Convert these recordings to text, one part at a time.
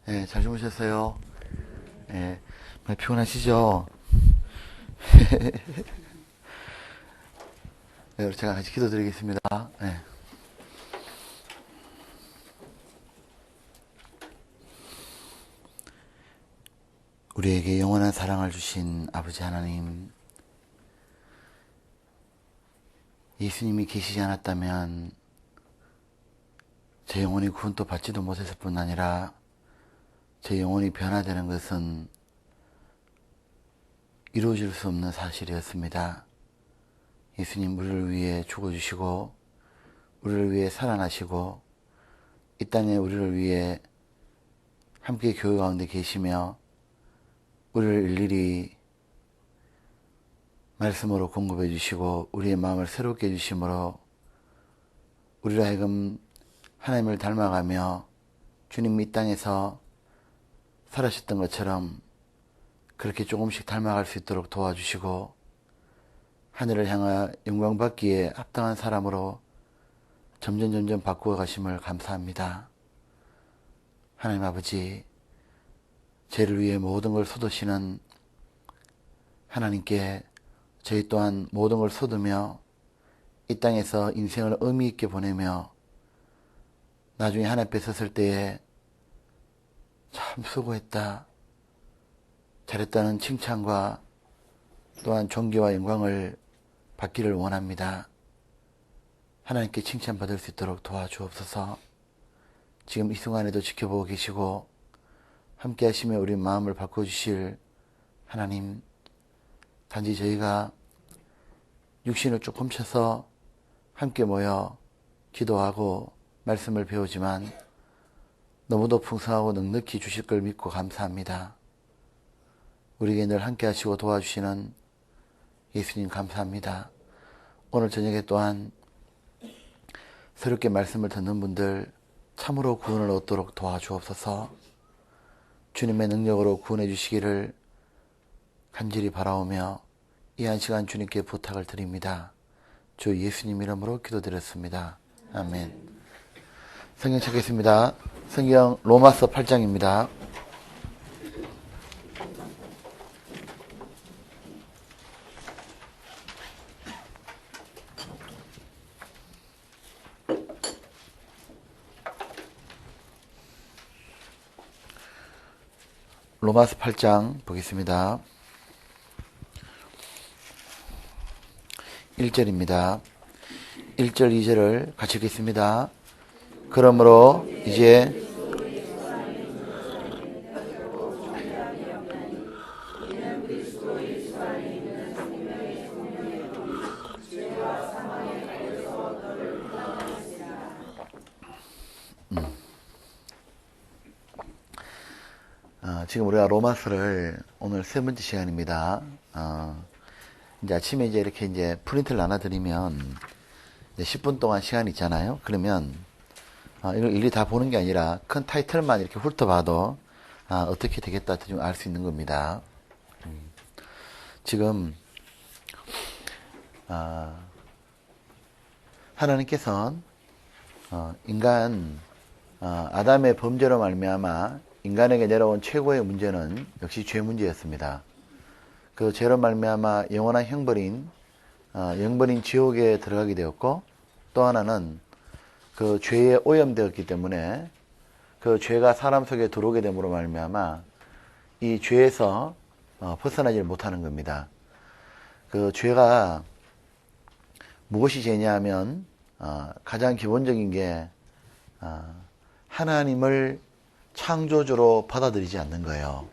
예, 잘 주무셨어요? 예, 많이 피곤하시죠? 네, 우리 제가 같이 기도드리겠습니다. 예. 우리에게 영원한 사랑을 주신 아버지 하나님, 예수님이 계시지 않았다면 제 영혼이 구원도 받지도 못했을 뿐 아니라 제 영혼이 변화되는 것은 이루어질 수 없는 사실이었습니다. 예수님 우리를 위해 죽어주시고 우리를 위해 살아나시고 이 땅에 우리를 위해 함께 교회 가운데 계시며 우리를 일일이 말씀으로 공급해 주시고 우리의 마음을 새롭게 해주심으로 우리로 하여금 하나님을 닮아가며 주님 이 땅에서 살아셨던 것처럼 그렇게 조금씩 닮아갈 수 있도록 도와주시고 하늘을 향하 영광 받기에 합당한 사람으로 점점 바꾸어 가심을 감사합니다. 하나님 아버지, 죄를 위해 모든 걸 쏟으시는 하나님께 저희 또한 모든 걸 쏟으며 이 땅에서 인생을 의미 있게 보내며 나중에 하나님 앞에 섰을 때에 참 수고했다, 잘했다는 칭찬과 또한 존귀와 영광을 받기를 원합니다. 하나님께 칭찬받을 수 있도록 도와주옵소서. 지금 이 순간에도 지켜보고 계시고 함께 하시며 우리 마음을 바꿔주실 하나님, 단지 저희가 육신을 쭉 훔쳐서 함께 모여 기도하고 말씀을 배우지만 너무도 풍성하고 넉넉히 주실 걸 믿고 감사합니다. 우리에게 늘 함께 하시고 도와주시는 예수님 감사합니다. 오늘 저녁에 또한 새롭게 말씀을 듣는 분들 참으로 구원을 얻도록 도와주옵소서. 주님의 능력으로 구원해 주시기를 간절히 바라오며 이 한 시간 주님께 부탁을 드립니다. 주 예수님 이름으로 기도드렸습니다. 아멘. 성경 찾겠습니다. 성경 로마서 8장입니다. 로마서 8장 보겠습니다. 1절입니다. 1절 2절을 같이 읽겠습니다. 그러므로 이제 지금 우리가 로마서를 오늘 세 번째 시간입니다. 이제 아침에 이렇게 프린트를 나눠드리면 10분 동안 시간이 있잖아요. 그러면 이걸 일일이 다 보는 게 아니라 큰 타이틀만 이렇게 훑어봐도 어떻게 되겠다 좀 알 수 있는 겁니다. 지금 하나님께서는 인간 아담의 범죄로 말미암아 인간에게 내려온 최고의 문제는 역시 죄 문제였습니다. 그 죄로 말미암아 영원한 형벌인 영벌인 지옥에 들어가게 되었고, 또 하나는 그 죄에 오염되었기 때문에 그 죄가 사람 속에 들어오게 됨으로 말미암아 이 죄에서 벗어나지 못하는 겁니다. 그 죄가 무엇이 죄냐 하면 가장 기본적인 게 하나님을 창조주로 받아들이지 않는 거예요.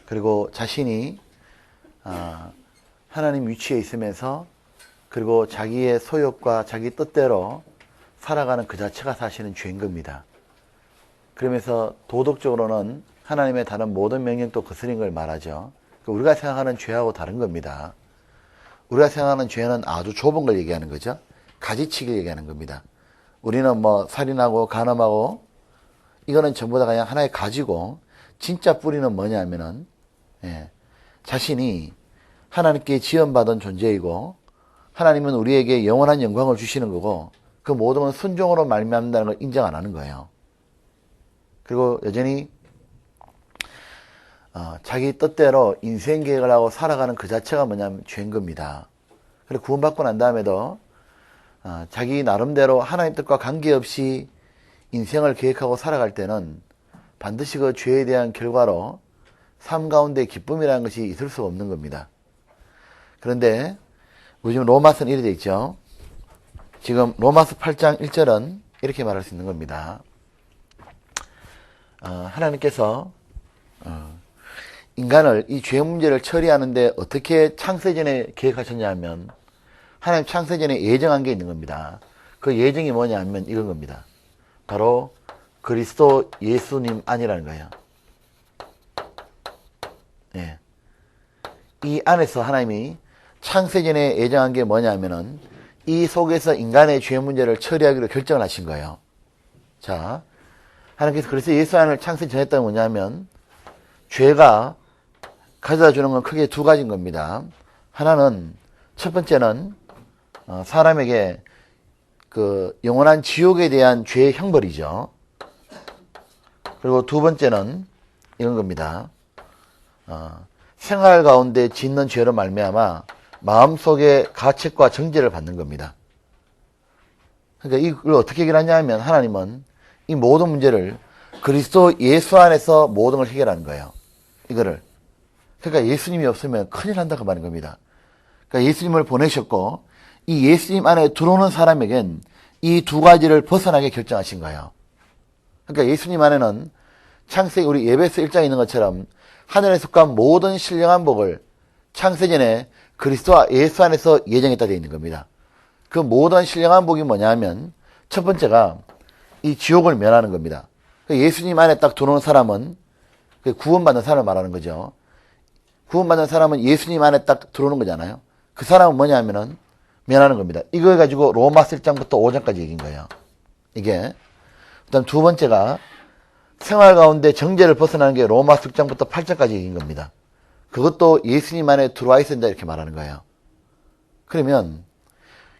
그리고 자신이 하나님 위치에 있으면서 그리고 자기의 소욕과 자기 뜻대로 살아가는 그 자체가 사실은 죄인 겁니다. 그러면서 도덕적으로는 하나님의 다른 모든 명령도 거스린 걸 말하죠. 우리가 생각하는 죄하고 다른 겁니다. 우리가 생각하는 죄는 아주 좁은 걸 얘기하는 거죠. 가지치기를 얘기하는 겁니다. 우리는 뭐 살인하고 간음하고 이거는 전부 다 그냥 하나의 가지고, 진짜 뿌리는 뭐냐면은 자신이 하나님께 지원받은 존재이고 하나님은 우리에게 영원한 영광을 주시는 거고 그 모든 건 순종으로 말미암는다는 걸 인정 안 하는 거예요. 그리고 여전히 자기 뜻대로 인생 계획을 하고 살아가는 그 자체가 뭐냐면 죄인 겁니다. 그리고 구원받고 난 다음에도 자기 나름대로 하나님 뜻과 관계없이 인생을 계획하고 살아갈 때는 반드시 그 죄에 대한 결과로 삶 가운데 기쁨이라는 것이 있을 수가 없는 겁니다. 그런데 우리 지금 로마서는 이렇게 되어 있죠. 지금 로마서 8장 1절은 이렇게 말할 수 있는 겁니다. 하나님께서 인간을 이 죄 문제를 처리하는데 어떻게 창세전에 계획하셨냐 하면 하나님 창세전에 예정한 게 있는 겁니다. 그 예정이 뭐냐 하면 이건 겁니다. 바로 그리스도 예수님 안이라는 거예요. 예. 이 안에서 하나님이 창세전에 예정한 게 뭐냐 하면은 이 속에서 인간의 죄 문제를 처리하기로 결정을 하신 거예요. 자, 하나님께서 그래서 예수 안을 창세 전했다는 게 뭐냐면 죄가 가져다 주는 건 크게 두 가지인 겁니다. 하나는 첫 번째는 사람에게 그 영원한 지옥에 대한 죄의 형벌이죠. 그리고 두 번째는 이런 겁니다. 생활 가운데 짓는 죄로 말미암아 마음속에 가책과 정죄를 받는 겁니다. 그러니까 이걸 어떻게 해결하냐 하면 하나님은 이 모든 문제를 그리스도 예수 안에서 모든 걸 해결하는 거예요. 이거를. 그러니까 예수님이 없으면 큰일 난다고 말하는 겁니다. 그러니까 예수님을 보내셨고 이 예수님 안에 들어오는 사람에겐 이 두 가지를 벗어나게 결정하신 거예요. 그러니까 예수님 안에는 창세기 우리 예배서 1장에 있는 것처럼 하늘에 속한 모든 신령한 복을 창세전에 그리스도와 예수 안에서 예정했다 되어 있는 겁니다. 그 모든 신령한 복이 뭐냐 하면 첫 번째가 이 지옥을 면하는 겁니다. 예수님 안에 딱 들어오는 사람은 구원받는 사람을 말하는 거죠. 구원받는 사람은 예수님 안에 딱 들어오는 거잖아요. 그 사람은 뭐냐 하면은 면하는 겁니다. 이걸 가지고 로마서 1장부터 5장까지 얘기인 거예요. 이게. 그 다음 두 번째가 생활 가운데 정죄를 벗어나는 게 로마서 6장부터 8장까지 얘기인 겁니다. 그것도 예수님 안에 들어와 있어야 된다 이렇게 말하는 거예요. 그러면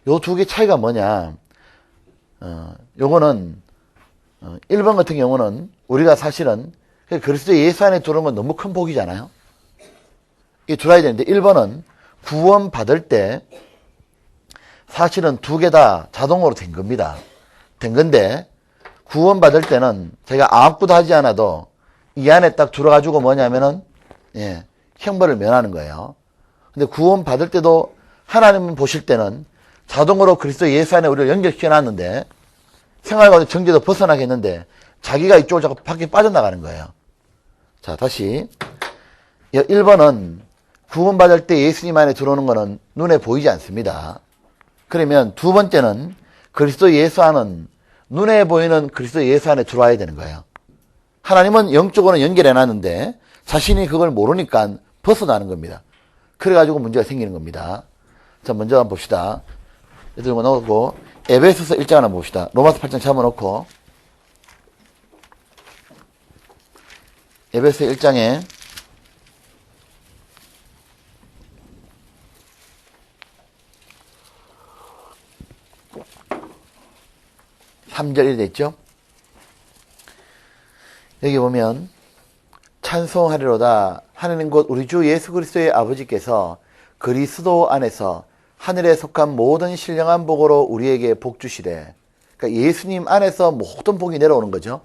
요 두 개 차이가 뭐냐. 요거는 1번 같은 경우는 우리가 사실은 그리스도 예수 안에 들어오는 건 너무 큰 복이잖아요. 이게 들어와야 되는데 1번은 구원 받을 때 사실은 두 개 다 자동으로 된 겁니다. 된 건데 구원 받을 때는 자기가 아무것도 하지 않아도 이 안에 딱 들어가지고 뭐냐면은 형벌을 면하는 거예요. 근데 구원 받을 때도 하나님 보실 때는 자동으로 그리스도 예수 안에 우리를 연결시켜 놨는데 생활 가운데 정죄도 벗어나게 했는데 자기가 이쪽으로 자꾸 밖에 빠져나가는 거예요. 자, 다시 1번은 구원받을 때 예수님 안에 들어오는 거는 눈에 보이지 않습니다. 그러면 두 번째는 그리스도 예수 안은 눈에 보이는 그리스도 예수 안에 들어와야 되는 거예요. 하나님은 영적으로는 연결해 놨는데 자신이 그걸 모르니까 벗어나는 겁니다. 그래가지고 문제가 생기는 겁니다. 자, 먼저 한번 봅시다. 들고 넣고 에베소서 1장 하나 봅시다. 로마서 8장 잡아놓고 에베소 1장에 3절이 됐죠. 여기 보면 찬송하리로다 하나님 곧 우리 주 예수 그리스도의 아버지께서 그리스도 안에서 하늘에 속한 모든 신령한 복으로 우리에게 복 주시되, 그러니까 예수님 안에서 모든 복이 내려오는 거죠.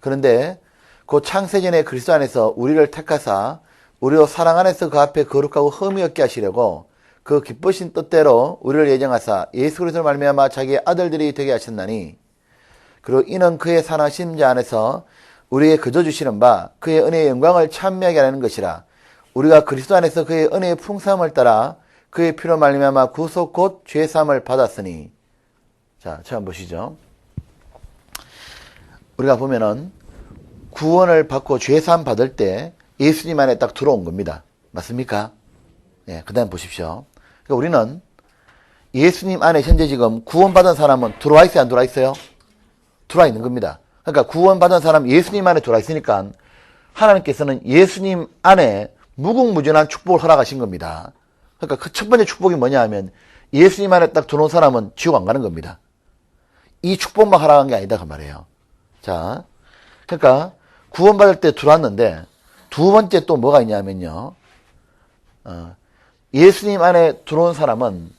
그런데 그 창세전에 그리스도 안에서 우리를 택하사 우리로 사랑 안에서 그 앞에 거룩하고 흠이 없게 하시려고 그 기쁘신 뜻대로 우리를 예정하사 예수 그리스도를 말미암아 자기의 아들들이 되게 하셨나니, 그리고 이는 그의 사랑하신 자 안에서 우리에게 거저 주시는 바 그의 은혜의 영광을 찬미하게 하는 것이라. 우리가 그리스도 안에서 그의 은혜의 풍성함을 따라 그의 피로 말미암아 구속 곧 죄사함을 받았으니. 자, 처음 보시죠. 우리가 보면은 구원을 받고 죄사함 받을 때 예수님 안에 딱 들어온 겁니다. 맞습니까? 예, 그 다음 보십시오. 그러니까 우리는 예수님 안에 현재 지금 구원받은 사람은 들어와 있어요, 안 들어와 있어요? 들어와 있는 겁니다. 그러니까 구원받은 사람 예수님 안에 들어와 있으니까 하나님께서는 예수님 안에 무궁무진한 축복을 허락하신 겁니다. 그러니까 그 첫 번째 축복이 뭐냐 하면 예수님 안에 딱 들어온 사람은 지옥 안 가는 겁니다. 이 축복만 허락한 게 아니다 그 말이에요. 자, 그러니까 구원받을 때 들어왔는데 두 번째 또 뭐가 있냐면요. 예수님 안에 들어온 사람은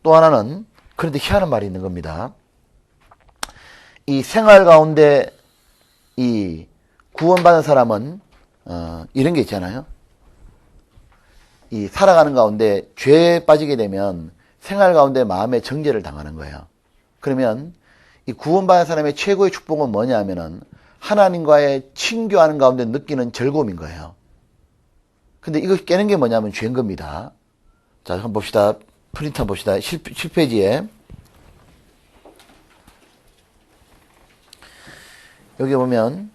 또 하나는 그런데 희한한 말이 있는 겁니다. 이 생활 가운데 이 구원받은 사람은 이런 게 있잖아요. 이 살아가는 가운데 죄에 빠지게 되면 생활 가운데 마음의 정죄를 당하는 거예요. 그러면 이 구원받은 사람의 최고의 축복은 뭐냐 하면은 하나님과의 친교하는 가운데 느끼는 즐거움인 거예요. 근데 이거 깨는 게 뭐냐면 죄인 겁니다. 자, 한번 봅시다. 프린트 한번 봅시다. 7페이지에. 여기 보면,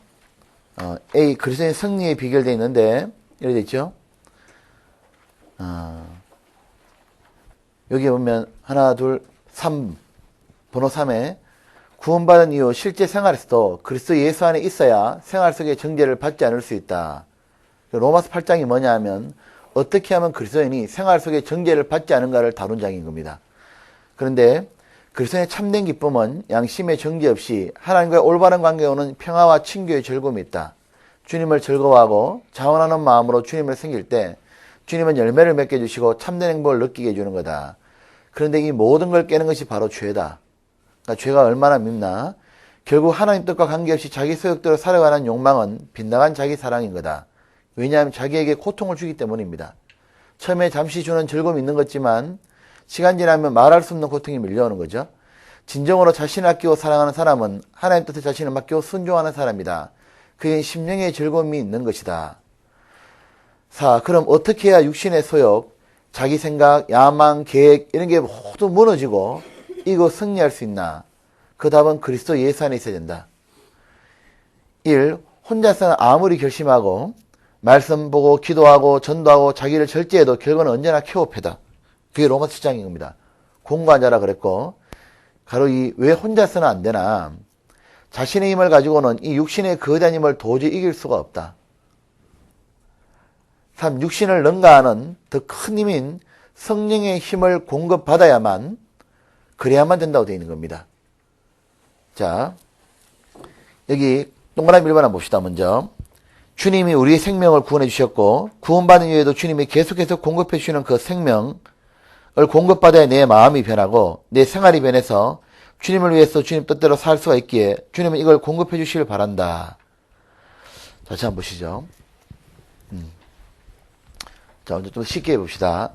A, 그리스도인 승리에 비결되어 있는데, 이렇게 되어 있죠? 여기 보면, 하나, 둘, 3, 번호 3에, 구원받은 이후 실제 생활에서도 그리스도 예수 안에 있어야 생활 속의 정죄를 받지 않을 수 있다. 로마서 8장이 뭐냐 하면 어떻게 하면 그리스도인이 생활 속의 정죄를 받지 않은가를 다룬 장인 겁니다. 그런데 그리스도인의 참된 기쁨은 양심의 정죄 없이 하나님과의 올바른 관계에 오는 평화와 친교의 즐거움이 있다. 주님을 즐거워하고 자원하는 마음으로 주님을 섬길 때 주님은 열매를 맺게 해주시고 참된 행복을 느끼게 해주는 거다. 그런데 이 모든 걸 깨는 것이 바로 죄다. 그러니까 죄가 얼마나 밉나? 결국 하나님 뜻과 관계없이 자기 소욕대로 살아가는 욕망은 빗나간 자기 사랑인 거다. 왜냐하면 자기에게 고통을 주기 때문입니다. 처음에 잠시 주는 즐거움이 있는 것지만 시간 지나면 말할 수 없는 고통이 밀려오는 거죠. 진정으로 자신을 아끼고 사랑하는 사람은 하나님 뜻에 자신을 맡기고 순종하는 사람이다. 그게 심령의 즐거움이 있는 것이다. 4. 그럼 어떻게 해야 육신의 소욕, 자기 생각, 야망, 계획 이런 게 모두 무너지고 이거 승리할 수 있나? 그 답은 그리스도 예수 안에 있어야 된다. 1. 혼자서는 아무리 결심하고 말씀 보고 기도하고 전도하고 자기를 절제해도 결과는 언제나 쾌오패다. 그게 로마서 7장인 겁니다. 공고한 자라 그랬고 가로 왜 혼자서는 안 되나? 자신의 힘을 가지고는 이 육신의 거대한 힘을 도저히 이길 수가 없다. 3. 육신을 능가하는 더 큰 힘인 성령의 힘을 공급받아야만 그래야만 된다고 되어 있는 겁니다. 자, 여기 동그라미 1번 한번 봅시다. 먼저 주님이 우리의 생명을 구원해 주셨고 구원받은 이후에도 주님이 계속해서 공급해 주시는 그 생명을 공급받아야 내 마음이 변하고 내 생활이 변해서 주님을 위해서 주님 뜻대로 살 수가 있기에 주님은 이걸 공급해 주시길 바란다. 다시 한번 보시죠. 자, 먼저 좀 쉽게 해봅시다.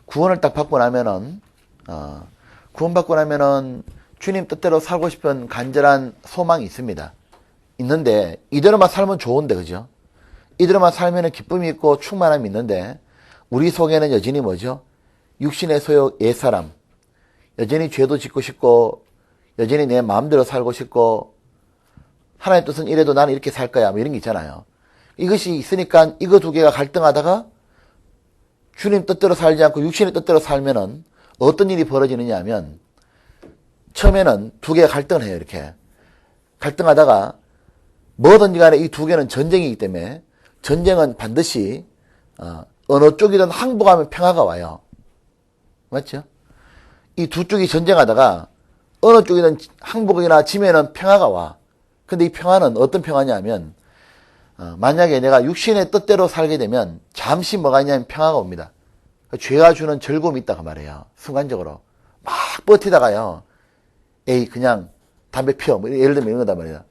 구원을 딱 받고 나면은 구원받고 나면은 주님 뜻대로 살고 싶은 간절한 소망이 있습니다. 있는데 이대로만 살면 좋은데, 그죠? 이대로만 살면 기쁨이 있고 충만함이 있는데 우리 속에는 여전히 뭐죠? 육신의 소욕, 옛사람, 여전히 죄도 짓고 싶고 여전히 내 마음대로 살고 싶고 하나님 뜻은 이래도 나는 이렇게 살 거야 뭐 이런 게 있잖아요. 이것이 있으니까 이거 두 개가 갈등하다가 주님 뜻대로 살지 않고 육신의 뜻대로 살면은 어떤 일이 벌어지느냐 하면 처음에는 두 개가 갈등을 해요. 이렇게 갈등하다가 뭐든지 간에 이 두 개는 전쟁이기 때문에 전쟁은 반드시 어느 쪽이든 항복하면 평화가 와요. 맞죠? 이 두 쪽이 전쟁하다가 어느 쪽이든 항복이나 지면은 평화가 와. 근데 이 평화는 어떤 평화냐 하면 만약에 내가 육신의 뜻대로 살게 되면 잠시 뭐가 있냐면 평화가 옵니다. 죄가 주는 즐거움이 있다고 말해요. 순간적으로 막 버티다가요. 에이 그냥 담배 피워. 뭐 예를 들면 이런 거단 말이야.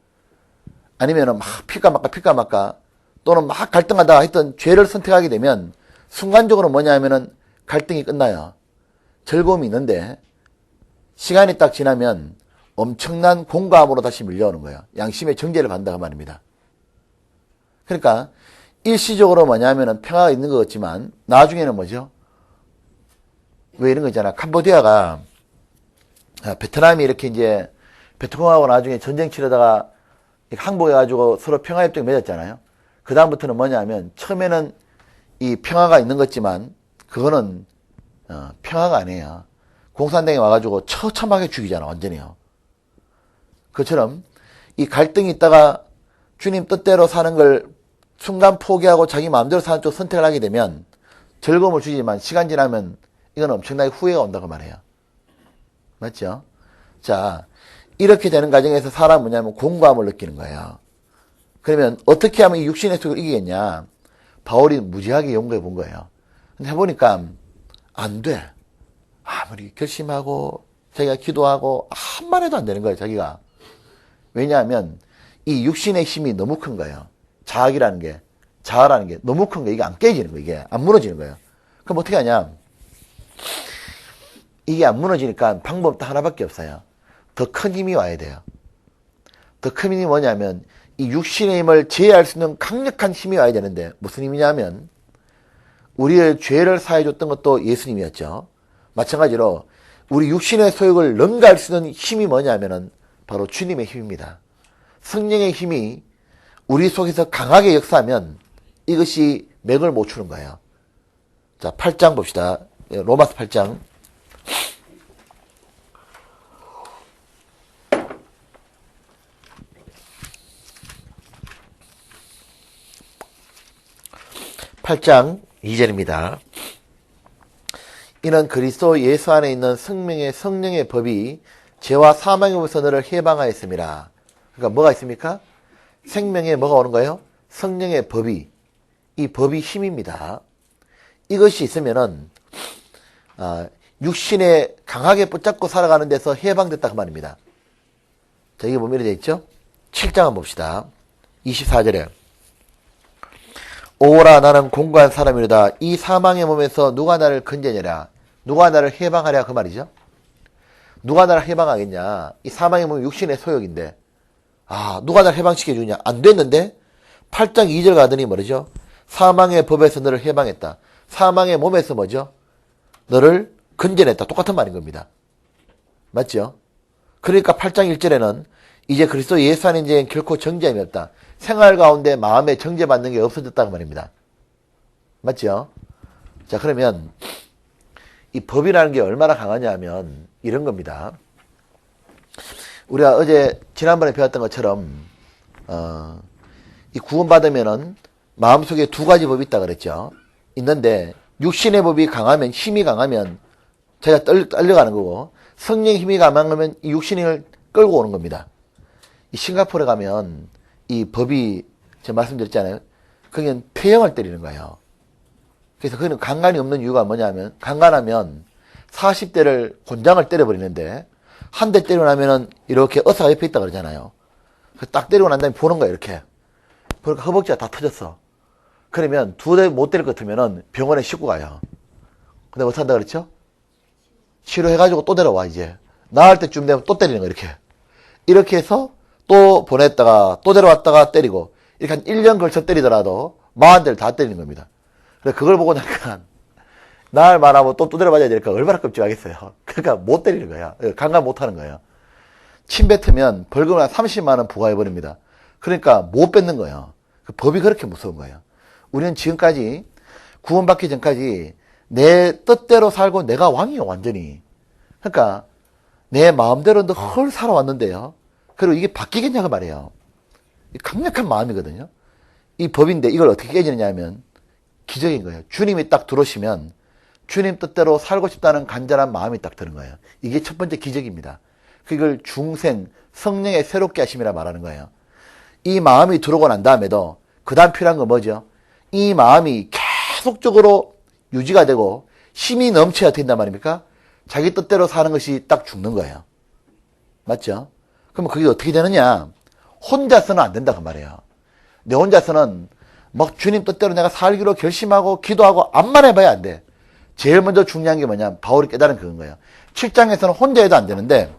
아니면은 막 필까 말까 또는 막 갈등하다가 하여튼 죄를 선택하게 되면 순간적으로 뭐냐 하면은 갈등이 끝나요. 즐거움이 있는데 시간이 딱 지나면 엄청난 공감으로 다시 밀려오는 거예요. 양심의 정죄를 받는다고 말입니다. 그러니까 일시적으로 뭐냐면은 평화가 있는 것 같지만 나중에는 뭐죠? 왜 이런 거 있잖아. 캄보디아가 베트남이 이렇게 이제 베트콩하고 나중에 전쟁 치르다가 항복해가지고 서로 평화협정 맺었잖아요. 그 다음부터는 뭐냐면 처음에는 이 평화가 있는 것 같지만 그거는 평화가 아니에요. 공산당이 와가지고 처참하게 죽이잖아. 완전히요. 그처럼 이 갈등이 있다가 주님 뜻대로 사는 걸 순간 포기하고 자기 마음대로 사는 쪽 선택을 하게 되면 즐거움을 주지만 시간 지나면 이건 엄청나게 후회가 온다고 말해요. 맞죠? 자, 이렇게 되는 과정에서 사람은 뭐냐면 공고함을 느끼는 거예요. 그러면 어떻게 하면 이 육신의 소욕을 이기겠냐? 바울이 무지하게 연구해 본 거예요. 근데 해보니까 안 돼. 아무리 결심하고 자기가 기도하고 한 번 해도 안 되는 거예요, 자기가. 왜냐하면 이 육신의 힘이 너무 큰 거예요. 자아라는 게 너무 큰 거예요. 이게 안 깨지는 거예요. 이게 안 무너지는 거예요. 그럼 어떻게 하냐? 이게 안 무너지니까 방법 딱 하나밖에 없어요. 더 큰 힘이 와야 돼요. 더 큰 힘이 뭐냐면 이 육신의 힘을 제어할 수 있는 강력한 힘이 와야 되는데 무슨 힘이냐면 우리의 죄를 사해줬던 것도 예수님이었죠. 마찬가지로 우리 육신의 소욕을 능가할 수 있는 힘이 뭐냐면은 바로 주님의 힘입니다. 성령의 힘이 우리 속에서 강하게 역사하면 이것이 맥을 못 추는 거예요. 자, 8장 봅시다. 로마서 8장. (8장) 2절입니다. 이는 그리스도 예수 안에 있는 성령의 법이 죄와 사망에서 너를 해방하였습니다. 그러니까 뭐가 있습니까? 생명에 뭐가 오는 거예요? 성령의 법이, 이 법이 힘입니다. 이것이 있으면은 육신에 강하게 붙잡고 살아가는 데서 해방됐다 그 말입니다. 자, 이게 보면 이렇게 되어 있죠? 7장 한번 봅시다. 24절에 오라 나는 공고한 사람이로다. 이 사망의 몸에서 누가 나를 건져내랴. 누가 나를 해방하랴 그 말이죠. 누가 나를 해방하겠냐. 이 사망의 몸이 육신의 소욕인데 누가 나를 해방시켜주냐. 안 됐는데 8장 2절 가더니 뭐죠? 사망의 법에서 너를 해방했다. 사망의 몸에서 뭐죠? 너를 건져냈다. 똑같은 말인 겁니다. 맞죠? 그러니까 8장 1절에는 이제 그리스도 예수 안에 이제 결코 정죄함이 없다. 생활 가운데 마음에 정죄받는 게 없어졌다는 말입니다. 맞죠? 자, 그러면 이 법이라는 게 얼마나 강하냐 하면 이런 겁니다. 우리가 지난번에 배웠던 것처럼 이 구원받으면은 마음속에 두 가지 법이 있다 그랬죠. 있는데 육신의 법이 강하면, 힘이 강하면 제가 떨려가는 거고, 성령의 힘이 강하면 이 육신을 끌고 오는 겁니다. 이 싱가포르에 가면 이 법이 제가 말씀드렸잖아요. 그게 폐형을 때리는 거예요. 그래서 그는 강간이 없는 이유가 뭐냐면, 강간하면 40대를 곤장을 때려버리는데 한 대 때리고 나면은 이렇게 어사가 옆에 있다 그러잖아요. 딱 때리고 난 다음에 보는 거예요, 이렇게. 그러니까 허벅지가 다 터졌어. 그러면 두 대 못 때릴 것 같으면은 병원에 싣고 가요. 근데 어떻게 한다 그랬죠? 치료해가지고 또 데려와, 이제. 나을 때쯤 되면 또 때리는 거, 이렇게. 이렇게 해서 또 보냈다가 또 데려왔다가 때리고, 이렇게 한 1년 걸쳐 때리더라도 40대를 다 때리는 겁니다. 그래서 그걸 보고 나니까 나을 만하면 또 두드려 맞아야 되니까 얼마나 끔찍하겠어요. 그러니까 못 때리는 거야. 강간 못 하는 거예요. 침 뱉으면 벌금을 한 30만 원 부과해버립니다. 그러니까 못 뱉는 거예요. 그 법이 그렇게 무서운 거예요. 우리는 지금까지 구원받기 전까지 내 뜻대로 살고 내가 왕이요, 완전히. 그러니까 내 마음대로 늘 살아왔는데요. 그리고 이게 바뀌겠냐고 말이에요. 강력한 마음이거든요. 이 법인데 이걸 어떻게 깨지느냐 하면 기적인 거예요. 주님이 딱 들어오시면 주님 뜻대로 살고 싶다는 간절한 마음이 딱 드는 거예요. 이게 첫 번째 기적입니다. 그걸 중생, 성령의 새롭게 하심이라 말하는 거예요. 이 마음이 들어오고 난 다음에도 그 다음 필요한 건 뭐죠? 이 마음이 계속적으로 유지가 되고 힘이 넘쳐야 된단 말입니까? 자기 뜻대로 사는 것이 딱 죽는 거예요. 맞죠? 그럼 그게 어떻게 되느냐? 혼자서는 안 된다 그 말이에요. 내 혼자서는 막 주님 뜻대로 내가 살기로 결심하고 기도하고 암만 해봐야 안 돼. 제일 먼저 중요한 게 뭐냐? 바울이 깨달은 그건 거예요. 7장에서는 혼자 해도 안 되는데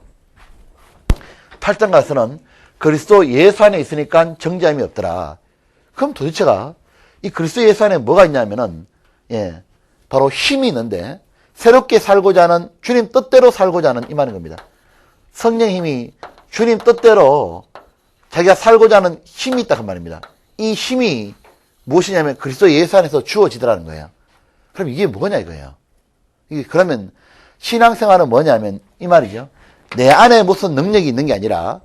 8장 가서는 그리스도 예수 안에 있으니까 정죄함이 없더라. 그럼 도대체가 이 그리스도 예수 안에 뭐가 있냐면은 바로 힘이 있는데 새롭게 살고자 하는, 주님 뜻대로 살고자 하는 이 말인 겁니다. 성령 힘이 주님 뜻대로 자기가 살고자 하는 힘이 있다 그 말입니다. 이 힘이 무엇이냐면 그리스도 예수 안에서 주어지더라는 거예요. 그럼 이게 뭐냐 이거예요. 이게 그러면 신앙생활은 뭐냐면 이 말이죠. 내 안에 무슨 능력이 있는 게 아니라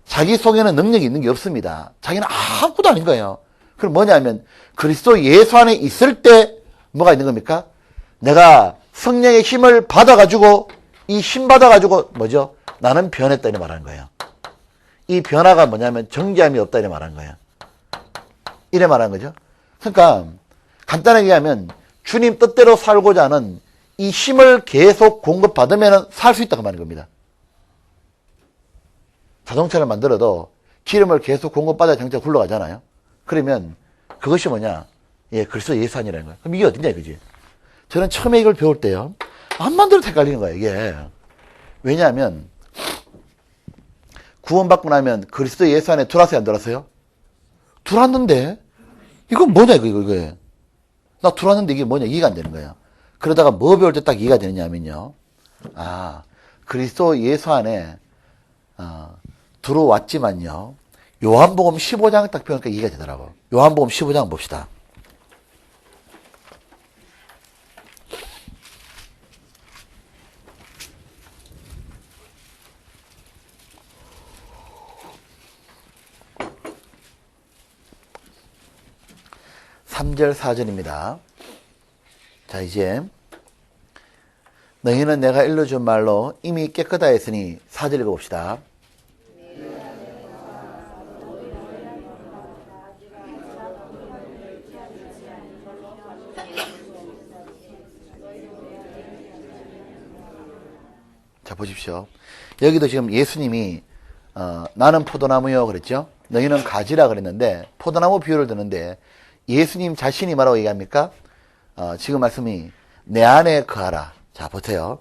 자기 속에는 능력이 있는 게 없습니다. 자기는 아무것도 아닌 거예요. 그럼 뭐냐면 그리스도 예수 안에 있을 때 뭐가 있는 겁니까? 내가 성령의 힘을 받아가지고 이 힘 받아가지고 뭐죠? 나는 변했다 이렇게 말하는 거예요. 이 변화가 뭐냐면 정죄함이 없다 이렇게 말하는 거예요. 이래 말하는 거죠. 그러니까 간단하게 얘기하면 주님 뜻대로 살고자 하는 이 힘을 계속 공급받으면 살 수 있다고 말하는 겁니다. 자동차를 만들어도 기름을 계속 공급받아야 자동차가 굴러가잖아요. 그러면 그것이 뭐냐? 예, 그리스도 예수 안이라는 거예요. 그럼 이게 어디냐 이거지. 저는 처음에 이걸 배울 때요, 암만 들어도 헷갈리는 거예요, 이게. 왜냐하면 구원받고 나면 그리스도 예수 안에 들어왔어요, 안 들어왔어요? 들어왔는데 이건 뭐냐 이거. 나 들어왔는데 이게 뭐냐, 이해가 안 되는 거예요. 그러다가 뭐 배울 때 딱 이해가 되느냐면요, 그리스도 예수 안에 들어왔지만요, 요한복음 15장 딱 배우니까 이해가 되더라고. 요한복음 15장 봅시다. 삼절 4절입니다. 자, 이제 너희는 내가 일러준 말로 이미 깨끗하다 했으니 4절 읽어봅시다. 자, 보십시오. 여기도 지금 예수님이 나는 포도나무요 그랬죠. 너희는 가지라 그랬는데 포도나무 비유를 드는데 예수님 자신이 뭐라고 얘기합니까? 지금 말씀이 내 안에 거하라. 자, 보세요.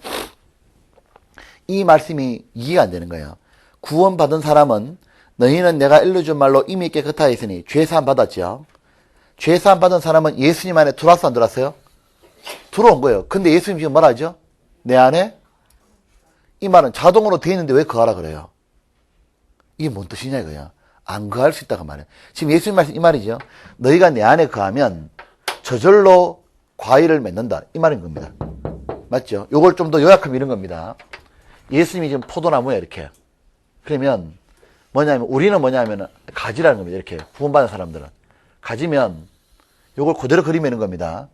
이 말씀이 이해가 안 되는 거예요. 구원받은 사람은 너희는 내가 일러준 말로 이미 깨끗하다 했으니 죄사함 받았죠. 죄사함 받은 사람은 예수님 안에 들어왔어, 안 들어왔어요? 들어온 거예요. 근데 예수님 지금 뭐라 하죠? 내 안에? 이 말은 자동으로 돼 있는데 왜 거하라 그래요? 이게 뭔 뜻이냐 이거야. 안 거할 수 있다고 말해요. 지금 예수님 말씀 이 말이죠. 너희가 내 안에 거하면 저절로 과일을 맺는다. 이 말인 겁니다. 맞죠? 요걸 좀 더 요약하면 이런 겁니다. 예수님이 지금 포도나무야, 이렇게. 그러면 뭐냐면, 우리는 뭐냐면 가지라는 겁니다. 이렇게 구원받은 사람들은. 가지면 요걸 그대로 그리면 있는 겁니다.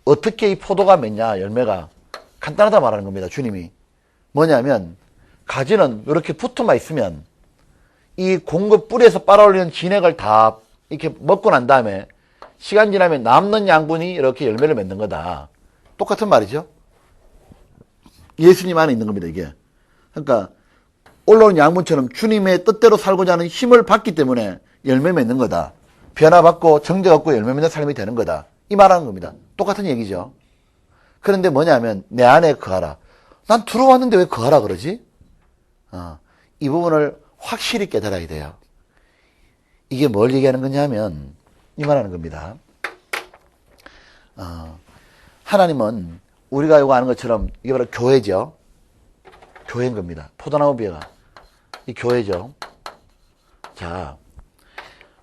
어떻게 이 포도가 맺냐, 열매가. 간단하다 말하는 겁니다. 주님이. 뭐냐면 가지는 이렇게 붙어만 있으면 이 공급 뿌리에서 빨아올리는 진액을 다 이렇게 먹고 난 다음에 시간 지나면 남는 양분이 이렇게 열매를 맺는 거다. 똑같은 말이죠. 예수님 안에 있는 겁니다, 이게. 그러니까 올라오는 양분처럼 주님의 뜻대로 살고자 하는 힘을 받기 때문에 열매 맺는 거다. 변화받고 정죄받고 열매 맺는 삶이 되는 거다. 이 말하는 겁니다. 똑같은 얘기죠. 그런데 뭐냐면 내 안에 거하라. 난 들어왔는데 왜 거하라 그러지? 이 부분을 확실히 깨달아야 돼요. 이게 뭘 얘기하는 거냐면 이 말하는 겁니다. 하나님은 우리가 이거 아는 것처럼 이게 바로 교회죠. 교회인 겁니다. 포도나무 비유가 이 교회죠. 자,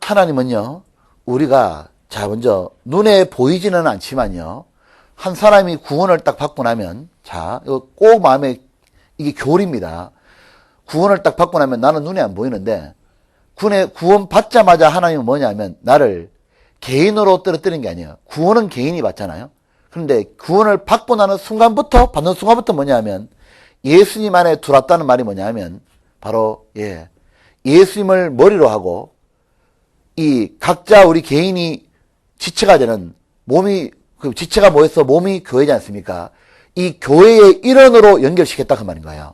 하나님은요, 우리가 자 먼저 눈에 보이지는 않지만요, 한 사람이 구원을 딱 받고 나면, 자, 이거 꼭 마음에, 이게 교리입니다. 구원을 딱 받고 나면 나는 눈에 안 보이는데, 구원 받자마자 하나님은 뭐냐면, 나를 개인으로 떨어뜨리는 게 아니에요. 구원은 개인이 받잖아요. 그런데 구원을 받고 나는 받는 순간부터 뭐냐면, 예수님 안에 들어왔다는 말이 뭐냐면, 바로, 예수님을 머리로 하고, 이 각자 우리 개인이 지체가 되는 그 지체가 뭐였어? 몸이 교회지 않습니까? 이 교회의 일원으로 연결시켰다 그 말인 거예요.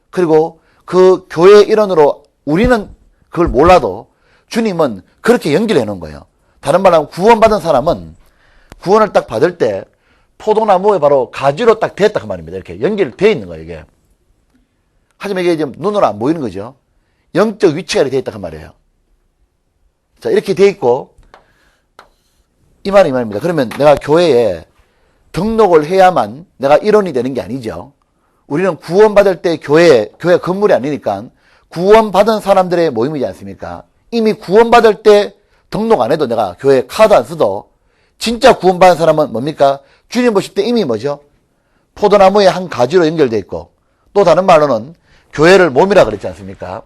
그리고 그 교회의 일원으로 우리는 그걸 몰라도 주님은 그렇게 연결해 놓은 거예요. 다른 말로 하면 구원받은 사람은 구원을 딱 받을 때 포도나무에 바로 가지로 딱 됐다 그 말입니다. 이렇게 연결되어 있는 거예요, 이게. 하지만 이게 지금 눈으로 안 보이는 거죠. 영적 위치가 이렇게 되어 있다 그 말이에요. 자, 이렇게 되어 있고, 이 말입니다. 그러면 내가 교회에 등록을 해야만 내가 일원이 되는 게 아니죠. 우리는 구원받을 때 교회 건물이 아니니까 구원받은 사람들의 모임이지 않습니까? 이미 구원받을 때 등록 안 해도 내가 교회 카드 안 써도 진짜 구원받은 사람은 뭡니까? 주님 보실 때 이미 뭐죠? 포도나무의 한 가지로 연결되어 있고, 또 다른 말로는 교회를 몸이라 그랬지 않습니까?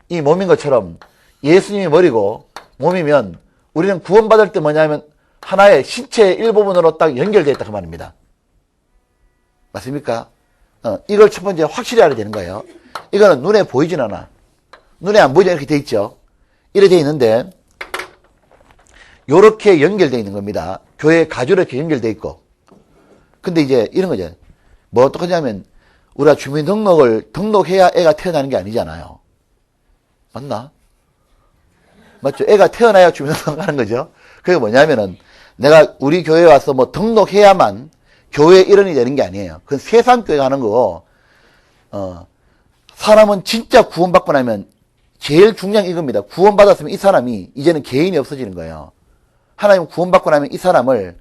이 몸인 것처럼 예수님이 머리고 몸이면 우리는 구원받을 때 뭐냐면 하나의 신체의 일부분으로 딱 연결되어 있다 그 말입니다. 맞습니까? 이걸 첫 번째 확실히 알아야 되는 거예요. 이거는 눈에 보이진 않아. 눈에 안 보이지 않게 돼 있죠. 이렇게 돼 있는데, 요렇게 연결되어 있는 겁니다. 교회 가족으로 이렇게 연결되어 있고. 근데 이제 이런 거죠. 뭐 어떡하냐면, 우리가 주민등록을 등록해야 애가 태어나는 게 아니잖아요. 맞나? 맞죠? 애가 태어나야 주민등록 하는 거죠. 그게 뭐냐면은, 내가 우리 교회에 와서 뭐 등록해야만 교회 일원이 되는 게 아니에요. 그건 세상교회가 하는 거고, 사람은 진짜 구원받고 나면 제일 중요한 게 이겁니다. 구원받았으면 이 사람이 이제는 개인이 없어지는 거예요. 하나님 구원받고 나면 이 사람을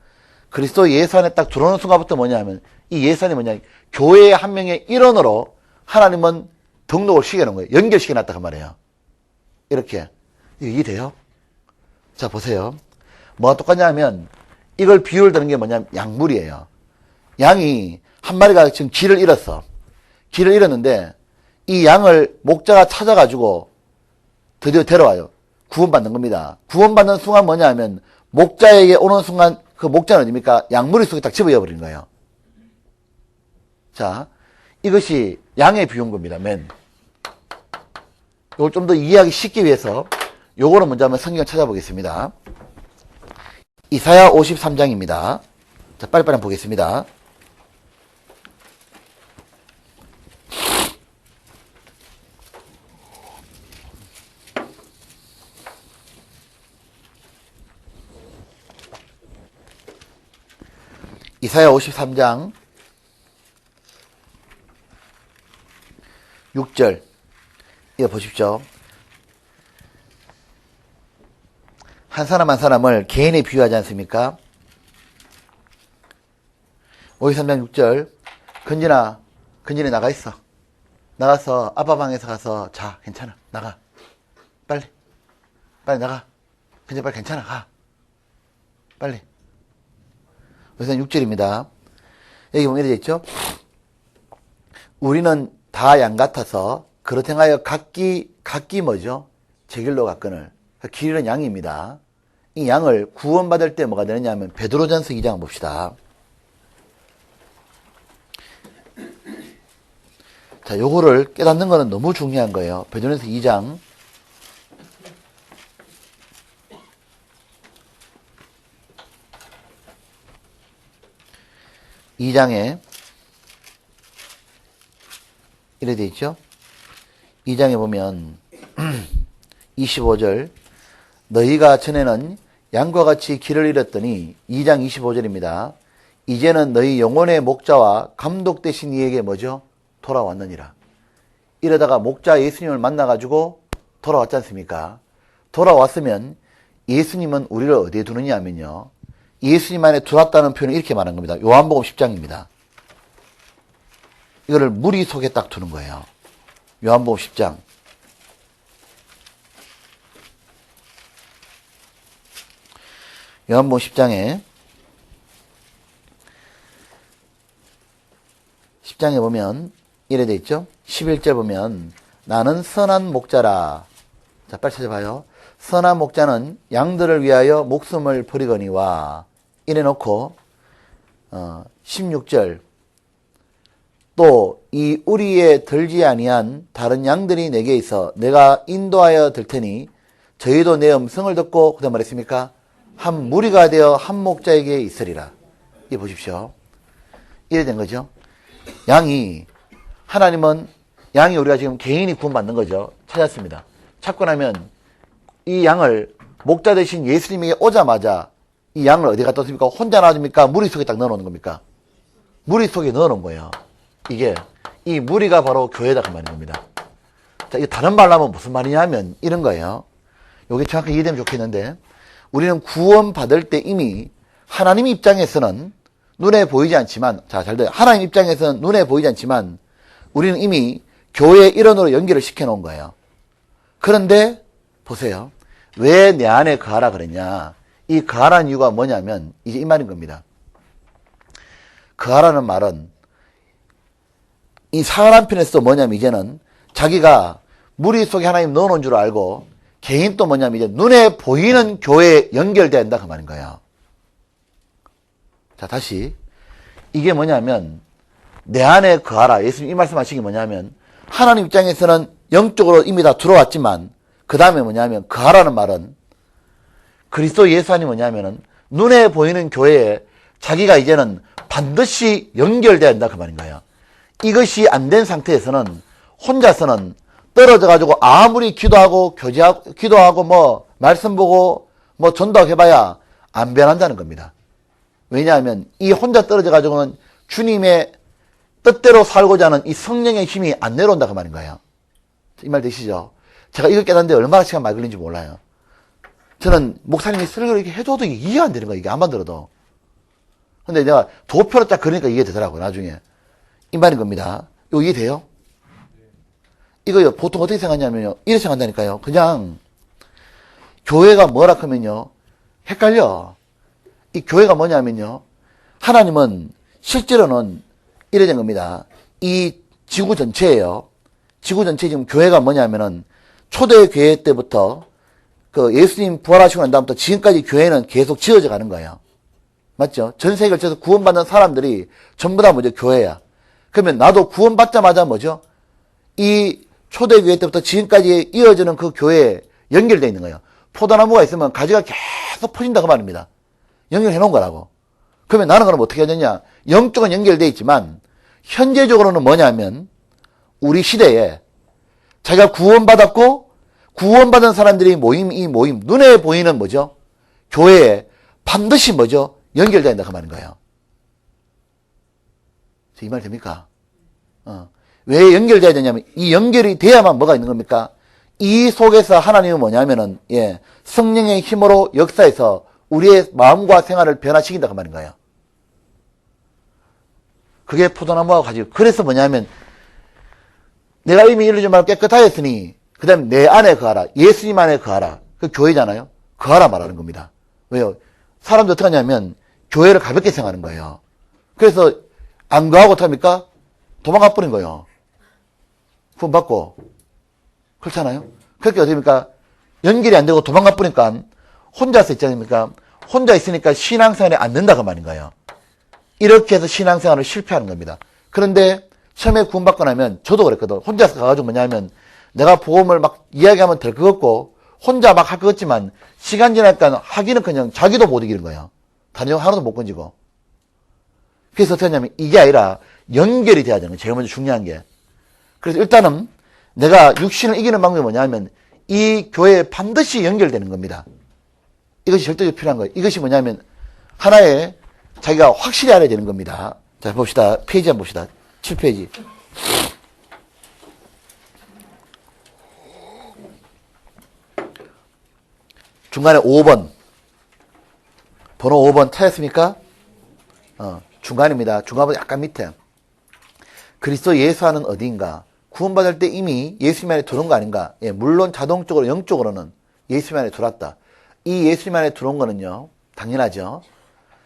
그리스도 예수 안에 딱 들어오는 순간부터 뭐냐면, 이 예수 안이 뭐냐, 교회의 한 명의 일원으로 하나님은 등록을 시켜놓은 거예요. 연결시켜놨다 그 말이에요. 이렇게. 이게 돼요? 자, 보세요. 뭐가 똑같냐 하면, 이걸 비유를 드는 게 뭐냐면 양물이에요. 양이 한 마리가 지금 길을 잃었어. 길을 잃었는데 이 양을 목자가 찾아가지고 드디어 데려와요. 구원받는 겁니다. 구원받는 순간 뭐냐 하면, 목자에게 오는 순간 그 목자는 어딥니까? 양무리 속에 딱 집어넣어버리는 거예요. 자, 이것이 양의 비유인 겁니다. 맨. 이걸 좀 더 이해하기 쉽기 위해서 요거를 먼저 한번 성경을 찾아보겠습니다. 이사야 53장입니다. 자, 빨리빨리 한번 보겠습니다. 이사야 53장 6절 이거 보십시오. 한 사람 한 사람을 개인에 비유하지 않습니까? 53장 6절 건진이 나가 있어. 나가서 아빠 방에서 가서 자. 괜찮아. 나가. 빨리 나가. 건진이 빨리 괜찮아. 가. 빨리. 53장 6절입니다. 여기 보면 이렇게 있죠. 우리는 다 양 같아서 그렇게 하여 각기 뭐죠? 제 길로 갔거늘. 길 잃은 양입니다. 이 양을 구원받을 때 뭐가 되느냐 하면 베드로전서 2장 봅시다. 자, 요거를 깨닫는 거는 너무 중요한 거예요. 베드로전서 2장 2장에 이래 돼 있죠. 2장에 보면 25절 너희가 전에는 양과 같이 길을 잃었더니 2장 25절입니다. 이제는 너희 영혼의 목자와 감독 되신 이에게 뭐죠? 돌아왔느니라. 이러다가 목자 예수님을 만나가지고 돌아왔지 않습니까? 돌아왔으면 예수님은 우리를 어디에 두느냐 하면요. 예수님 안에 들어왔다는 표현을 이렇게 말한 겁니다. 요한복음 10장입니다. 이거를 무리 속에 딱 두는 거예요. 요한복음 10장. 요한복음 10장에 보면 이래 돼 있죠. 11절 보면 나는 선한 목자라. 자, 빨리 찾아봐요. 선한 목자는 양들을 위하여 목숨을 버리거니와. 이래 놓고 16절 또 이 우리에 들지 아니한 다른 양들이 내게 있어 내가 인도하여 들 테니 저희도 내 음성을 듣고 그다음 말했습니까? 한 무리가 되어 한 목자에게 있으리라. 이 보십시오. 이래 된 거죠. 양이 우리가 지금 개인이 구원받는 거죠. 찾았습니다. 찾고 나면 이 양을 목자 되신 예수님에게 오자마자 이 양을 어디 갖다 둡니까? 혼자 놔둡니까? 무리 속에 딱 넣어놓는 겁니까? 무리 속에 넣어놓은 거예요. 이 무리가 바로 교회다 그 말인 겁니다. 자, 이 다른 말로 하면 무슨 말이냐면 이런 거예요. 이게 정확히 이해되면 좋겠는데 우리는 구원받을 때 이미 하나님 입장에서는 눈에 보이지 않지만 잘 돼요. 하나님 입장에서는 눈에 보이지 않지만 우리는 이미 교회의 일원으로 연결을 시켜놓은 거예요. 그런데 보세요. 왜 내 안에 거하라 그랬냐. 이 거하라는 이유가 뭐냐면 이제 이 말인 겁니다. 거하라는 말은 이 사람 편에서 뭐냐면 이제는 자기가 무리 속에 하나님 넣어놓은 줄 알고 개인 또 뭐냐면 이제 눈에 보이는 교회에 연결돼야 된다 그 말인 거예요. 자, 다시 이게 뭐냐면 내 안에 거하라. 예수님 이 말씀하신 게 뭐냐면 하나님 입장에서는 영적으로 이미 다 들어왔지만 그 다음에 뭐냐면 거하라는 말은 그리스도 예수 안이 뭐냐면은 눈에 보이는 교회에 자기가 이제는 반드시 연결돼야 된다 그 말인가요. 이것이 안 된 상태에서는 혼자서는 떨어져 가지고 아무리 기도하고 뭐 말씀 보고 뭐 전도하고 해봐야 안 변한다는 겁니다. 왜냐하면 이 혼자 떨어져 가지고는 주님의 뜻대로 살고자 하는 이 성령의 힘이 안 내려온다 그 말인 거예요. 이 말 되시죠? 제가 이걸 깨닫는데 얼마나 시간 많이 걸린지 몰라요. 저는 목사님이 설교를 이렇게 해줘도 이게 이해가 안 되는 거예요. 이게 안만 들어도. 근데 내가 도표로 딱 그러니까 이해되더라고요. 나중에. 이 말인 겁니다. 이거 이해돼요? 이거 보통 어떻게 생각하냐면요. 이렇게 생각한다니까요. 그냥 교회가 뭐라 하면요. 헷갈려. 이 교회가 뭐냐면요. 하나님은 실제로는 이래 된 겁니다. 이 지구 전체예요. 지구 전체 지금 교회가 뭐냐면은 초대교회 때부터 그 예수님 부활하시고 난 다음부터 지금까지 교회는 계속 지어져 가는 거예요. 맞죠? 전 세계를 쳐서 구원받는 사람들이 전부 다 뭐죠? 교회야. 그러면 나도 구원받자마자 뭐죠? 이 초대교회 때부터 지금까지 이어지는 그 교회에 연결되어 있는 거예요. 포도나무가 있으면 가지가 계속 퍼진다 그 말입니다. 연결해 놓은 거라고. 그러면 나는 그럼 어떻게 해야 되냐? 영적은 연결되어 있지만 현재적으로는 뭐냐면 우리 시대에 자기가 구원받았고 구원받은 사람들이 이 모임 눈에 보이는 뭐죠? 교회에 반드시 뭐죠? 연결되어 있다 그 말인 거예요. 이 말 됩니까? 왜 연결돼야 되냐면 이 연결이 돼야만 뭐가 있는 겁니까? 이 속에서 하나님은 뭐냐면은 성령의 힘으로 역사해서 우리의 마음과 생활을 변화시킨다 그 말인 거예요. 그게 포도나무하고 가지고 그래서 뭐냐면 내가 이미 일루지 말고 깨끗하였으니 그 다음에 내 안에 거하라. 예수님 안에 거하라. 그 교회잖아요. 거하라 말하는 겁니다. 왜요? 사람들 어떻게 하냐면 교회를 가볍게 생각하는 거예요. 그래서 안 거하고 어떡합니까? 도망가 버린 거예요. 후원 받고. 그렇잖아요. 그렇게 어떻게 합니까? 연결이 안 되고 도망가 버리니까 혼자서 있지 않습니까? 혼자 있으니까 신앙생활이 안 된다 그 말인 거예요. 이렇게 해서 신앙생활을 실패하는 겁니다. 그런데 처음에 구원받고 나면 저도 그랬거든. 혼자서 가가지고 뭐냐면 내가 복음을 막 이야기하면 될 것 같고 혼자 막 할 것 같지만 시간 지나니까 하기는 그냥 자기도 못 이기는 거예요. 다른 종 하나도 못 건지고. 그래서 어떻게 하냐면 이게 아니라 연결이 돼야 되는 거예요. 제일 먼저 중요한 게. 그래서 일단은 내가 육신을 이기는 방법이 뭐냐면 이 교회에 반드시 연결되는 겁니다. 이것이 절대적으로 필요한 거예요. 이것이 뭐냐면 하나의 자기가 확실히 알아야 되는 겁니다. 자, 봅시다. 페이지 한번 봅시다. 7페이지. 중간에 5번. 번호 5번 찾았습니까? 중간입니다. 중간보다 약간 밑에. 그리스도 예수 안은 어디인가? 구원받을 때 이미 예수님 안에 들어온 거 아닌가? 예, 물론 자동적으로, 영적으로는 예수님 안에 들어왔다. 이 예수님 안에 들어온 거는요, 당연하죠.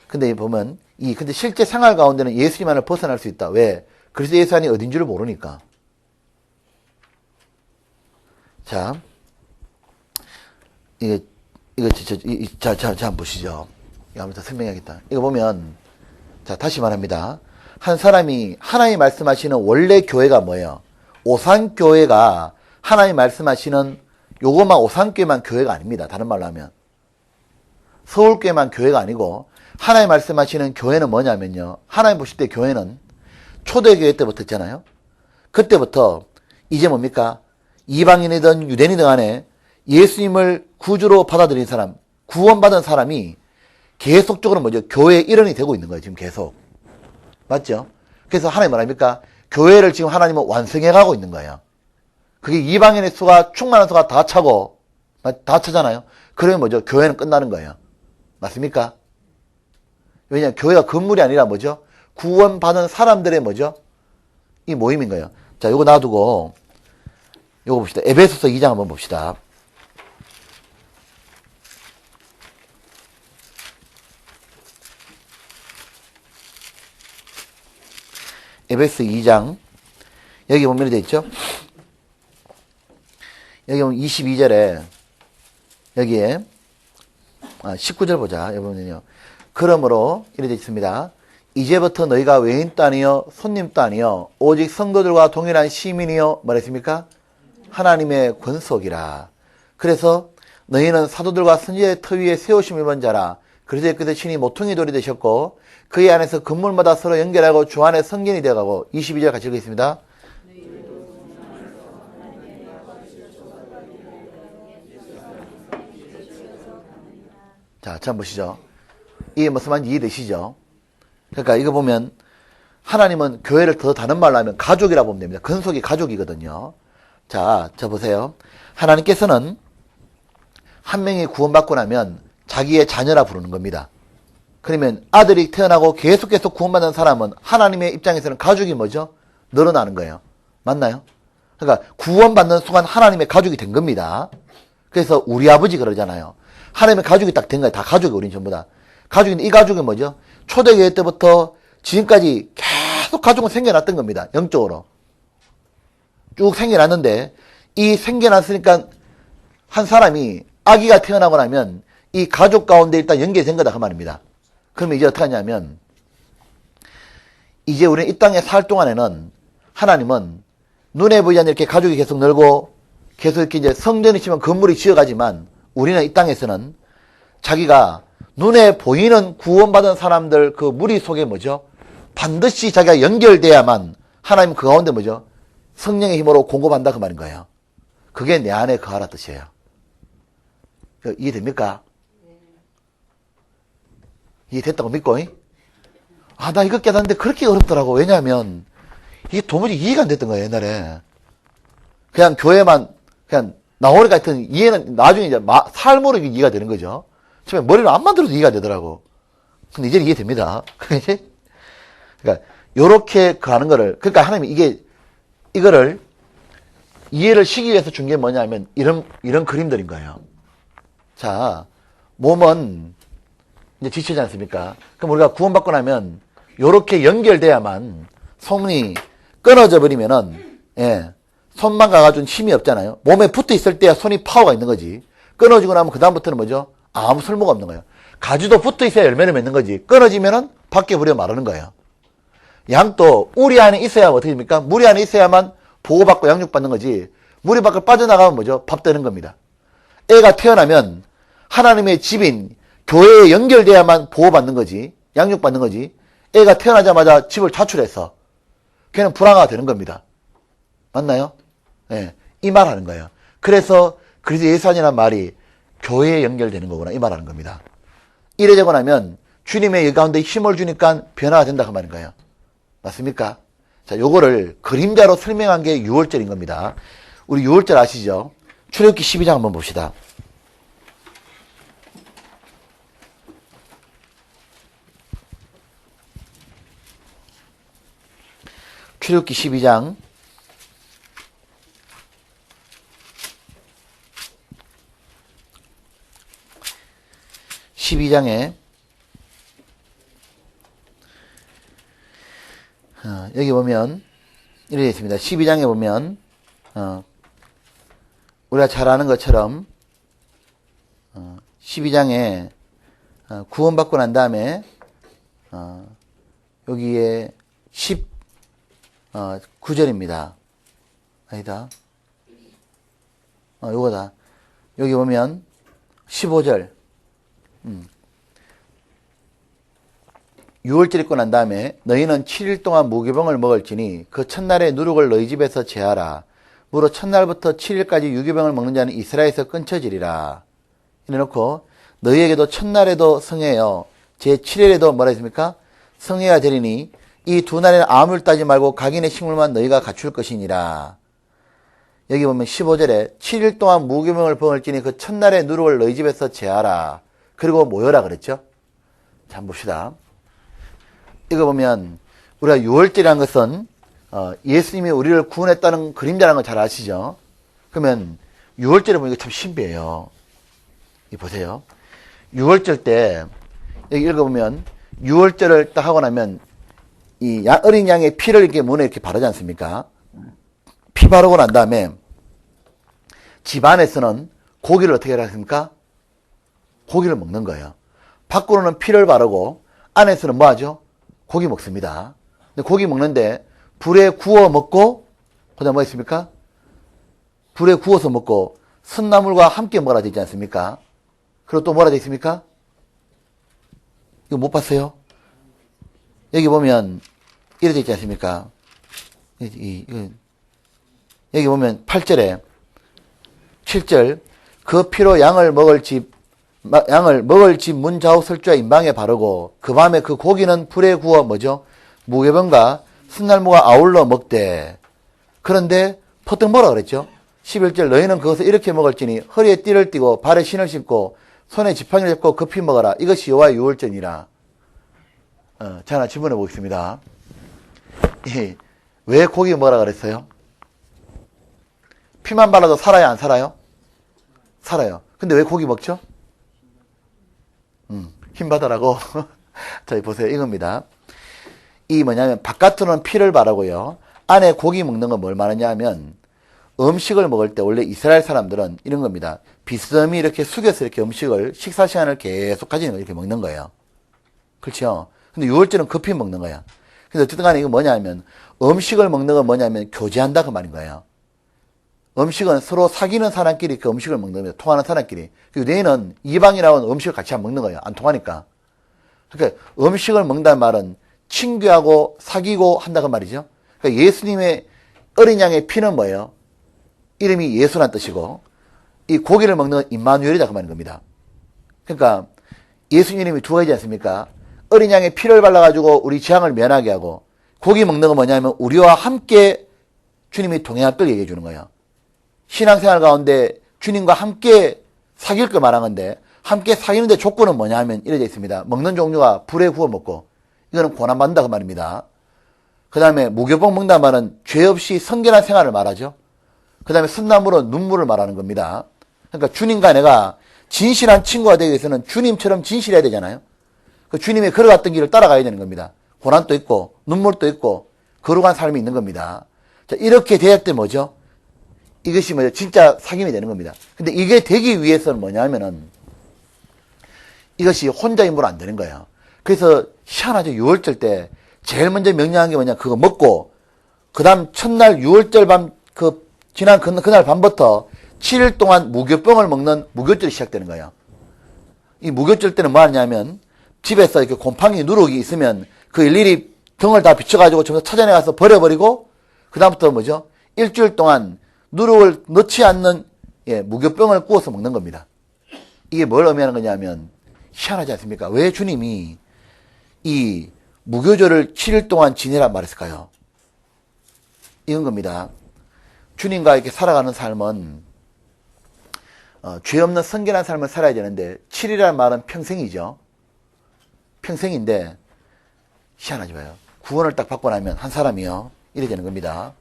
근데 보면, 근데 실제 생활 가운데는 예수님 안을 벗어날 수 있다. 왜? 그리스도 예수 안이 어딘 줄을 모르니까. 자, 자, 한번 보시죠. 이거 한번 더 설명해야겠다. 이거 보면, 자, 다시 말합니다. 한 사람이 하나님 말씀하시는 원래 교회가 뭐예요? 오산교회가 하나님 말씀하시는 요것만 오산교회만 교회가 아닙니다. 다른 말로 하면. 서울교회만 교회가 아니고 하나님 말씀하시는 교회는 뭐냐면요. 하나님 보실 때 교회는 초대교회 때부터 있잖아요. 그때부터 이제 뭡니까? 이방인이든 유대인이든 간에 예수님을 구주로 받아들인 사람, 구원받은 사람이 계속적으로 뭐죠? 교회의 일원이 되고 있는 거예요. 지금 계속. 맞죠? 그래서 하나님 뭐랍니까? 교회를 지금 하나님은 완성해 가고 있는 거예요. 그게 이방인의 수가 충만한 수가 다 차고 다 차잖아요. 그러면 뭐죠? 교회는 끝나는 거예요. 맞습니까? 왜냐하면 교회가 건물이 아니라 뭐죠? 구원받은 사람들의 뭐죠? 이 모임인 거예요. 자, 요거 놔두고 요거 봅시다. 에베소서 2장 한번 봅시다. 에베소 2장 여기 보면 되어 있죠. 여기 보면 22절에 여기에 19절 보자. 여기 보면요. 그러므로 이렇게 되어 있습니다. 이제부터 너희가 외인도 아니요 손님도 아니요 오직 성도들과 동일한 시민이요 뭐랬습니까? 하나님의 권속이라. 그래서 너희는 사도들과 선지자의 터 위에 세우심을 입은 자라. 그리스도께서 친히 모퉁이 돌이 되셨고 그의 안에서 건물마다 서로 연결하고 주 안에 성전이 되어가고 22절 같이 읽겠습니다. 자, 참 보시죠. 이게 무슨 말인지 이해되시죠? 그러니까 이거 보면 하나님은 교회를 더 다른 말로 하면 가족이라고 보면 됩니다. 근속이 가족이거든요. 자, 저 보세요. 하나님께서는 한 명이 구원받고 나면 자기의 자녀라 부르는 겁니다. 그러면 아들이 태어나고 계속 구원받는 사람은 하나님의 입장에서는 가족이 뭐죠? 늘어나는 거예요. 맞나요? 그러니까 구원받는 순간 하나님의 가족이 된 겁니다. 그래서 우리 아버지 그러잖아요. 하나님의 가족이 딱 된 거예요. 다 가족이 우린 전부 다. 가족인데 이 가족이 뭐죠? 초대교회 때부터 지금까지 계속 가족은 생겨났던 겁니다. 영적으로. 쭉 생겨났는데 이 생겨났으니까 한 사람이 아기가 태어나고 나면 이 가족 가운데 일단 연계된 거다 그 말입니다. 그러면 이제 어떻게 하냐면 이제 우리는 이 땅에 살 동안에는 하나님은 눈에 보이지 않는 이렇게 가족이 계속 늘고 계속 이렇게 이제 성전이 치면 건물이 지어가지만 우리는 이 땅에서는 자기가 눈에 보이는 구원받은 사람들 그 무리 속에 뭐죠? 반드시 자기가 연결돼야만 하나님 그 가운데 뭐죠? 성령의 힘으로 공급한다 그 말인 거예요. 그게 내 안에 거하라 뜻이에요. 이해됩니까? 이해됐다고 믿고? 아, 나 이거 깨닫는데 그렇게 어렵더라고. 왜냐하면 이게 도무지 이해가 안 됐던 거예요, 옛날에. 그냥 교회만 그냥 나오니까 하여튼 이해는 나중에 이제 삶으로 이해가 되는 거죠. 처음에 머리로 안 만들어도 이해가 되더라고. 근데 이제 이해됩니다. 그러니까 요렇게 가는 거를 그러니까 하나님이 이거를 이해를 시키기 위해서 준 게 뭐냐면 이런 그림들인 거예요. 자, 몸은 이제 지치지 않습니까? 그럼 우리가 구원받고 나면 요렇게 연결돼야만 손이 끊어져 버리면은 손만 가가지고 힘이 없잖아요. 몸에 붙어 있을 때야 손이 파워가 있는 거지. 끊어지고 나면 그 다음부터는 뭐죠? 아무 쓸모가 없는 거예요. 가지도 붙어 있어야 열매를 맺는 거지. 끊어지면은 밖에 버려 마르는 거예요. 양도 우리 안에 있어야 어떻게 됩니까? 무리 안에 있어야만 보호받고 양육받는 거지. 무리 밖을 빠져나가면 뭐죠? 밥 되는 겁니다. 애가 태어나면 하나님의 집인 교회에 연결돼야만 보호받는 거지. 양육받는 거지. 애가 태어나자마자 집을 자출해서 걔는 불안화가 되는 겁니다. 맞나요? 네, 이 말 하는 거예요. 그래서 예수안이라는 말이 교회에 연결되는 거구나 이 말하는 겁니다. 이래 되고 나면 주님의 가운데 힘을 주니까 변화가 된다 그 말인 거예요. 맞습니까? 자, 요거를 그림자로 설명한 게 6월절인 겁니다. 우리 6월절 아시죠? 출애굽기 12장 한번 봅시다. 출애굽기 12장 12장에 여기 보면 이렇게 되어 있습니다. 12장에 보면 우리가 잘 아는 것처럼 12장에 구원받고 난 다음에 여기에 19절입니다. 아니다. 요거다. 여기 보면 15절 6월절 입고 난 다음에 너희는 7일 동안 무교병을 먹을지니 그 첫날에 누룩을 너희 집에서 제하라. 무릇 첫날부터 7일까지 유교병을 먹는 자는 이스라엘에서 끊쳐지리라. 이래놓고 너희에게도 첫날에도 성회여 제7일에도 뭐라 했습니까? 성회가 되리니 이 두 날에는 아무를 따지 말고 각인의 식물만 너희가 갖출 것이니라. 여기 보면 15절에 7일 동안 무교병을 먹을지니 그 첫날에 누룩을 너희 집에서 제하라. 그리고 모여라 그랬죠? 자, 한번 봅시다. 이거 보면 우리가 6월절이라는 것은 예수님이 우리를 구원했다는 그림자라는 걸 잘 아시죠? 그러면 6월절에 보니까 참 신비해요. 이 보세요. 6월절 때 여기 읽어보면 6월절을 딱 하고 나면 이 어린 양의 피를 이렇게 문에 이렇게 바르지 않습니까? 피 바르고 난 다음에 집 안에서는 고기를 어떻게 하십니까? 고기를 먹는 거예요. 밖으로는 피를 바르고 안에서는 뭐 하죠? 고기 먹습니다. 근데 고기 먹는데 불에 구워 먹고 그다음 뭐 있습니까? 불에 구워서 먹고 쓴나물과 함께 뭐라 되어 있지 않습니까? 그리고 또 뭐라 되어 있습니까? 이거 못 봤어요? 여기 보면 이렇게 되어 있지 않습니까? 여기 보면 8절에 7절 그 피로 양을 먹을 집 문 좌우 설주와 임방에 바르고 그 밤에 그 고기는 불에 구워 뭐죠? 무교병과 순날무가 아울러 먹되 그런데 퍼뜩 뭐라 그랬죠? 11절 너희는 그것을 이렇게 먹을지니 허리에 띠를 띠고 발에 신을 신고 손에 지팡이를 잡고 급히 먹어라. 이것이 여호와의 유월절이니라. 자, 하나 질문해 보겠습니다. 왜 고기 먹으라 그랬어요? 피만 발라도 살아요, 안 살아요? 살아요. 근데 왜 고기 먹죠? 힘 받으라고. 자, 보세요. 이겁니다. 이 뭐냐면 바깥으로는 피를 바르고요. 안에 고기 먹는 건 뭘 말하냐 하면 음식을 먹을 때 원래 이스라엘 사람들은 이런 겁니다. 비스듬히 이렇게 숙여서 이렇게 음식을 식사 시간을 계속 가지는 거 이렇게 먹는 거예요. 그렇죠? 근데 유월절은 급히 먹는 거야. 그래서 어쨌든 간에 이거 뭐냐 하면 음식을 먹는 건 뭐냐면 교제한다 그 말인 거예요. 음식은 서로 사귀는 사람끼리 그 음식을 먹는 겁니다. 통하는 사람끼리. 유대인은 이방이라고 음식을 같이 안 먹는 거예요. 안 통하니까. 그러니까 음식을 먹는다는 말은 친교하고 사귀고 한다고 말이죠. 그러니까 예수님의 어린 양의 피는 뭐예요? 이름이 예수란 뜻이고 이 고기를 먹는 임마누엘이다 그 말인 겁니다. 그러니까 예수님 이름이 두 가지지 않습니까? 어린 양의 피를 발라가지고 우리 재앙을 면하게 하고 고기 먹는 건 뭐냐면 우리와 함께 주님이 동행할 걸 얘기해 주는 거예요. 신앙생활 가운데 주님과 함께 사귈 걸 말한 건데 함께 사귀는데 조건은 뭐냐 하면 이렇게 있습니다. 먹는 종류가 불에 구워 먹고 이거는 고난받는다 그 말입니다. 그 다음에 무교병 먹는다는 말은 죄 없이 성결한 생활을 말하죠. 그 다음에 순나물은 눈물을 말하는 겁니다. 그러니까 주님과 내가 진실한 친구가 되기 위해서는 주님처럼 진실해야 되잖아요. 그 주님이 걸어갔던 길을 따라가야 되는 겁니다. 고난도 있고 눈물도 있고 거룩한 삶이 있는 겁니다. 자, 이렇게 돼야 때 뭐죠? 이것이 뭐죠? 진짜 사귐이 되는 겁니다. 근데 이게 되기 위해서는 뭐냐면은 이것이 혼자 힘으로 안 되는 거예요. 그래서 희한하죠. 6월절 때 제일 먼저 명령한 게 뭐냐? 그거 먹고 그 다음 첫날 6월절 밤 지난 그날 밤부터 7일 동안 무교병을 먹는 무교절이 시작되는 거예요. 이 무교절 때는 뭐 하냐면 집에서 이렇게 곰팡이 누룩이 있으면 그 일일이 등을 다 비춰가지고 전부 찾아내 가서 버려버리고 그 다음부터 뭐죠? 일주일 동안 누룩을 넣지 않는 무교병을 구워서 먹는 겁니다. 이게 뭘 의미하는 거냐면 희한하지 않습니까? 왜 주님이 이 무교절을 7일 동안 지내란 말했을까요? 이건 겁니다. 주님과 이렇게 살아가는 삶은 죄 없는 성결한 삶을 살아야 되는데 7이라는 말은 평생이죠. 평생인데 희한하지 마요. 구원을 딱 받고 나면 한 사람이요. 이렇게 되는 겁니다.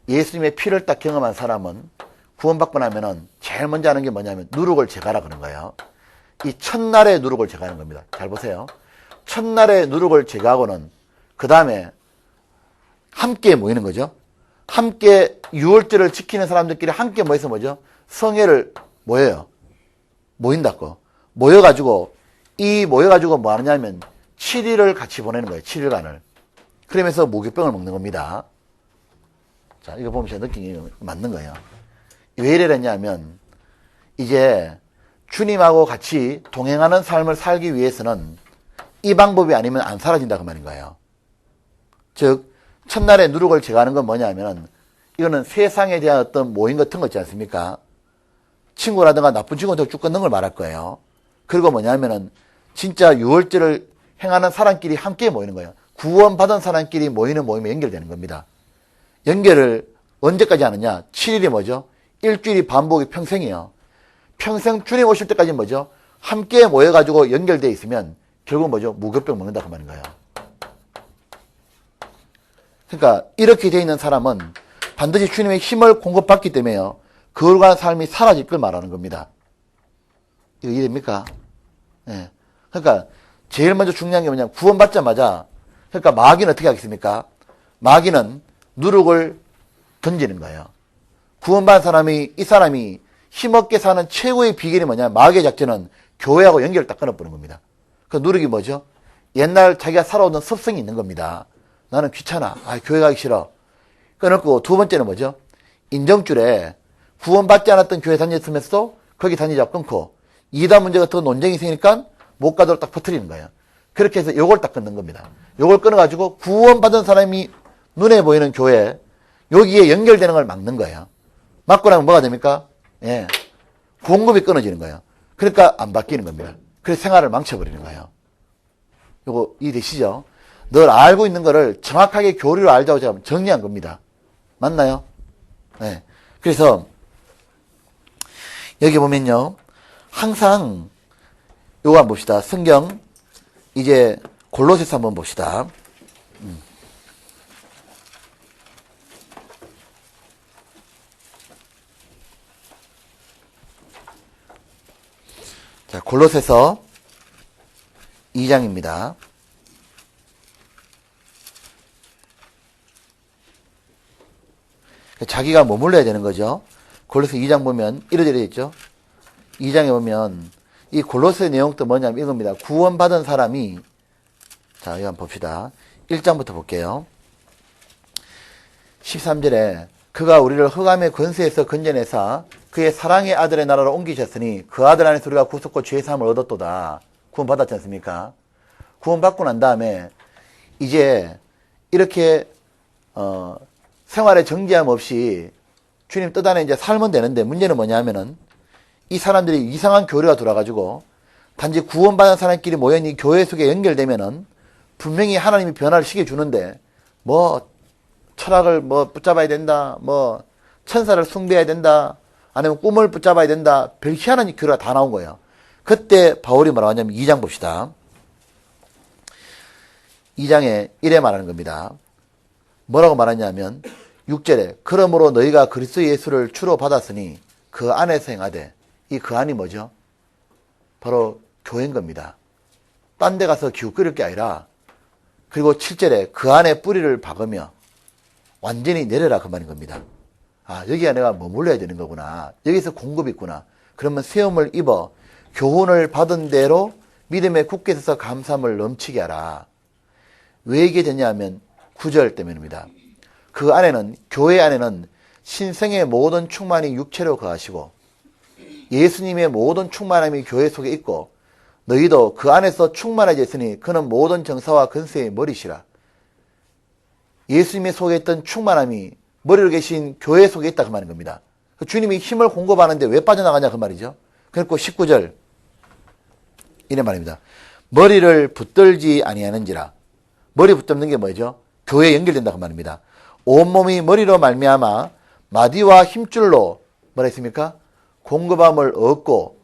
예수님의 피를 딱 경험한 사람은 구원받고 나면은 제일 먼저 하는 게 뭐냐면 누룩을 제거하라 그런 거예요. 이 첫날의 누룩을 제거하는 겁니다. 잘 보세요. 첫날의 누룩을 제거하고는 그 다음에 함께 모이는 거죠. 함께 유월절을 지키는 사람들끼리 함께 모여서 뭐죠? 성회를 모여요. 모인다고. 모여가지고 뭐 하느냐면 7일을 같이 보내는 거예요. 7일간을. 그러면서 무교병을 먹는 겁니다. 자, 이거 보면 제가 느낌이 맞는 거예요. 왜 이랬냐면 이제 주님하고 같이 동행하는 삶을 살기 위해서는 이 방법이 아니면 안 사라진다 그 말인 거예요. 즉 첫날에 누룩을 제거하는 건 뭐냐면 이거는 세상에 대한 어떤 모임 같은 거 있지 않습니까? 친구라든가 나쁜 친구한테 쭉 끊는 걸 말할 거예요. 그리고 뭐냐면은 진짜 유월절을 행하는 사람끼리 함께 모이는 거예요. 구원받은 사람끼리 모이는 모임에 연결되는 겁니다. 연결을 언제까지 하느냐? 7일이 뭐죠? 일주일이 반복이 평생이에요. 평생 주님 오실 때까지 뭐죠? 함께 모여가지고 연결되어 있으면 결국 뭐죠? 무교병 먹는다 그 말인 거예요. 그러니까 이렇게 되어 있는 사람은 반드시 주님의 힘을 공급받기 때문에요. 거룩한 삶이 사라질 걸 말하는 겁니다. 이거 이해됩니까? 예. 그러니까 제일 먼저 중요한 게 뭐냐면 구원받자마자 그러니까 마귀는 어떻게 하겠습니까? 마귀는 누룩을 던지는 거예요. 구원받은 사람이 이 사람이 힘없게 사는 최고의 비결이 뭐냐면 마귀의 작전은 교회하고 연결을 딱 끊어버리는 겁니다. 그 누룩이 뭐죠? 옛날 자기가 살아오던 습성이 있는 겁니다. 나는 귀찮아. 교회 가기 싫어. 끊었고 두 번째는 뭐죠? 인정줄에 구원받지 않았던 교회 다녔으면서도 거기 다니자 끊고 이단 문제 같은 논쟁이 생기니까 못 가도록 딱 퍼뜨리는 거예요. 그렇게 해서 요걸 딱 끊는 겁니다. 요걸 끊어가지고 구원받은 사람이 눈에 보이는 교회 여기에 연결되는 걸 막는 거예요. 막고 나면 뭐가 됩니까? 예, 공급이 끊어지는 거예요. 그러니까 안 바뀌는 겁니다. 그래서 생활을 망쳐버리는 거예요. 요거 이해되시죠? 늘 알고 있는 거를 정확하게 교리로 알자고 제가 정리한 겁니다. 맞나요? 네. 그래서 여기 보면요, 항상 요거 한번 봅시다. 성경 이제 골로새서 한번 봅시다. 자, 골로새서 2장입니다. 자기가 머물러야 되는 거죠. 골로새 2장 보면 이렇게 되어 있죠. 2장에 보면 이 골로새 내용도 뭐냐면 이겁니다. 구원받은 사람이, 자, 이거 한번 봅시다. 1장부터 볼게요. 13절에 그가 우리를 흑암의 권세에서 건져내사 그의 사랑의 아들의 나라로 옮기셨으니 그 아들 안에서 우리가 구속과 죄사함을 얻었도다. 구원받았지 않습니까? 구원받고 난 다음에 이제 이렇게 생활에 정지함 없이 주님 뜻 안에 이제 살면 되는데, 문제는 뭐냐면은 이 사람들이 이상한 교류가 돌아가지고 단지 구원받은 사람끼리 모여있는 이 교회 속에 연결되면은 분명히 하나님이 변화를 시켜주는데 뭐 철학을 뭐 붙잡아야 된다, 뭐 천사를 숭배해야 된다, 아니면 꿈을 붙잡아야 된다, 별 희한한 교류가 다 나온 거예요. 그때 바울이 뭐라고 하냐면 2장 봅시다. 2장에 이래 말하는 겁니다. 뭐라고 말하냐면 6절에 그러므로 너희가 그리스도 예수를 주로 받았으니 그 안에서 행하되, 이 그 안이 뭐죠? 바로 교회인 겁니다. 딴 데 가서 기웃거릴 게 아니라, 그리고 7절에 그 안에 뿌리를 박으며 완전히 내려라, 그 말인 겁니다. 아, 여기가 내가 머물러야 되는 거구나, 여기서 공급이 있구나. 그러면 세움을 입어 교훈을 받은 대로 믿음에 굳게 서서 감사함을 넘치게 하라. 왜 이게 되냐면 9절 때문입니다. 그 안에는, 교회 안에는 신성의 모든 충만이 육체로 거하시고 예수님의 모든 충만함이 교회 속에 있고 너희도 그 안에서 충만해져 있으니 그는 모든 정사와 근세의 머리시라. 예수님의 속에 있던 충만함이 머리로 계신 교회 속에 있다, 그 말인 겁니다. 주님이 힘을 공급하는데 왜 빠져나가냐, 그 말이죠. 그리고 19절 이래 말입니다. 머리를 붙들지 아니하는지라. 머리 붙잡는 게 뭐죠? 교회에 연결된다, 그 말입니다. 온몸이 머리로 말미암아 마디와 힘줄로 뭐라 했습니까? 공급함을 얻고,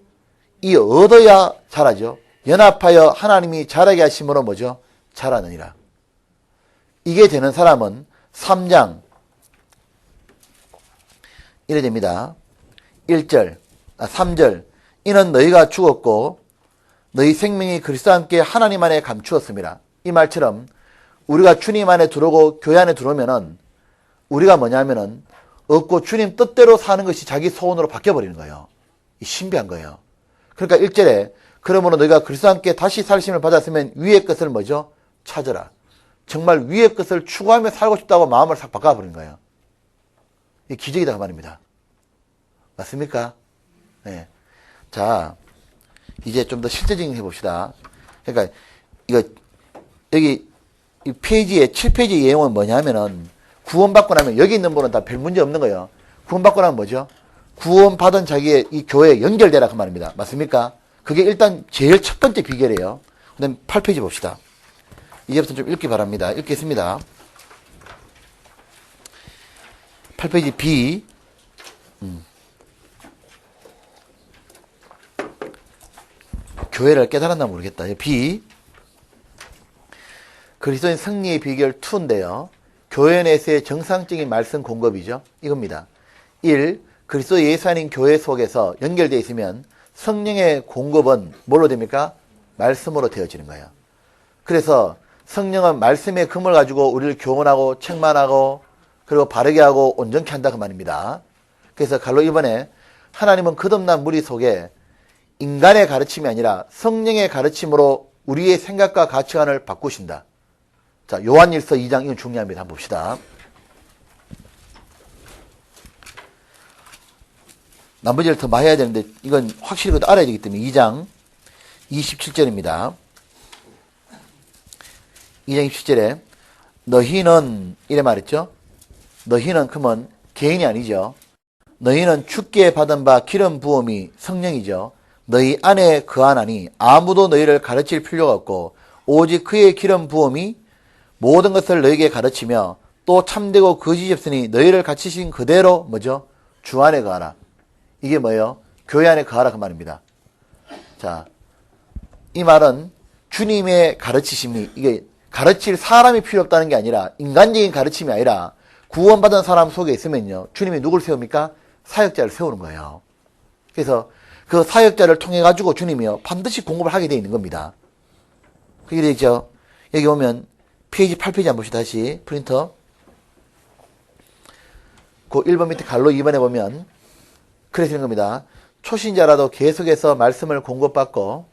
이 얻어야 자라죠. 연합하여 하나님이 자라게 하심으로 뭐죠? 자라느니라. 이게 되는 사람은 3장 이래 됩니다. 3절 이는 너희가 죽었고 너희 생명이 그리스도와 함께 하나님 안에 감추었습니다. 이 말처럼 우리가 주님 안에 들어오고 교회 안에 들어오면은 우리가 뭐냐면은 얻고 주님 뜻대로 사는 것이 자기 소원으로 바뀌어버리는 거예요. 신비한 거예요. 그러니까 1절에 그러므로 너희가 그리스도와 함께 다시 살심을 받았으면 위의 것을 뭐죠? 찾으라. 정말 위의 것을 추구하며 살고 싶다고 마음을 싹 바꿔버린 거예요. 이 기적이다, 그 말입니다. 맞습니까? 네. 자, 이제 좀 더 실제적인 해봅시다. 그러니까 이거 여기 이 페이지에 7페이지 내용은 뭐냐면은 구원받고 나면 여기 있는 분은 다 별 문제 없는 거예요. 구원받고 나면 뭐죠? 구원받은 자기의 이 교회에 연결되라, 그 말입니다. 맞습니까? 그게 일단 제일 첫 번째 비결이에요. 그 다음에 8페이지 봅시다. 이제부터 좀 읽기 바랍니다. 읽겠습니다. 8페이지 B. 교회를 깨달았나 모르겠다. B. 그리스도인 승리의 비결 2인데요. 교회 내에서의 정상적인 말씀 공급이죠. 이겁니다. 1. 그리스도 예수 아닌 교회 속에서 연결되어 있으면 성령의 공급은 뭘로 됩니까? 말씀으로 되어지는 거예요. 그래서 성령은 말씀의 금을 가지고 우리를 교훈하고 책망하고 그리고 바르게 하고 온전케 한다, 그 말입니다. 그래서 갈로 1번에 하나님은 거듭난 무리 속에 인간의 가르침이 아니라 성령의 가르침으로 우리의 생각과 가치관을 바꾸신다. 자, 요한일서 2장, 이건 중요합니다. 한번 봅시다. 나머지를 더 많이 해야 되는데 이건 확실히 알아야 되기 때문에 2장 27절입니다. 2장 27절에 너희는 이래 말했죠. 너희는 그러면 개인이 아니죠. 너희는 주께 받은 바 기름 부음이 성령이죠. 너희 안에 거하나니 아무도 너희를 가르칠 필요가 없고 오직 그의 기름 부음이 모든 것을 너희에게 가르치며 또 참되고 거짓이 없으니 너희를 갇히신 그대로 뭐죠? 주 안에 거하라. 이게 뭐예요? 교회 안에 거하라 그 말입니다. 자, 이 말은 주님의 가르치심이 이게 가르칠 사람이 필요 없다는 게 아니라 인간적인 가르침이 아니라 구원받은 사람 속에 있으면요. 주님이 누굴 세웁니까? 사역자를 세우는 거예요. 그래서 그 사역자를 통해 가지고 주님이요. 반드시 공급을 하게 되어 있는 겁니다. 그게 되죠. 여기 보면 페이지 8페이지 한번 봅시다. 다시 프린터. 그 1번 밑에 갈로 2번에 보면 그래서 이런 겁니다. 초신자라도 계속해서 말씀을 공급받고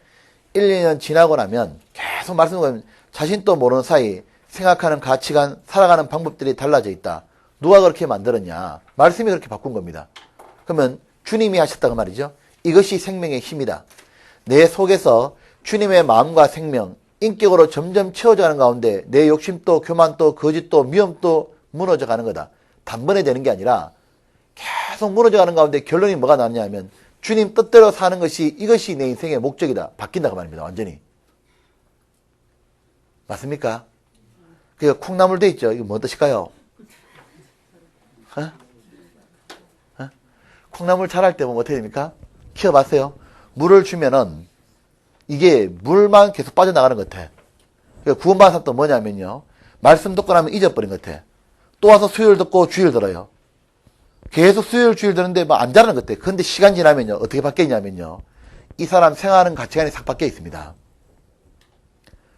1, 2년 지나고 나면 계속 말씀을 자신도 모르는 사이 생각하는 가치관, 살아가는 방법들이 달라져 있다. 누가 그렇게 만들었냐? 말씀이 그렇게 바꾼 겁니다. 그러면 주님이 하셨다고 말이죠. 이것이 생명의 힘이다. 내 속에서 주님의 마음과 생명, 인격으로 점점 채워져가는 가운데 내 욕심도 교만도 거짓도 미움도 무너져가는 거다. 단번에 되는 게 아니라 계속 무너져가는 가운데 결론이 뭐가 나느냐 하면 주님 뜻대로 사는 것이 이것이 내 인생의 목적이다. 바뀐다 그 말입니다. 완전히. 맞습니까? 그 콩나물 돼 있죠. 이거 뭐 뜻일까요? 콩나물 자랄 때 보면 어떻게 됩니까? 키워봤어요? 물을 주면은 이게 물만 계속 빠져나가는 것 같아. 구원받은 사람도 뭐냐면요. 말씀 듣고 나면 잊어버린 것 같아. 또 와서 수요일 듣고 주일 들어요. 계속 수요일 주일 듣는데 뭐 안 자라는 것 같아. 근데 시간 지나면요. 어떻게 바뀌었냐면요. 이 사람 생활하는 가치관이 싹 바뀌어 있습니다.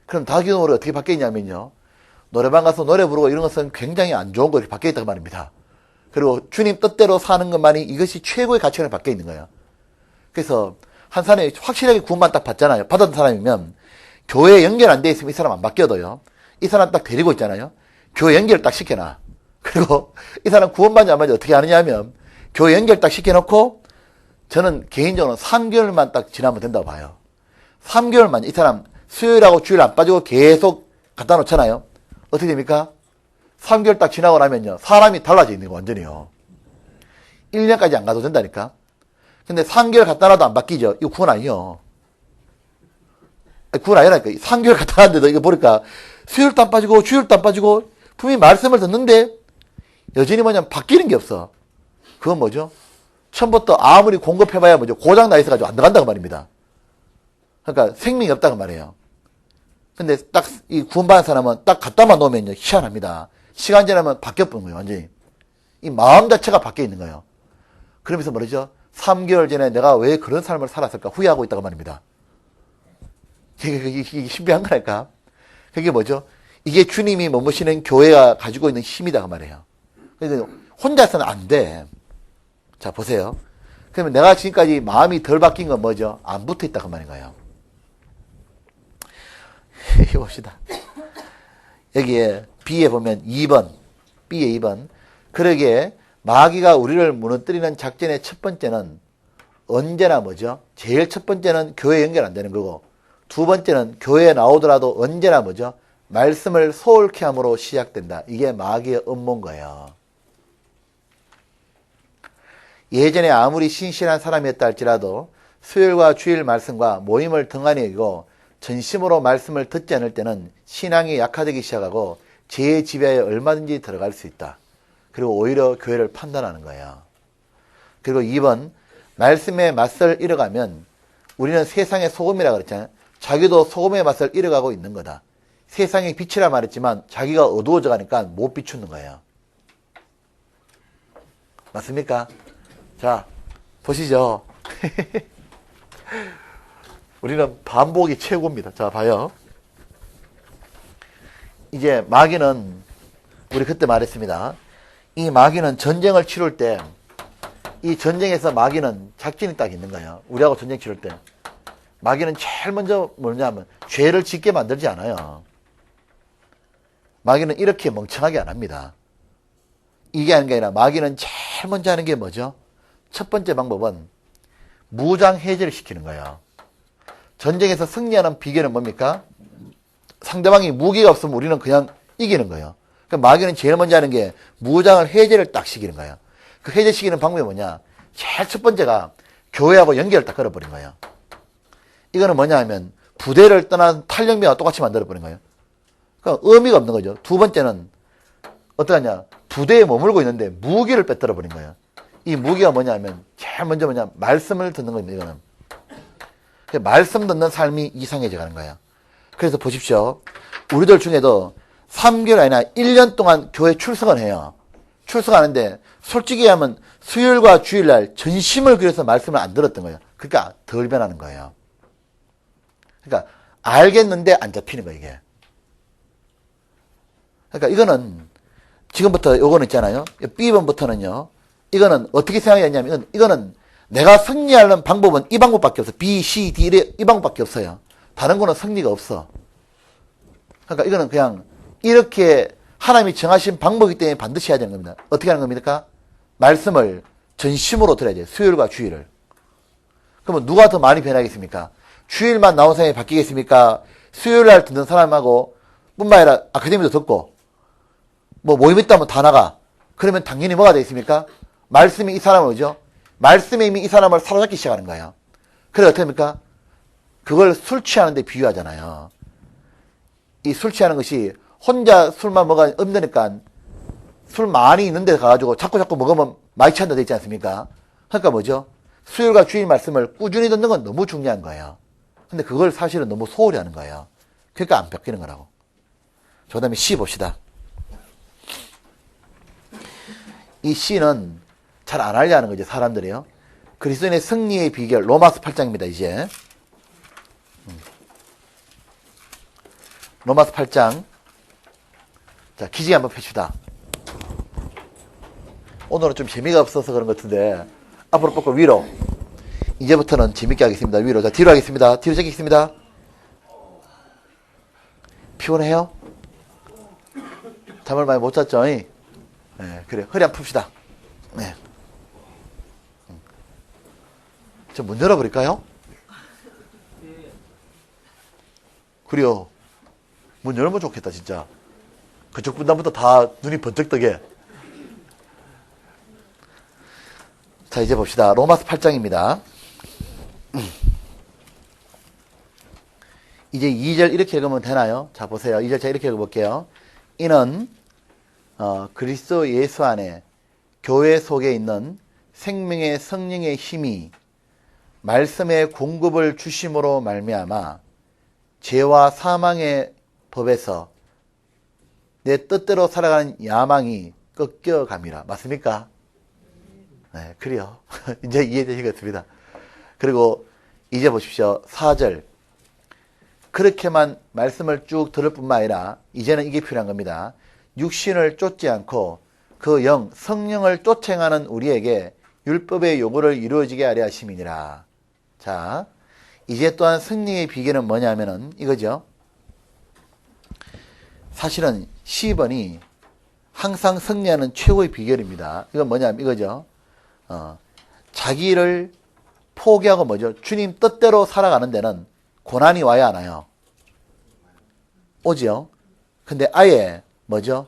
그럼 다기도로 어떻게 바뀌었냐면요. 노래방 가서 노래 부르고 이런 것은 굉장히 안 좋은 거 이렇게 바뀌어 있다고 말입니다. 그리고 주님 뜻대로 사는 것만이 이것이 최고의 가치관이 바뀌어 있는 거예요. 그래서 한 사람이 확실하게 구원만 딱 받잖아요. 받은 사람이면 교회에 연결 안 돼 있으면 이 사람 안 바뀌어도요. 이 사람 딱 데리고 있잖아요. 교회 연결 딱 시켜놔. 그리고 이 사람 구원받자마자 어떻게 하느냐 하면 교회 연결 딱 시켜놓고 저는 개인적으로 3개월만 딱 지나면 된다고 봐요. 3개월만 이 사람 수요일하고 주일 안 빠지고 계속 갖다 놓잖아요. 어떻게 됩니까? 3개월 딱 지나고 나면요. 사람이 달라져 있는 거 완전히요. 1년까지 안 가도 된다니까. 근데 3개월 갖다 놔도 안 바뀌죠. 이거 구원 아니요. 구원 아니라니까. 3개월 갖다 놨는데도 이거 보니까 수요일도 안 빠지고 주일도 안 빠지고 분명히 말씀을 듣는데 여전히 뭐냐면 바뀌는 게 없어. 그건 뭐죠? 처음부터 아무리 공급해봐야 뭐죠? 고장 나 있어가지고 안 들어간다고 말입니다. 그러니까 생명이 없다고 말이에요. 근데 딱 이 구원받은 사람은 딱 갖다만 놓으면요. 희한합니다. 시간 지나면 바뀌어버린 거예요. 완전히. 이 마음 자체가 바뀌어 있는 거예요. 그러면서 뭐죠? 3개월 전에 내가 왜 그런 삶을 살았을까 후회하고 있다고 말입니다. 이게 신비한 거랄까? 그게 뭐죠? 이게 주님이 머무시는 교회가 가지고 있는 힘이다 그 말이에요. 그래서 혼자서는 안 돼. 자 보세요. 그러면 내가 지금까지 마음이 덜 바뀐 건 뭐죠? 안 붙어 있다 그 말인 거예요. 이거 봅시다. 여기에 B에 보면 2번 B의 2번 그러기에 마귀가 우리를 무너뜨리는 작전의 첫 번째는 언제나 뭐죠? 제일 첫 번째는 교회 연결 안 되는 거고 두 번째는 교회에 나오더라도 언제나 뭐죠? 말씀을 소홀케 함으로 시작된다. 이게 마귀의 음모인 거예요. 예전에 아무리 신실한 사람이었다 할지라도 수요일과 주일 말씀과 모임을 등한히 여기고 전심으로 말씀을 듣지 않을 때는 신앙이 약화되기 시작하고 죄의 지배에 얼마든지 들어갈 수 있다. 그리고 오히려 교회를 판단하는 거예요. 그리고 2번 말씀의 맛을 잃어가면 우리는 세상의 소금이라 그랬잖아요. 자기도 소금의 맛을 잃어가고 있는 거다. 세상의 빛이라 말했지만 자기가 어두워져 가니까 못 비추는 거예요. 맞습니까? 자 보시죠. 우리는 반복이 최고입니다. 자 봐요. 이제 마귀는 우리 그때 말했습니다. 이 마귀는 전쟁을 치룰 때 이 전쟁에서 마귀는 작전이 딱 있는 거예요. 우리하고 전쟁 치룰 때 마귀는 제일 먼저 뭐냐면 죄를 짓게 만들지 않아요. 마귀는 이렇게 멍청하게 안 합니다. 이게 하는 게 아니라 마귀는 제일 먼저 하는 게 뭐죠? 첫 번째 방법은 무장 해제를 시키는 거예요. 전쟁에서 승리하는 비결은 뭡니까? 상대방이 무기가 없으면 우리는 그냥 이기는 거예요. 그러니까 마귀는 제일 먼저 하는 게 무장을 해제를 딱 시키는 거예요. 그 해제시키는 방법이 뭐냐? 제일 첫 번째가 교회하고 연결을 딱 걸어버린 거예요. 이거는 뭐냐 하면 부대를 떠난 탈영병과 똑같이 만들어버린 거예요. 그러니까 의미가 없는 거죠. 두 번째는 어떡하냐? 부대에 머물고 있는데 무기를 빼뜨려 버린 거예요. 이 무기가 뭐냐 하면 제일 먼저 뭐냐? 말씀을 듣는 겁니다. 이거는. 말씀 듣는 삶이 이상해져 가는 거예요. 그래서 보십시오. 우리들 중에도 3개월 아니라 1년 동안 교회 출석은 해요. 출석하는데 솔직히 하면 수요일과 주일날 전심을 들여서 말씀을 안 들었던 거예요. 그러니까 덜 변하는 거예요. 그러니까 알겠는데 안 잡히는 거예요, 이게. 그러니까 이거는 지금부터 요거는 있잖아요. B번부터는요. 이거는 어떻게 생각했냐면 이거는 내가 승리하는 방법은 이 방법밖에 없어. B, C, D 이 방법밖에 없어요. 다른 거는 승리가 없어. 그러니까 이거는 그냥 이렇게 하나님이 정하신 방법이기 때문에 반드시 해야 되는 겁니다. 어떻게 하는 겁니까? 말씀을 전심으로 들어야 돼요. 수요일과 주일을. 그러면 누가 더 많이 변하겠습니까? 주일만 나온 사람이 바뀌겠습니까? 수요일날 듣는 사람하고 뿐만 아니라 아카데미도 듣고 뭐 모임 있다면 다 나가. 그러면 당연히 뭐가 되겠습니까? 말씀이 이 사람을 오죠? 말씀이 이미 이 사람을 사로잡기 시작하는 거예요. 그래 어떻게 합니까? 그걸 술 취하는데 비유하잖아요. 이 술 취하는 것이 혼자 술만 먹어 없으니까 술 많이 있는 데 가가지고 자꾸 먹으면 많이 취한다 돼 있지 않습니까? 그러니까 뭐죠? 수요일과 주일 말씀을 꾸준히 듣는 건 너무 중요한 거예요. 근데 그걸 사실은 너무 소홀히 하는 거예요. 그러니까 안 바뀌는 거라고. 그 다음에 C 봅시다. 이 C는 잘 안 하려 하는 거죠, 사람들이요. 그리스도인의 승리의 비결, 로마서 8장입니다, 이제. 로마서 8장. 자, 기지 한번 펴시다. 오늘은 좀 재미가 없어서 그런 것 같은데, 앞으로 뽑고 위로. 이제부터는 재밌게 하겠습니다, 위로. 자, 뒤로 하겠습니다. 뒤로 제끼겠습니다. 피곤해요? 잠을 많이 못 잤죠? 네, 그래. 허리 한번 풉시다. 네. 저 문 열어버릴까요? 그래요. 문 열면 좋겠다, 진짜. 그쪽 분단부터 다 눈이 번쩍 뜨게. 자, 이제 봅시다. 로마서 8장입니다. 이제 2절 이렇게 읽으면 되나요? 자, 보세요. 2절 제가 이렇게 읽어볼게요. 이는 그리스도 예수 안에 교회 속에 있는 생명의 성령의 힘이 말씀의 공급을 주심으로 말미암아 죄와 사망의 법에서 내 뜻대로 살아가는 야망이 꺾여감이라. 맞습니까? 네, 그래요. 이제 이해되시겠습니다. 그리고 이제 보십시오. 4절. 그렇게만 말씀을 쭉 들을 뿐만 아니라 이제는 이게 필요한 겁니다. 육신을 쫓지 않고 그 영, 성령을 쫓아행하는 우리에게 율법의 요구를 이루어지게 하려 하심이니라. 자, 이제 또한 승리의 비결은 뭐냐면은 이거죠. 사실은 10번이 항상 승리하는 최고의 비결입니다. 이건 뭐냐면 이거죠. 자기를 포기하고 뭐죠? 주님 뜻대로 살아가는 데는 고난이 와야 하나요? 오죠. 근데 아예 뭐죠?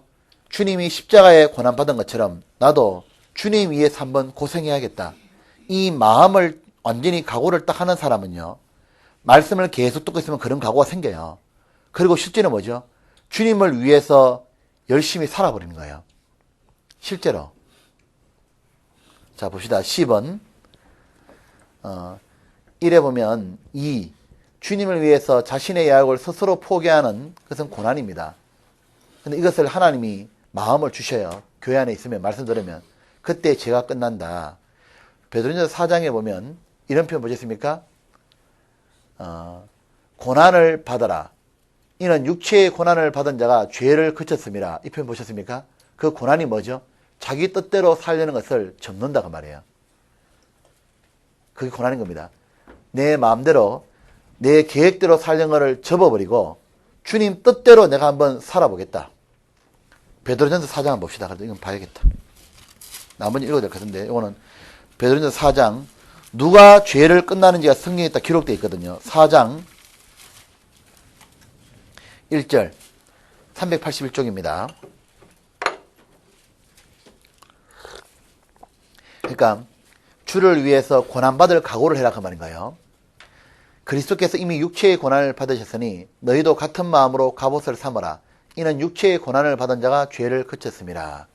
주님이 십자가에 고난 받은 것처럼 나도 주님 위해서 한번 고생해야겠다. 이 마음을 완전히 각오를 딱 하는 사람은요. 말씀을 계속 듣고 있으면 그런 각오가 생겨요. 그리고 실제로 뭐죠? 주님을 위해서 열심히 살아버리는 거예요. 실제로. 자, 봅시다. 10번. 1에 보면 2. 주님을 위해서 자신의 야욕을 스스로 포기하는 것은 고난입니다. 근데 이것을 하나님이 마음을 주셔요. 교회 안에 있으면, 말씀 들으면. 그때 죄가 끝난다. 베드로전서 4장에 보면 이런 표현 보셨습니까? 고난을 받아라. 이는 육체의 고난을 받은 자가 죄를 그쳤습니다. 이 표현 보셨습니까? 그 고난이 뭐죠? 자기 뜻대로 살려는 것을 접는다 그 말이에요. 그게 고난인 겁니다. 내 마음대로 내 계획대로 살려는 것을 접어버리고 주님 뜻대로 내가 한번 살아보겠다. 베드로전서 4장 한번 봅시다. 그래도 이건 봐야겠다. 나머지 읽어야 될 것 같은데 이거는 베드로전서 4장 누가 죄를 끝나는지가 성경에 딱 기록되어 있거든요. 4장 1절 381쪽입니다. 그러니까 주를 위해서 고난받을 각오를 해라 그 말인가요? 그리스도께서 이미 육체의 고난을 받으셨으니 너희도 같은 마음으로 갑옷을 삼으라. 이는 육체의 고난을 받은 자가 죄를 그쳤습니다.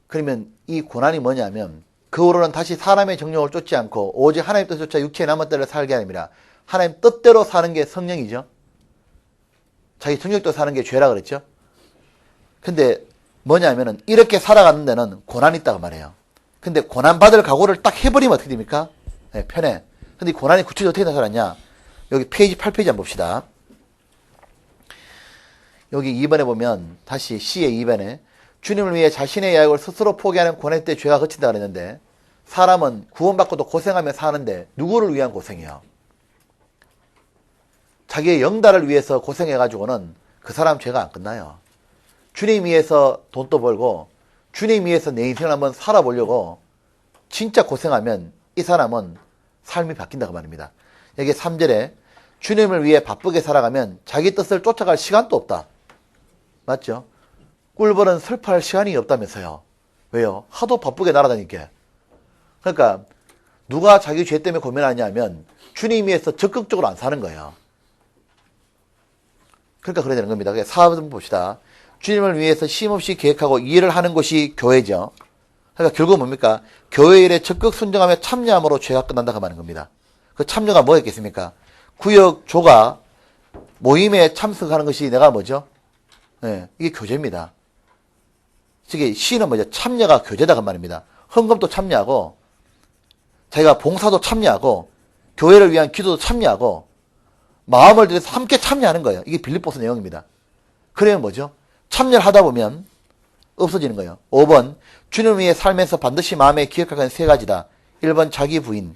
그러면 이 고난이 뭐냐면 그 후로는 다시 사람의 정욕을 쫓지 않고 오직 하나님 뜻을 쫓아 육체의 남은 때를 살게 하느니라. 하나님 뜻대로 사는 게 성령이죠. 자기 정욕대로 사는 게 죄라 그랬죠. 근데 뭐냐면은 이렇게 살아가는 데는 고난이 있다고 말해요. 근데 고난받을 각오를 딱 해버리면 어떻게 됩니까? 네, 편해. 근데 이 고난이 구체적으로 어떻게 나타났냐? 여기 페이지 8페이지 한번 봅시다. 여기 2번에 보면 다시 C의 2번에 주님을 위해 자신의 야욕을 스스로 포기하는 고난 때 죄가 그친다 그랬는데 사람은 구원받고도 고생하며 사는데 누구를 위한 고생이에요? 자기의 영달을 위해서 고생해가지고는 그 사람 죄가 안 끝나요. 주님 위해서 돈도 벌고 주님 위해서 내 인생을 한번 살아보려고 진짜 고생하면 이 사람은 삶이 바뀐다고 말입니다. 여기 3절에 주님을 위해 바쁘게 살아가면 자기 뜻을 쫓아갈 시간도 없다. 맞죠? 꿀벌은 슬퍼할 시간이 없다면서요. 왜요? 하도 바쁘게 날아다니게. 그러니까 누가 자기 죄 때문에 고민하냐면 주님 위해서 적극적으로 안 사는 거예요. 그러니까 그래야 되는 겁니다. 4번 봅시다. 주님을 위해서 쉼없이 계획하고 일을 하는 곳이 교회죠. 그러니까 결국 뭡니까? 교회 일에 적극 순종하며 참여함으로 죄가 끝난다고 하는 겁니다. 그 참여가 뭐였겠습니까? 구역, 조가, 모임에 참석하는 것이 내가 뭐죠? 네, 이게 교제입니다. 즉, 시는 뭐죠? 참여가 교제다가 말입니다. 헌금도 참여하고, 자기가 봉사도 참여하고, 교회를 위한 기도도 참여하고, 마음을 들여서 함께 참여하는 거예요. 이게 빌립보서 내용입니다. 그러면 뭐죠? 참여를 하다 보면 없어지는 거예요. 5번, 주님을 위해 살면서 반드시 마음에 기억하는 세 가지다. 1번, 자기 부인.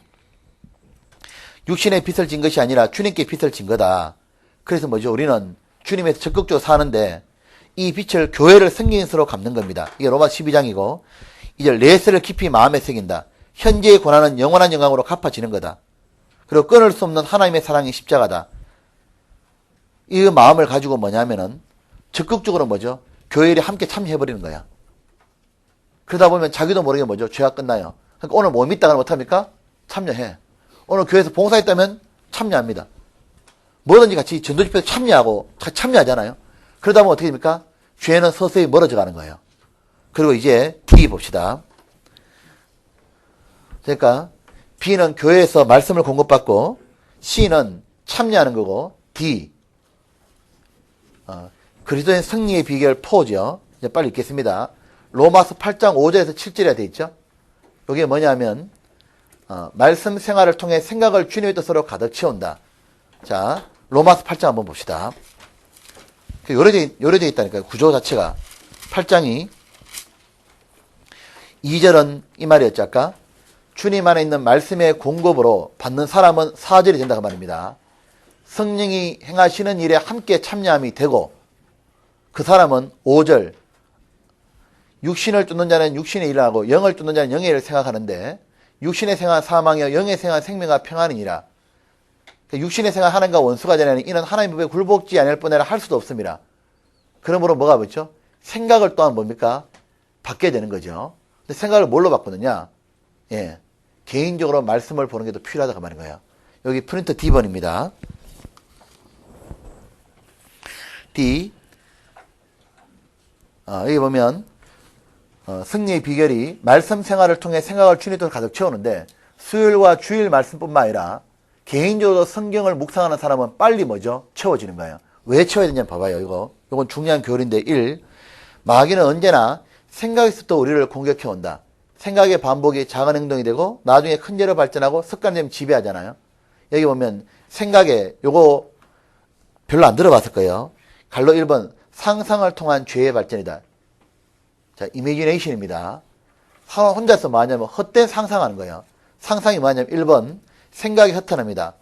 육신의 빚을 진 것이 아니라 주님께 빚을 진 거다. 그래서 뭐죠? 우리는 주님에서 적극적으로 사는데 이 빚을 교회를 섬기는 수로 갚는 겁니다. 이게 로마 12장이고 이제 레스를 깊이 마음에 새긴다. 현재의 고난은 영원한 영광으로 갚아지는 거다. 그리고 끊을 수 없는 하나님의 사랑이 십자가다. 이 마음을 가지고 뭐냐면은 적극적으로 뭐죠? 교회 일에 함께 참여해버리는 거야. 그러다 보면 자기도 모르게 뭐죠? 죄가 끝나요. 그러니까 오늘 뭐 믿다가 못합니까? 참여해. 오늘 교회에서 봉사했다면 참여합니다. 뭐든지 같이 전도집회에 참여하고 같이 참여하잖아요. 그러다 보면 어떻게 됩니까? 죄는 서서히 멀어져 가는 거예요. 그리고 이제 D 봅시다. 그러니까 B는 교회에서 말씀을 공급받고 C는 참여하는 거고 D 그리스도인 승리의 비결 4죠. 이제 빨리 읽겠습니다. 로마서 8장 5절에서 7절에 되어 있죠. 이게 뭐냐면 말씀 생활을 통해 생각을 주님의 뜻으로 가득 채운다. 자, 로마서 8장 한번 봅시다. 요래져 있다니까요. 구조 자체가. 8장이 2절은 이 말이었죠. 아까 주님 안에 있는 말씀의 공급으로 받는 사람은 4절이 된다고 말입니다. 성령이 행하시는 일에 함께 참여함이 되고 그 사람은 5절 육신을 쫓는 자는 육신의 일을 하고 영을 쫓는 자는 영의 일을 생각하는데 육신의 생활 사망이요 영의 생활 생명과 평안이니라. 육신의 생활 하나님과 원수가 되나니 이는 하나님 법에 굴복지 아니할 뿐아니라 할 수도 없습니다. 그러므로 뭐가 붙죠? 생각을 또한 뭡니까? 바뀌어야 되는 거죠. 근데 생각을 뭘로 바꾸느냐? 예, 개인적으로 말씀을 보는 게 더 필요하다고 말인 거예요. 여기 프린트 D번입니다. D 여기 보면 승리의 비결이 말씀 생활을 통해 생각을 주님께서 가득 채우는데 수요일과 주일 말씀뿐만 아니라 개인적으로 성경을 묵상하는 사람은 빨리 뭐죠? 채워지는 거예요. 왜 채워야 되냐 봐봐요. 이건 중요한 교리인데 1. 마귀는 언제나 생각에서부터 우리를 공격해 온다. 생각의 반복이 작은 행동이 되고 나중에 큰 죄로 발전하고 습관이 되면 지배하잖아요. 여기 보면 생각에 요거 별로 안 들어봤을 거예요. 갈로 1번 상상을 통한 죄의 발전이다. 자, 이미지네이션입니다. 혼자서 뭐하냐면 헛된 상상하는 거예요. 상상이 뭐냐면 1번 생각이 허탄합니다.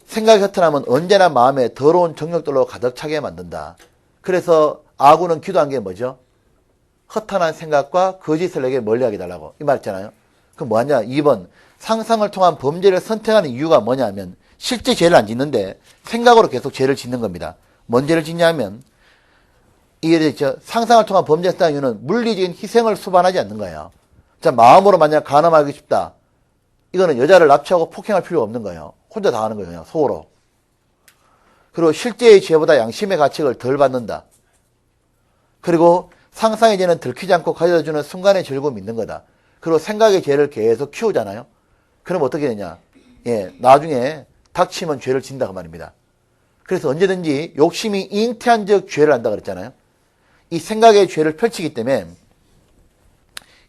생각이 허탄하면 언제나 마음에 더러운 정욕들로 가득 차게 만든다. 그래서 아군은 기도한 게 뭐죠? 허탄한 생각과 거짓을 내게 멀리하게 달라고 이 말 있잖아요. 그럼 뭐하냐? 2번 상상을 통한 범죄를 선택하는 이유가 뭐냐면 실제 죄를 안 짓는데 생각으로 계속 죄를 짓는 겁니다. 뭔 죄를 짓냐면 이해되죠? 상상을 통한 범죄를 선택하는 이유는 물리적인 희생을 수반하지 않는 거예요. 자, 마음으로 만약 간음하고 싶다. 이거는 여자를 납치하고 폭행할 필요가 없는 거예요. 혼자 다 하는 거예요. 그냥 속으로. 그리고 실제의 죄보다 양심의 가책을 덜 받는다. 그리고 상상의 죄는 들키지 않고 가져다주는 순간의 즐거움이 있는 거다. 그리고 생각의 죄를 계속 키우잖아요. 그럼 어떻게 되냐? 예, 나중에 닥치면 죄를 진다 그 말입니다. 그래서 언제든지 욕심이 잉태한 적 죄를 한다 그랬잖아요. 이 생각의 죄를 펼치기 때문에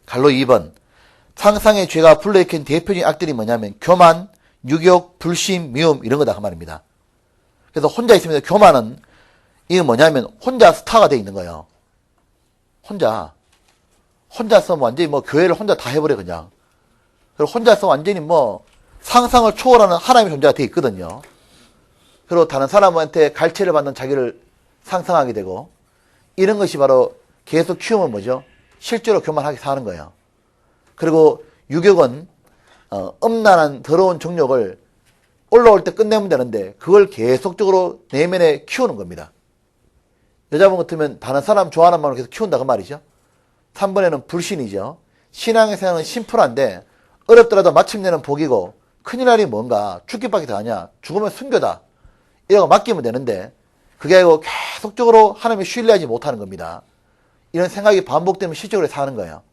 갈로 2번 상상의 죄가 불러일으킨 대표적인 악들이 뭐냐면 교만, 유욕, 불신, 미움 이런 거다 그 말입니다. 그래서 혼자 있으면서 교만은 이게 뭐냐면 혼자 스타가 돼 있는 거예요. 혼자서 완전히 뭐 교회를 혼자 다 해버려 그냥. 그리고 혼자서 완전히 뭐 상상을 초월하는 하나님의 존재가 돼 있거든요. 그리고 다른 사람한테 갈채를 받는 자기를 상상하게 되고 이런 것이 바로 계속 키우면 뭐죠? 실제로 교만하게 사는 거예요. 그리고 유격은 음란한 더러운 정욕을 올라올 때 끝내면 되는데 그걸 계속적으로 내면에 키우는 겁니다. 여자분 같으면 다른 사람 좋아하는 마음을 계속 키운다 그 말이죠. 3번에는 불신이죠. 신앙에서는 심플한데 어렵더라도 마침내는 복이고 큰일 날이 뭔가 죽기밖에 더 하냐. 죽으면 순교다. 이러고 맡기면 되는데 그게 아니고 계속적으로 하나님을 신뢰하지 못하는 겁니다. 이런 생각이 반복되면 실적으로 사는 거예요.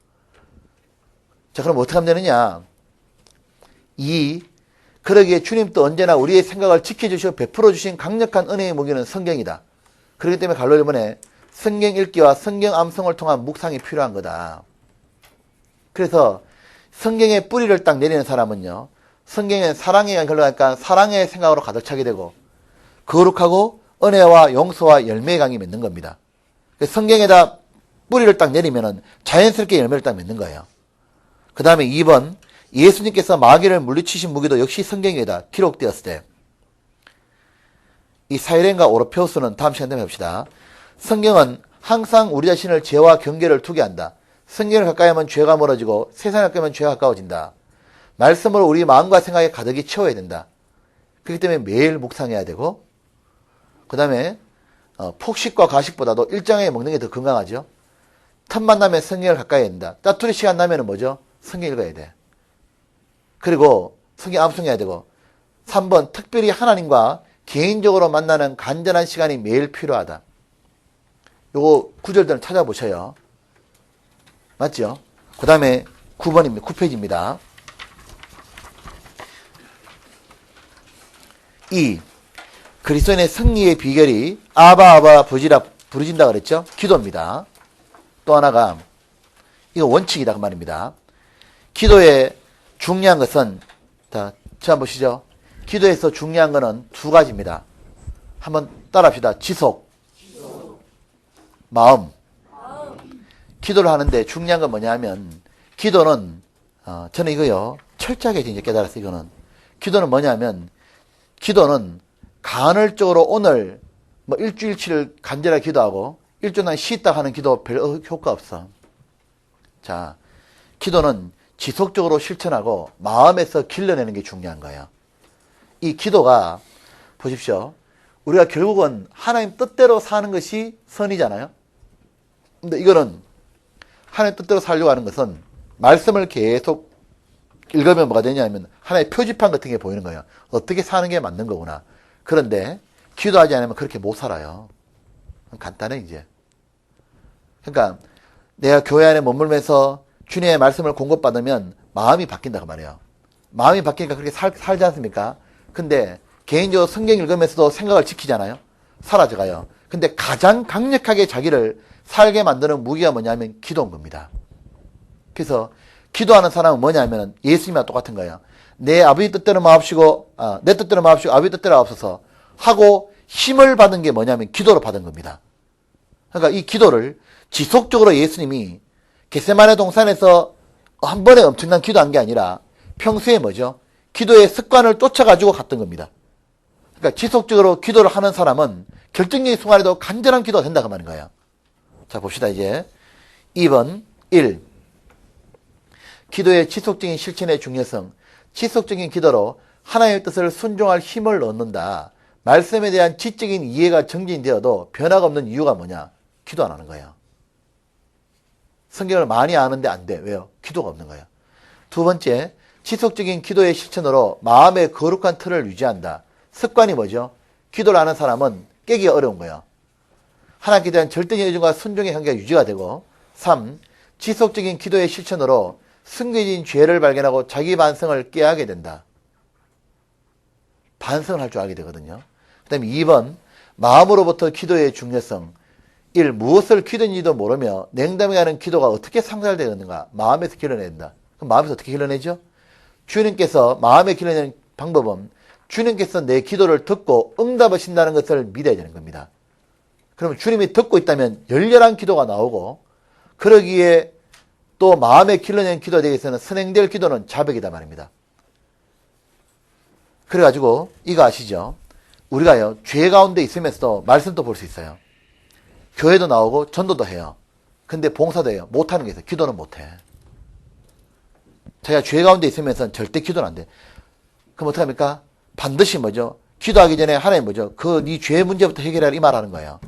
자, 그럼 어떻게 하면 되느냐. 2. 그러기에 주님도 언제나 우리의 생각을 지켜주시고 베풀어 주신 강력한 은혜의 무기는 성경이다. 그렇기 때문에 갈로 1번에 성경 읽기와 성경 암송을 통한 묵상이 필요한 거다. 그래서 성경의 뿌리를 딱 내리는 사람은요. 성경에 사랑의 흘러가니까 사랑의 생각으로 가득 차게 되고 거룩하고 은혜와 용서와 열매의 강이 맺는 겁니다. 성경에다 뿌리를 딱 내리면은 자연스럽게 열매를 딱 맺는 거예요. 그 다음에 2번 예수님께서 마귀를 물리치신 무기도 역시 성경에다 기록되었을 때 이 사이렌과 오르페우스는 다음 시간에 해봅시다. 성경은 항상 우리 자신을 죄와 경계를 두게 한다. 성경을 가까이 하면 죄가 멀어지고 세상을 가까이 하면 죄가 가까워진다. 말씀으로 우리 마음과 생각에 가득히 채워야 된다. 그렇기 때문에 매일 묵상해야 되고 그 다음에 폭식과 가식보다도 일정하게 먹는 게 더 건강하죠. 틈만 나면 성경을 가까이 해야 된다. 짜투리 시간 나면 뭐죠? 성경 읽어야 돼. 그리고 성경 암송해야 되고 3번 특별히 하나님과 개인적으로 만나는 간절한 시간이 매일 필요하다. 요거 구절들은 찾아보셔요. 맞죠? 그 다음에 9번입니다. 9페이지입니다. 2. 그리스도인의 승리의 비결이 아바 부르지라 부르진다 그랬죠? 기도입니다. 또 하나가 이거 원칙이다 그 말입니다. 기도의 중요한 것은 자, 한번 보시죠. 기도에서 중요한 것은 두 가지입니다. 한번 따라합시다. 지속, 마음. 기도를 하는데 중요한 건 뭐냐면 기도는 저는 이거요 철저하게 이제 깨달았어요. 이거는 기도는 뭐냐면 기도는 간헐적으로 오늘 뭐 일주일치를 간절하게 기도하고 일주일 동안 쉬었다 하는 기도 별 효과 없어. 자, 기도는 지속적으로 실천하고 마음에서 길러내는 게 중요한 거예요. 이 기도가 보십시오. 우리가 결국은 하나님 뜻대로 사는 것이 선이잖아요. 근데 이거는 하나님 뜻대로 살려고 하는 것은 말씀을 계속 읽으면 뭐가 되냐면 하나의 표지판 같은 게 보이는 거예요. 어떻게 사는 게 맞는 거구나. 그런데 기도하지 않으면 그렇게 못 살아요. 간단해 이제. 그러니까 내가 교회 안에 머물면서 주님의 말씀을 공급받으면 마음이 바뀐다고 말이에요. 마음이 바뀌니까 그렇게 살지 않습니까? 근데 개인적으로 성경 읽으면서도 생각을 지키잖아요. 사라져가요. 근데 가장 강력하게 자기를 살게 만드는 무기가 뭐냐면 기도인 겁니다. 그래서 기도하는 사람은 뭐냐면 예수님과 똑같은 거예요. 내 아버지 뜻대로 마옵시고 내 뜻대로 마옵시고 아버지 뜻대로 하옵소서 하고 힘을 받은 게 뭐냐면 기도로 받은 겁니다. 그러니까 이 기도를 지속적으로 예수님이 겟세마네 동산에서 한 번에 엄청난 기도한 게 아니라 평소에 뭐죠? 기도의 습관을 쫓아가지고 갔던 겁니다. 그러니까 지속적으로 기도를 하는 사람은 결정적인 순간에도 간절한 기도가 된다고 하는 거예요. 자, 봅시다. 이제 2번 1. 기도의 지속적인 실천의 중요성. 지속적인 기도로 하나님의 뜻을 순종할 힘을 얻는다. 말씀에 대한 지적인 이해가 정진되어도 변화가 없는 이유가 뭐냐? 기도 안 하는 거예요. 성경을 많이 아는데 안 돼. 왜요? 기도가 없는 거예요. 두 번째, 지속적인 기도의 실천으로 마음의 거룩한 틀을 유지한다. 습관이 뭐죠? 기도를 하는 사람은 깨기가 어려운 거예요. 하나님께 대한 절대적인 의존과 순종의 관계가 유지가 되고. 3. 지속적인 기도의 실천으로 숨겨진 죄를 발견하고 자기 반성을 깨하게 된다. 반성을 할 줄 알게 되거든요. 그 다음에 2번, 마음으로부터 기도의 중요성. 1. 무엇을 기도인지도 모르며 냉담해 하는 기도가 어떻게 상달되었는가? 마음에서 길러낸다. 그럼 마음에서 어떻게 길러내죠? 주님께서 마음에 길러내는 방법은 주님께서 내 기도를 듣고 응답하신다는 것을 믿어야 되는 겁니다. 그러면 주님이 듣고 있다면 열렬한 기도가 나오고, 그러기에 또 마음에 길러낸 기도에 대해서는 선행될 기도는 자백이다 말입니다. 그래가지고 이거 아시죠? 우리가요, 죄 가운데 있으면서도 말씀도 볼 수 있어요. 교회도 나오고 전도도 해요. 근데 봉사도 해요. 못하는 게 있어요. 기도는 못해. 자기가 죄 가운데 있으면서 절대 기도는 안 돼. 그럼 어떡합니까? 반드시 뭐죠? 기도하기 전에 하나님 뭐죠? 네 죄 문제부터 해결하라 이 말하는 거예요.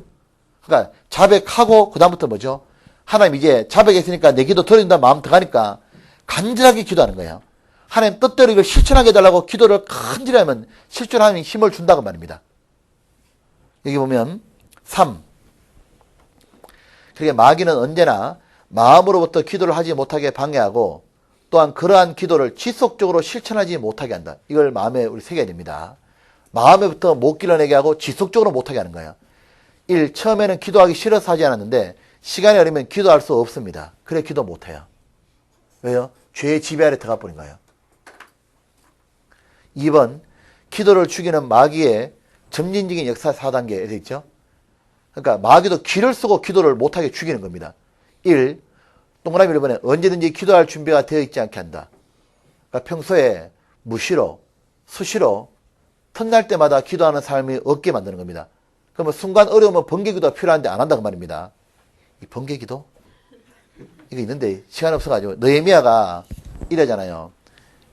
그러니까 자백하고 그 다음부터 뭐죠? 하나님 이제 자백했으니까 내 기도 들어준다 마음 들어가니까 간절하게 기도하는 거예요. 하나님 뜻대로 이걸 실천하게 해달라고 기도를 간절히 하면 실천하는 힘을 준다고 말입니다. 여기 보면 3. 그러니까 마귀는 언제나 마음으로부터 기도를 하지 못하게 방해하고 또한 그러한 기도를 지속적으로 실천하지 못하게 한다. 이걸 마음에 우리 새겨야 됩니다. 마음에부터 못 길러내게 하고 지속적으로 못하게 하는 거예요. 1. 처음에는 기도하기 싫어서 하지 않았는데 시간이 흐르면 기도할 수 없습니다. 그래 기도 못해요. 왜요? 죄의 지배 아래 들어가 버린 거예요. 2번, 기도를 죽이는 마귀의 점진적인 역사 4단계에 되어 있죠. 그러니까 마귀도 기를 쓰고 기도를 못하게 죽이는 겁니다. 1. 동그라미 1번에 언제든지 기도할 준비가 되어 있지 않게 한다. 그러니까 평소에 무시로, 수시로, 틈날 때마다 기도하는 삶이 없게 만드는 겁니다. 그러면 순간 어려우면 번개기도가 필요한데 안 한다고 말입니다. 이 번개기도? 이거 있는데 시간 없어가지고 느헤미야가 이러잖아요.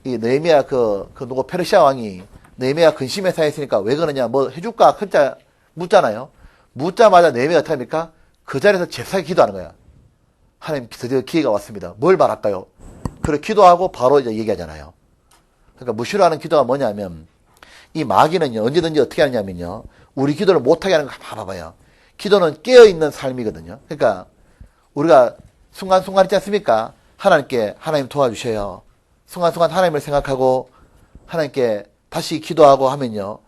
이 느헤미야 누구 페르시아 왕이 느헤미야 근심에 사했으니까 왜 그러냐 뭐 해줄까 혼자 묻잖아요. 묻자마자 느헤미야가 어떻게 합니까? 그 자리에서 잽싸게 기도하는 거야. 하나님 드디어 기회가 왔습니다. 뭘 말할까요? 그래 기도하고 바로 이제 얘기하잖아요. 그러니까 무시로 하는 기도가 뭐냐면 이 마귀는요 언제든지 어떻게 하냐면요 우리 기도를 못하게 하는 거 봐봐요. 기도는 깨어있는 삶이거든요. 그러니까 우리가 순간순간 있지 않습니까? 하나님께 하나님 도와주셔요. 순간순간 하나님을 생각하고 하나님께 다시 기도하고 하면요.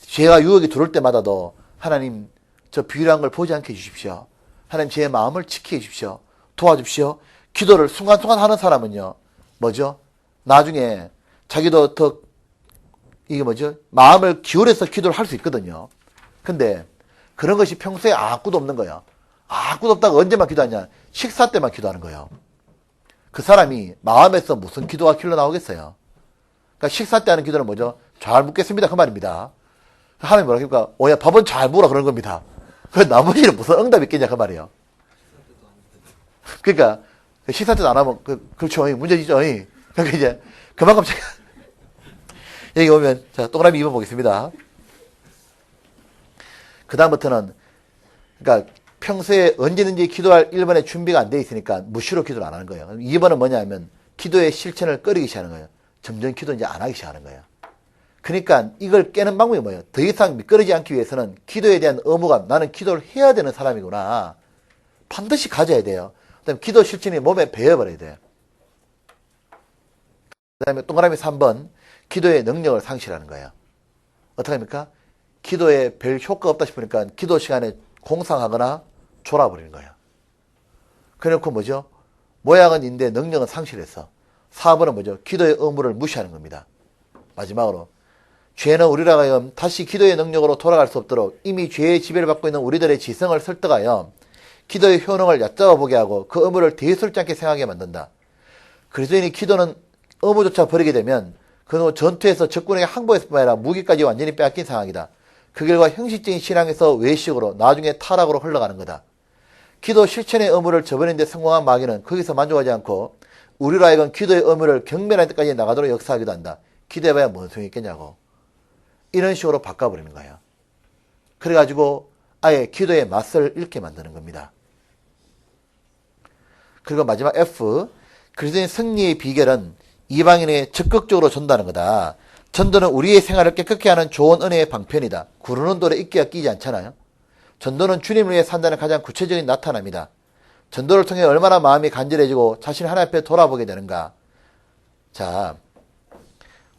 죄가 유혹이 들어올 때마다도 하나님 저 비밀한 걸 보지 않게 해주십시오. 하나님 제 마음을 지키게 해주십시오. 도와주십시오. 기도를 순간순간 하는 사람은요. 뭐죠? 나중에 자기도 더 이게 뭐죠? 마음을 기울여서 기도를 할 수 있거든요. 근데 그런 것이 평소에 아무것도 없는 거예요. 아무것도 없다가 언제만 기도하냐? 식사 때만 기도하는 거예요. 그 사람이 마음에서 무슨 기도가 길러 나오겠어요? 그러니까 식사 때 하는 기도는 뭐죠? 잘 묵겠습니다. 그 말입니다. 하나님 뭐라 그러니까 오야 밥은 잘 먹으라 그런 겁니다. 그 나머지는 무슨 응답이 있겠냐 그 말이에요. 그러니까 식사 때도 안 하면 그렇죠. 문제지죠. 그러니까 이제 그만큼 제가 여기 오면 자 동그라미 2번 보겠습니다. 그 다음부터는 그러니까 평소에 언제든지 기도할 1번의 준비가 안 돼 있으니까 무시로 기도를 안 하는 거예요. 2번은 뭐냐 하면 기도의 실천을 꺼리기 시작하는 거예요. 점점 기도 이제 안 하기 시작하는 거예요. 그러니까 이걸 깨는 방법이 뭐예요? 더 이상 미끄러지지 않기 위해서는 기도에 대한 의무감, 나는 기도를 해야 되는 사람이구나. 반드시 가져야 돼요. 그 다음에 기도 실천이 몸에 배어버려야 돼요. 그 다음에 동그라미 3번, 기도의 능력을 상실하는 거예요. 어떻게 합니까? 기도에 별 효과가 없다 싶으니까 기도 시간에 공상하거나 졸아버리는 거예요. 그래놓고 뭐죠? 모양은 있는데 능력은 상실했어. 4번은 뭐죠? 기도의 의무를 무시하는 겁니다. 마지막으로 죄는 우리라 하여금 다시 기도의 능력으로 돌아갈 수 없도록 이미 죄의 지배를 받고 있는 우리들의 지성을 설득하여 기도의 효능을 얕잡아 보게 하고 그 의무를 대수롭지 않게 생각하게 만든다. 그리스도인이 기도는 의무조차 버리게 되면 그 전투에서 적군에게 항복했을 뿐 아니라 무기까지 완전히 빼앗긴 상황이다. 그 결과 형식적인 신앙에서 외식으로 나중에 타락으로 흘러가는 거다. 기도 실천의 의무를 저버리는데 성공한 마귀는 거기서 만족하지 않고 우리로 하여금 기도의 의무를 경멸할 때까지 나가도록 역사하기도 한다. 기도해봐야 뭔 소용이 있겠냐고. 이런 식으로 바꿔버리는 거예요. 그래가지고 아예 기도의 맛을 잃게 만드는 겁니다. 그리고 마지막 F. 그리스도인 승리의 비결은 이방인에게 적극적으로 전도하는 거다. 전도는 우리의 생활을 깨끗게 하는 좋은 은혜의 방편이다. 구르는 돌에 이끼가 끼지 않잖아요. 전도는 주님을 위해 산다는 가장 구체적인 나타남이다. 전도를 통해 얼마나 마음이 간절해지고 자신 하나님 앞에 돌아보게 되는가. 자,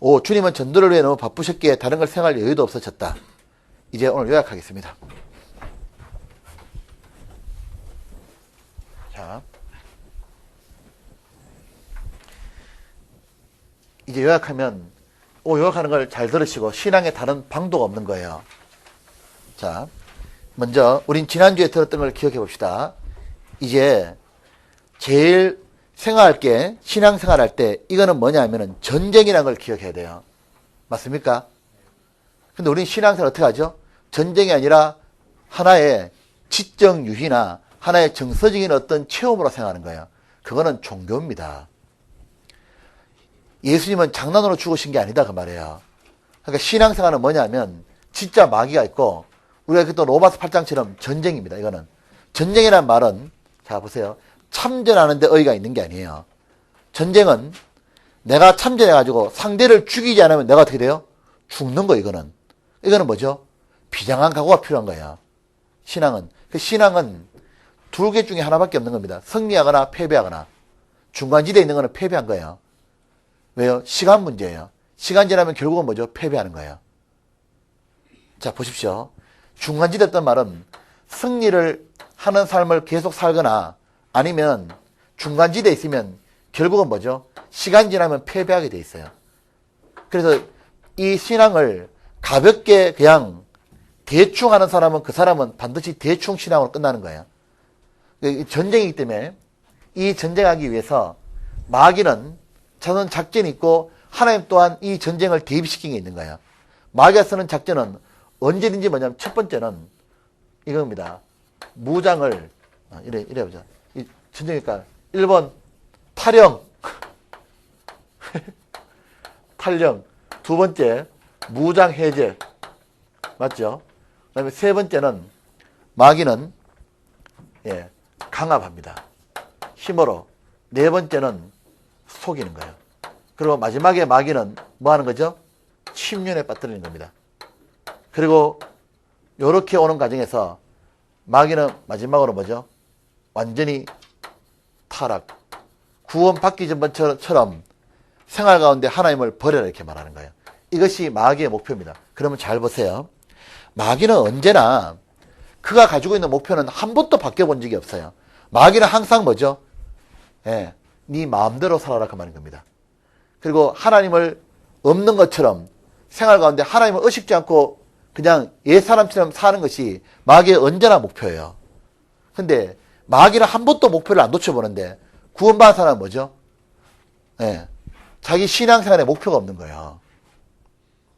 5. 주님은 전도를 위해 너무 바쁘셨기에 다른 걸 생각할 여유도 없어졌다. 이제 오늘 요약하겠습니다. 자, 이제 요약하면 요약하는 걸 잘 들으시고 신앙에 다른 방도가 없는 거예요. 자, 먼저 우린 지난주에 들었던 걸 기억해 봅시다. 이제 제일 생각할 게 신앙생활 할 때 이거는 뭐냐 하면은 전쟁이라는 걸 기억해야 돼요. 맞습니까? 근데 우린 신앙생활 어떻게 하죠? 전쟁이 아니라 하나의 지적 유희나 하나의 정서적인 어떤 체험으로 생각하는 거예요. 그거는 종교입니다. 예수님은 장난으로 죽으신 게 아니다 그 말이에요. 그러니까 신앙생활은 뭐냐면 진짜 마귀가 있고 우리가 또 로마서 8장처럼 전쟁입니다. 이거는 전쟁이라는 말은 자 보세요. 참전하는데 의의가 있는 게 아니에요. 전쟁은 내가 참전해가지고 상대를 죽이지 않으면 내가 어떻게 돼요? 죽는 거 이거는. 이거는 뭐죠? 비장한 각오가 필요한 거예요. 신앙은. 그 신앙은 두 개 중에 하나밖에 없는 겁니다. 승리하거나 패배하거나. 중간지대에 있는 거는 패배한 거예요. 왜요? 시간 문제예요. 시간 지나면 결국은 뭐죠? 패배하는 거예요. 자, 보십시오. 중간지대였던 말은 승리를 하는 삶을 계속 살거나 아니면 중간지대에 있으면 결국은 뭐죠? 시간 지나면 패배하게 돼 있어요. 그래서 이 신앙을 가볍게 그냥 대충 하는 사람은 그 사람은 반드시 대충 신앙으로 끝나는 거예요. 전쟁이기 때문에 이 전쟁하기 위해서 마귀는 저는 작전이 있고 하나님 또한 이 전쟁을 대비시킨 게 있는 거예요. 마귀가 쓰는 작전은 언제든지 뭐냐면 첫 번째는 이겁니다. 무장을 이래 보자. 이 전쟁이니까 1번 탈영 탈영. 두 번째 무장 해제. 맞죠? 그다음에 세 번째는 마귀는 강압합니다. 힘으로. 네 번째는 속이는 거예요. 그리고 마지막에 마귀는 뭐 하는 거죠? 침륜에 빠뜨리는 겁니다. 그리고 이렇게 오는 과정에서 마귀는 마지막으로 뭐죠? 완전히 타락. 구원받기 전처럼 생활 가운데 하나님을 버려라 이렇게 말하는 거예요. 이것이 마귀의 목표입니다. 그러면 잘 보세요. 마귀는 언제나 그가 가지고 있는 목표는 한 번도 바뀌어본 적이 없어요. 마귀는 항상 뭐죠? 네 마음대로 살아라 그 말인 겁니다. 그리고 하나님을 없는 것처럼 생활 가운데 하나님을 의식지 않고 그냥 옛사람처럼 사는 것이 마귀의 언제나 목표예요. 근데 마귀는 한 번도 목표를 안 놓쳐보는데 구원받은 사람은 뭐죠? 자기 신앙생활에 목표가 없는 거예요.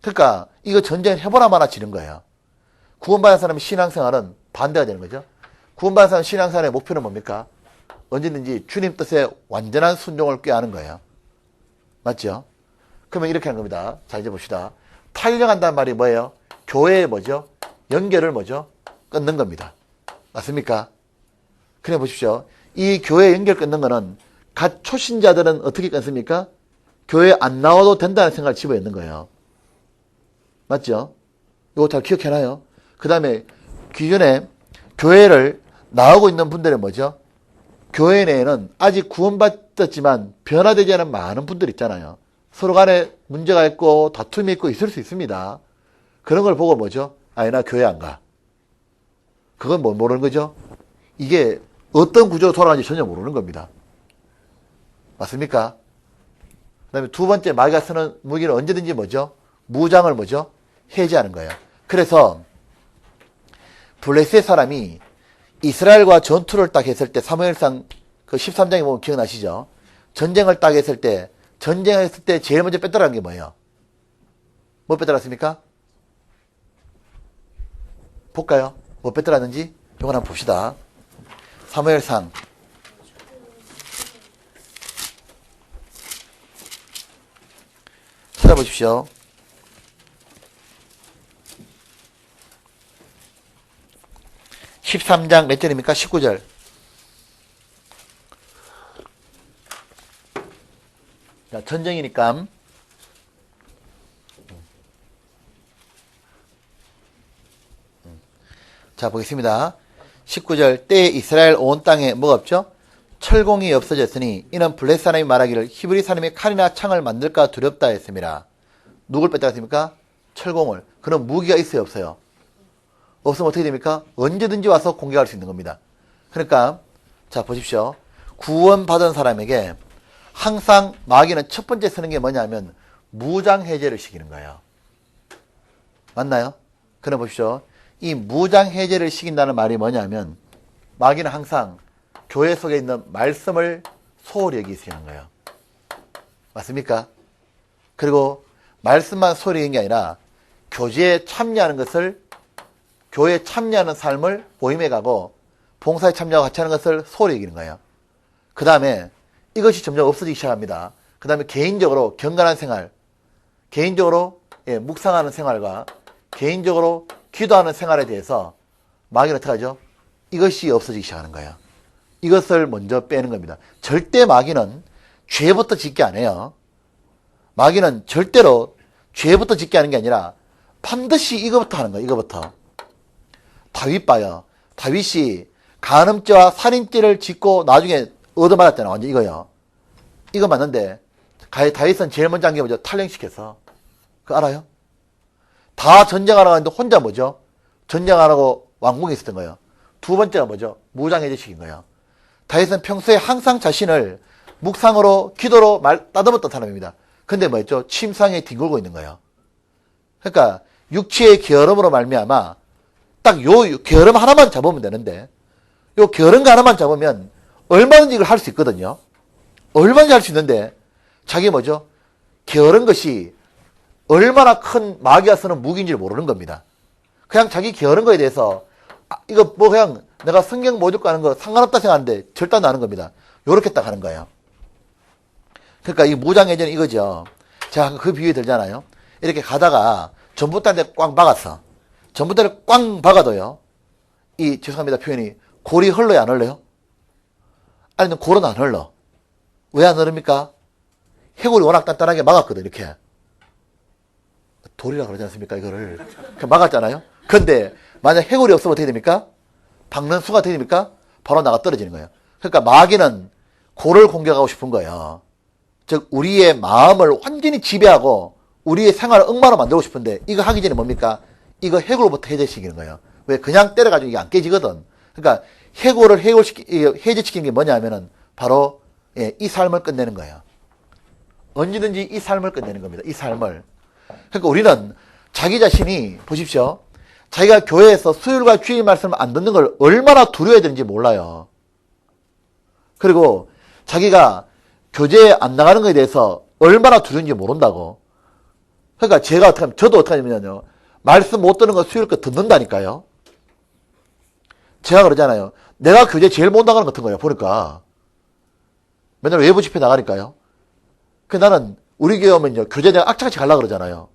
그러니까 이거 전쟁을 해보나 마나 지는 거예요. 구원받은 사람의 신앙생활은 반대가 되는 거죠. 구원받은 사람의 신앙생활의 목표는 뭡니까? 언제든지 주님 뜻에 완전한 순종을 꾀하는 거예요. 맞죠? 그러면 이렇게 하는 겁니다. 자, 이제 봅시다. 탈영한다는 말이 뭐예요? 교회의 뭐죠? 연결을 뭐죠? 끊는 겁니다. 맞습니까? 그래 보십시오. 이 교회 연결 끊는 거는 갓 초신자들은 어떻게 끊습니까? 교회 안 나와도 된다는 생각을 집어넣는 거예요. 맞죠? 이거 잘 기억해놔요. 그 다음에 기존에 교회를 나오고 있는 분들은 뭐죠? 교회 내에는 아직 구원받았지만 변화되지 않은 많은 분들 있잖아요. 서로 간에 문제가 있고 다툼이 있고 있을 수 있습니다. 그런 걸 보고 뭐죠? 아니 나 교회 안 가. 그건 뭐 모르는 거죠? 이게 어떤 구조로 돌아가는지 전혀 모르는 겁니다. 맞습니까? 그 다음에 두 번째 마귀가 쓰는 무기는 언제든지 뭐죠? 무장을 뭐죠? 해제하는 거예요. 그래서 블레셋 사람이 이스라엘과 전투를 딱 했을 때 사무엘상 그 13장에 보면 기억나시죠? 전쟁을 딱 했을 때 전쟁했을 때 제일 먼저 뺐더라는 게 뭐예요? 뭐 뺐더랐습니까? 볼까요? 뭐 뺐더랐는지? 이걸 한번 봅시다. 사무엘상 '찾아보십시오. 13장 몇 절입니까? 19절. 자, 전쟁이니까 자, 보겠습니다. 19절. 때에 이스라엘 온 땅에 뭐가 없죠? 철공이 없어졌으니 이는 블레 사람이 말하기를 히브리 사람이 칼이나 창을 만들까 두렵다 했습니다. 누굴 뺐다 했습니까? 철공을. 그럼 무기가 있어요, 없어요? 없으면 어떻게 됩니까? 언제든지 와서 공격할 수 있는 겁니다. 그러니까 자, 보십시오. 구원받은 사람에게 항상 마귀는 첫 번째 쓰는 게 뭐냐면 무장해제를 시키는 거예요. 맞나요? 그럼 보십시오. 이 무장해제를 시킨다는 말이 뭐냐면 마귀는 항상 교회 속에 있는 말씀을 소홀히 여기시는 거예요. 맞습니까? 그리고 말씀만 소홀히 여기는 게 아니라 교제에 참여하는 것을, 교회에 참여하는 삶을 모임에 가고 봉사에 참여하고 같이 하는 것을 소홀히 여기는 거예요. 그 다음에 이것이 점점 없어지기 시작합니다. 그 다음에 개인적으로 경건한 생활, 개인적으로 묵상하는 생활과 개인적으로 기도하는 생활에 대해서 마귀는 어떻게 하죠? 이것이 없어지기 시작하는 거예요. 이것을 먼저 빼는 겁니다. 절대 마귀는 죄부터 짓게 안 해요. 마귀는 절대로 죄부터 짓게 하는 게 아니라 반드시 이거부터 하는 거예요. 이거부터. 다윗 봐요. 다윗이 간음죄와 살인죄를 짓고 나중에 얻어맞았잖아. 완전 이거요. 이거 맞는데 다윗은 제일 먼저 한 게 뭐죠? 탈령시켰어. 그거 알아요? 다 전쟁하러 가는데 혼자 뭐죠? 전쟁하라고 왕궁에 있었던 거예요. 두 번째가 뭐죠? 무장해제 시킨 거예요. 다윗은 평소에 항상 자신을 묵상으로 기도로 따듬었던 사람입니다. 근데 뭐였죠? 침상에 뒹굴고 있는 거예요. 그러니까 육체의 게으름으로 말미암아 딱 요 게으름 하나만 잡으면 되는데 요 게으름 하나만 잡으면 얼마든지 이걸 할 수 있거든요. 얼마든지 할 수 있는데 자기 뭐죠? 게으른 것이 얼마나 큰 마귀가 쓰는 무기인지를 모르는 겁니다. 그냥 자기 게으른 거에 대해서 이거 뭐 그냥 내가 성경 못 읽고 하는 거 상관없다 생각하는데 절대 안 하는 겁니다. 요렇게 딱 하는 거예요. 그러니까 이 무장해제는 이거죠. 제가 그 비유에 들잖아요. 이렇게 가다가 전봇대한테 꽉 박았어. 전봇대를 꽉 박아도요. 이 죄송합니다 표현이 골이 흘러요 안 흘러요? 아니면 골은 안 흘러. 왜 안 흐릅니까? 해골이 워낙 단단하게 막았거든 이렇게. 돌이라 그러지 않습니까 이거를. 막았잖아요. 근데 만약 해골이 없으면 어떻게 됩니까? 박는 수가 어떻게 됩니까? 바로 나가 떨어지는 거예요. 그러니까 마귀는 골을 공격하고 싶은 거예요. 즉 우리의 마음을 완전히 지배하고 우리의 생활을 엉망으로 만들고 싶은데 이거 하기 전에 뭡니까? 이거 해골로부터 해제시키는 거예요. 왜? 그냥 때려가지고 이게 안 깨지거든. 그러니까 해골을 해제시키는 게 뭐냐 하면은 바로 이 삶을 끝내는 거예요. 언제든지 이 삶을 끝내는 겁니다. 이 삶을. 그러니까 우리는 자기 자신이 보십시오. 자기가 교회에서 수요일과 주일 말씀을 안 듣는 걸 얼마나 두려워야 되는지 몰라요. 그리고 자기가 교제에 안 나가는 것에 대해서 얼마나 두려운지 모른다고. 그러니까 제가 어떻게 하면, 저도 어떻게 하냐면요. 말씀 못 듣는 거 수요일 거 듣는다니까요. 제가 그러잖아요. 내가 교제 제일 못 나가는 것 같은 거예요. 보니까. 맨날 외부 집회 나가니까요. 그 나는 우리 교회 오면요. 교제 내가 악착같이 가려고 그러잖아요.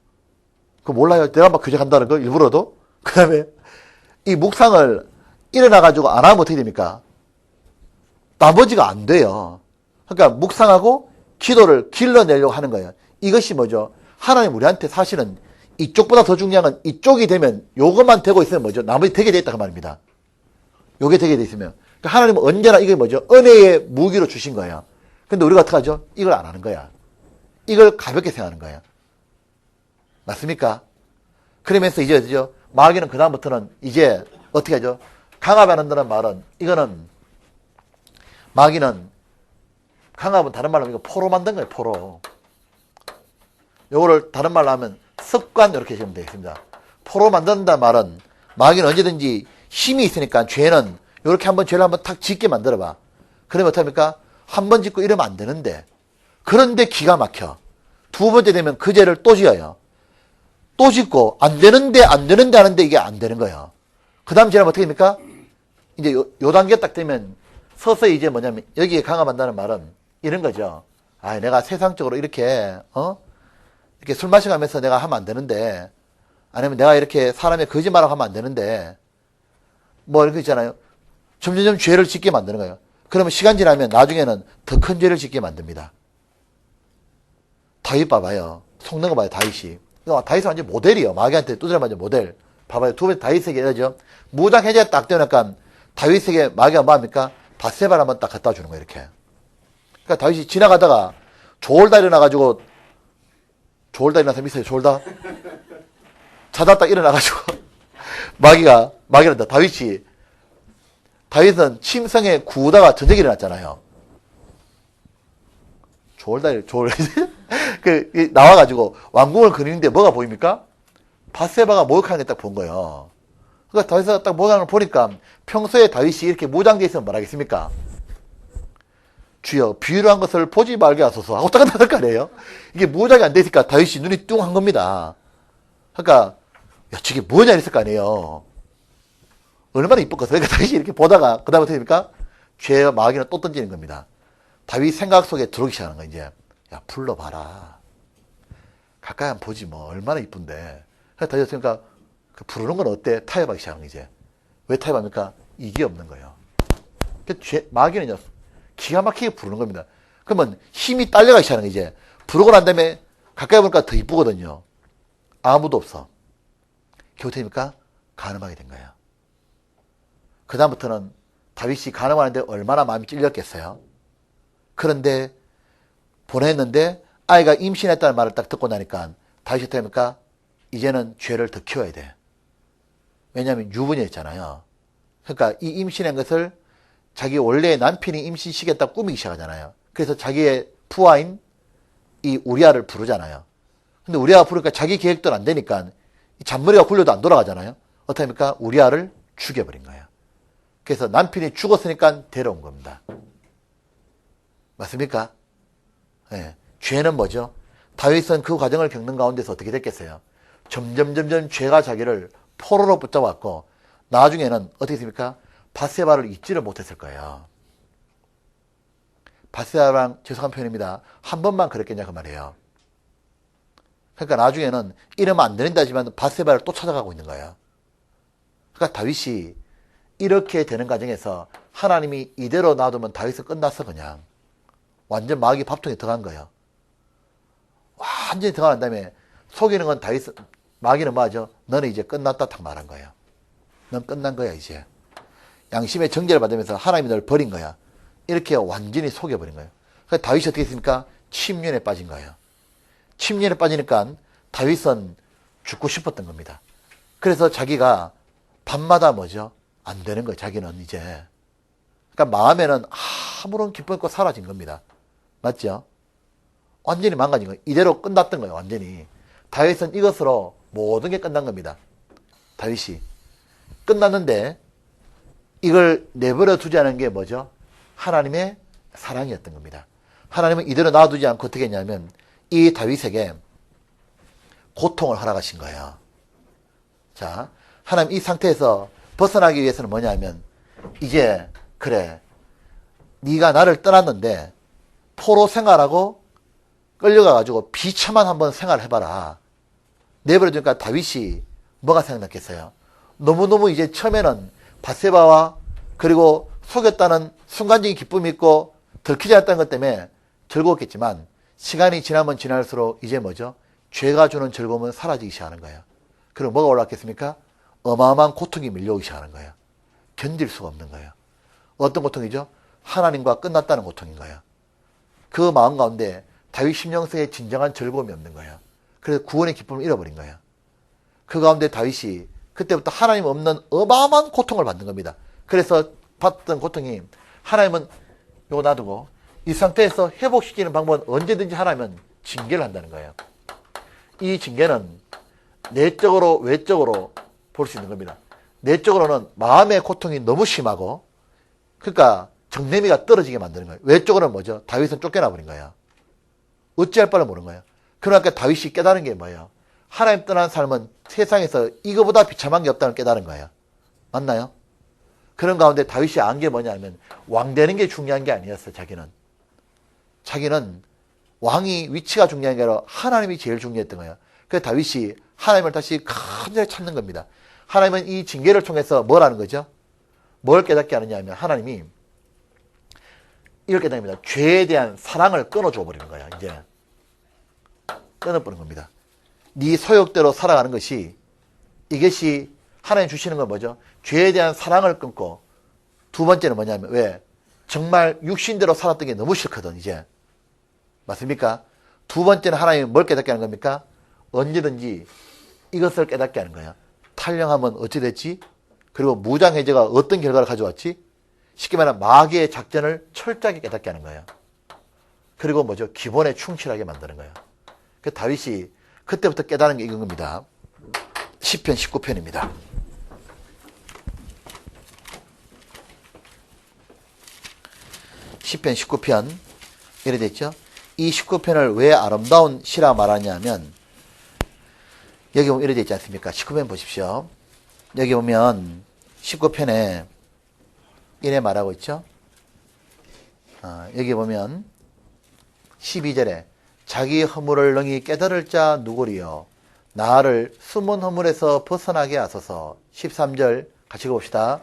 그거 몰라요. 내가 막 교제 간다는 거 일부러도. 그 다음에 이 묵상을 일어나가지고 안 하면 어떻게 됩니까? 나머지가 안 돼요. 그러니까 묵상하고 기도를 길러내려고 하는 거예요. 이것이 뭐죠? 하나님 우리한테 사실은 이쪽보다 더 중요한 건 이쪽이 되면 요것만 되고 있으면 뭐죠? 나머지 되게 돼 있다 그 말입니다. 요게 되게 돼 있으면. 그러니까 하나님은 언제나 이게 뭐죠? 은혜의 무기로 주신 거예요. 근데 우리가 어떻게 하죠? 이걸 안 하는 거야. 이걸 가볍게 생각하는 거예요. 맞습니까? 그러면서 이제 마귀는 그다음부터는 이제 어떻게 하죠? 강압 한다는 말은 이거는 마귀는 강압은 다른 말로 하면 이거 포로 만든 거예요. 포로. 요거를 다른 말로 하면 습관 이렇게 지으면 되겠습니다. 포로 만든다는 말은 마귀는 언제든지 힘이 있으니까 죄는 이렇게 한번 죄를 한번 탁 짓게 만들어봐. 그러면 어떡합니까? 한 번 짓고 이러면 안 되는데 그런데 기가 막혀. 두 번째 되면 그 죄를 또 지어요. 또 짓고 안 되는데 하는데 이게 안 되는 거예요. 그 다음 지나면 어떻게 됩니까? 이제 요 단계 딱 되면 서서히 이제 뭐냐면 여기에 강압한다는 말은 이런 거죠. 아, 내가 세상적으로 이렇게 이렇게 술 마셔가면서 내가 하면 안 되는데, 아니면 내가 이렇게 사람의 거짓말하고 하면 안 되는데, 뭐 이렇게 있잖아요. 점점점 죄를 짓게 만드는 거예요. 그러면 시간 지나면 나중에는 더 큰 죄를 짓게 만듭니다. 다윗 봐봐요. 속는 거 봐요, 다윗이. 다윗은 완전 모델이에요. 마귀한테 두드려 맞은 모델. 봐봐요. 두 번 다윗에게 이러죠. 무장 해제 딱 되니까 다윗에게 마귀가 뭐합니까? 바세바를 한번 딱 갖다 주는 거예요, 이렇게. 그러니까 다윗이 지나가다가 졸다 일어나가지고, 졸다 일어나서 있어요, 졸다. 자다 딱 일어나가지고, 마귀란다. 다윗은 침성에 구우다가 저녁에 일어났잖아요. 나와가지고 왕궁을 거니는데 뭐가 보입니까? 바세바가 목욕하는 게 딱 본 거예요. 그러니까 다윗이 딱 목욕하는 걸 보니까 평소에 다윗이 이렇게 무장되어 있으면 뭐라겠습니까? 주여, 비유를 한 것을 보지 말게 하소서 하고 딱 나갈 거 아니에요? 이게 무장이 안 돼 있으니까 다윗이 눈이 뚱한 겁니다. 그러니까, 야, 저게 뭐냐 이랬을 거 아니에요? 얼마나 이뻤겠어요? 그러니까 다윗이 이렇게 보다가, 그 다음에 어떻게 됩니까? 죄와 마귀는 또 던지는 겁니다. 다윗 생각 속에 들어오기 시작하는 거야, 이제. 야, 불러봐라. 가까이 한번 보지 뭐. 얼마나 이쁜데. 그래서 다윗이 그러니까, 부르는 건 어때? 타협하기 시작하는 거야, 이제. 왜 타협합니까? 이게 없는 거예요. 마귀는 기가 막히게 부르는 겁니다. 그러면 힘이 딸려가기 시작하는 거야, 이제. 부르고 난 다음에 가까이 보니까 더 이쁘거든요. 아무도 없어. 결국 됩니까? 간음하게 된 거예요. 그 다음부터는 다윗이 간음하는데 얼마나 마음이 찔렸겠어요. 그런데 보냈는데 아이가 임신했다는 말을 딱 듣고 나니까 다윗이 어떻게 합니까? 이제는 죄를 더 키워야 돼. 왜냐하면 유부녀였잖아요. 그러니까 이 임신한 것을 자기 원래의 남편이 임신시켰다 꾸미기 시작하잖아요. 그래서 자기의 부하인 이 우리아를 부르잖아요. 근데 우리아가 부르니까 자기 계획대로 안 되니까 잔머리가 굴려도 안 돌아가잖아요. 어떻게 합니까? 우리아를 죽여버린 거예요. 그래서 남편이 죽었으니까 데려온 겁니다. 맞습니까? 네. 죄는 뭐죠? 다윗은 그 과정을 겪는 가운데서 어떻게 됐겠어요? 점점 죄가 자기를 포로로 붙잡았고 나중에는 어떻게 됐습니까? 바세바를 잊지를 못했을 거예요. 바세바랑 죄송한 표현입니다. 한 번만 그랬겠냐 그 말이에요. 그러니까 나중에는 이러면 안 된다지만 바세바를 또 찾아가고 있는 거예요. 그러니까 다윗이 이렇게 되는 과정에서 하나님이 이대로 놔두면 다윗은 끝났어 그냥. 완전 마귀 밥통에 들어간 거예요. 완전히 들어간 다음에 속이는 건 다윗, 마귀는 뭐하죠? 너는 이제 끝났다 딱 말한 거예요. 넌 끝난 거야 이제. 양심의 정죄를 받으면서 하나님이 널 버린 거야. 이렇게 완전히 속여버린 거예요. 그래서 다윗이 어떻게 했습니까? 침륜에 빠진 거예요. 침륜에 빠지니까 다윗은 죽고 싶었던 겁니다. 그래서 자기가 밤마다 뭐죠? 안 되는 거예요. 자기는 이제. 그러니까 마음에는 아무런 기쁨 없고 사라진 겁니다. 맞죠? 완전히 망가진 거예요. 이대로 끝났던 거예요. 완전히. 다윗은 이것으로 모든 게 끝난 겁니다. 다윗이. 끝났는데 이걸 내버려 두지 않은 게 뭐죠? 하나님의 사랑이었던 겁니다. 하나님은 이대로 놔두지 않고 어떻게 했냐면 이 다윗에게 고통을 허락하신 거예요. 자, 하나님 이 상태에서 벗어나기 위해서는 뭐냐면 이제 그래 네가 나를 떠났는데 포로 생활하고 끌려가가지고 비참한 한번 생활해봐라. 내버려두니까 다윗이 뭐가 생각났겠어요? 너무너무 이제 처음에는 바세바와 그리고 속였다는 순간적인 기쁨이 있고 들키지 않았다는 것 때문에 즐거웠겠지만 시간이 지나면 지날수록 이제 뭐죠? 죄가 주는 즐거움은 사라지기 시작하는 거예요. 그리고 뭐가 올라왔겠습니까? 어마어마한 고통이 밀려오기 시작하는 거예요. 견딜 수가 없는 거예요. 어떤 고통이죠? 하나님과 끝났다는 고통인 거예요. 그 마음 가운데 다윗 심령성에 진정한 즐거움이 없는 거예요. 그래서 구원의 기쁨을 잃어버린 거예요. 그 가운데 다윗이 그때부터 하나님 없는 어마어마한 고통을 받는 겁니다. 그래서 받던 고통이 하나님은 요거 놔두고 이 상태에서 회복시키는 방법은 언제든지 하나님은 징계를 한다는 거예요. 이 징계는 내적으로 외적으로 볼 수 있는 겁니다. 내적으로는 마음의 고통이 너무 심하고 그러니까 정내미가 떨어지게 만드는 거예요. 외적으로는 뭐죠? 다윗은 쫓겨나 버린 거예요. 어찌할 바를 모르는 거예요. 그러니까 다윗이 깨달은 게 뭐예요? 하나님 떠난 삶은 세상에서 이거보다 비참한 게 없다는 걸 깨달은 거예요. 맞나요? 그런 가운데 다윗이 안 게 뭐냐면 왕 되는 게 중요한 게 아니었어요. 자기는 왕이 위치가 중요한 게 아니라 하나님이 제일 중요했던 거예요. 그래서 다윗이 하나님을 다시 간절히 찾는 겁니다. 하나님은 이 징계를 통해서 뭘 하는 거죠? 뭘 깨닫게 하느냐 하면 하나님이 이렇게 됩니다. 죄에 대한 사랑을 끊어줘 버리는 거야. 이제 끊어버리는 겁니다. 네 소욕대로 살아가는 것이 이것이 하나님 주시는 건 뭐죠? 죄에 대한 사랑을 끊고 두 번째는 뭐냐면 왜? 정말 육신대로 살았던 게 너무 싫거든 이제. 맞습니까? 두 번째는 하나님이 뭘 깨닫게 하는 겁니까? 언제든지 이것을 깨닫게 하는 거야. 탈령하면 어찌 됐지? 그리고 무장해제가 어떤 결과를 가져왔지? 쉽게 말하면 마귀의 작전을 철저하게 깨닫게 하는 거예요. 그리고 뭐죠? 기본에 충실하게 만드는 거예요. 그 다윗이 그때부터 깨달은 게 이건 겁니다. 시편 19편입니다. 시편 19편 이래 됐죠? 이 19편을 왜 아름다운 시라 말하냐면 여기 보면 이래 되지 않습니까? 19편 보십시오. 여기 보면 19편에 이래 말하고 있죠? 여기 보면 12절에 자기 허물을 능히 깨달을 자 누구리요? 나를 숨은 허물에서 벗어나게 하소서. 13절 같이 봅시다.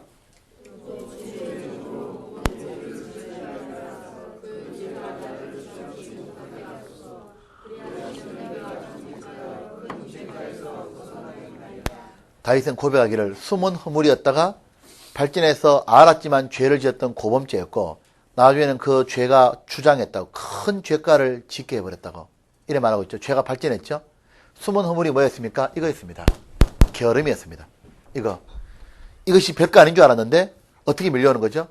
다윗은 고백하기를 숨은 허물이었다가 발전해서 알았지만 죄를 지었던 고범죄였고 나중에는 그 죄가 주장했다고 큰 죄가를 짓게 해버렸다고 이래 말하고 있죠. 죄가 발전했죠. 숨은 허물이 뭐였습니까? 이거였습니다. 게으름이었습니다. 이것이 별거 아닌 줄 알았는데 어떻게 밀려오는 거죠?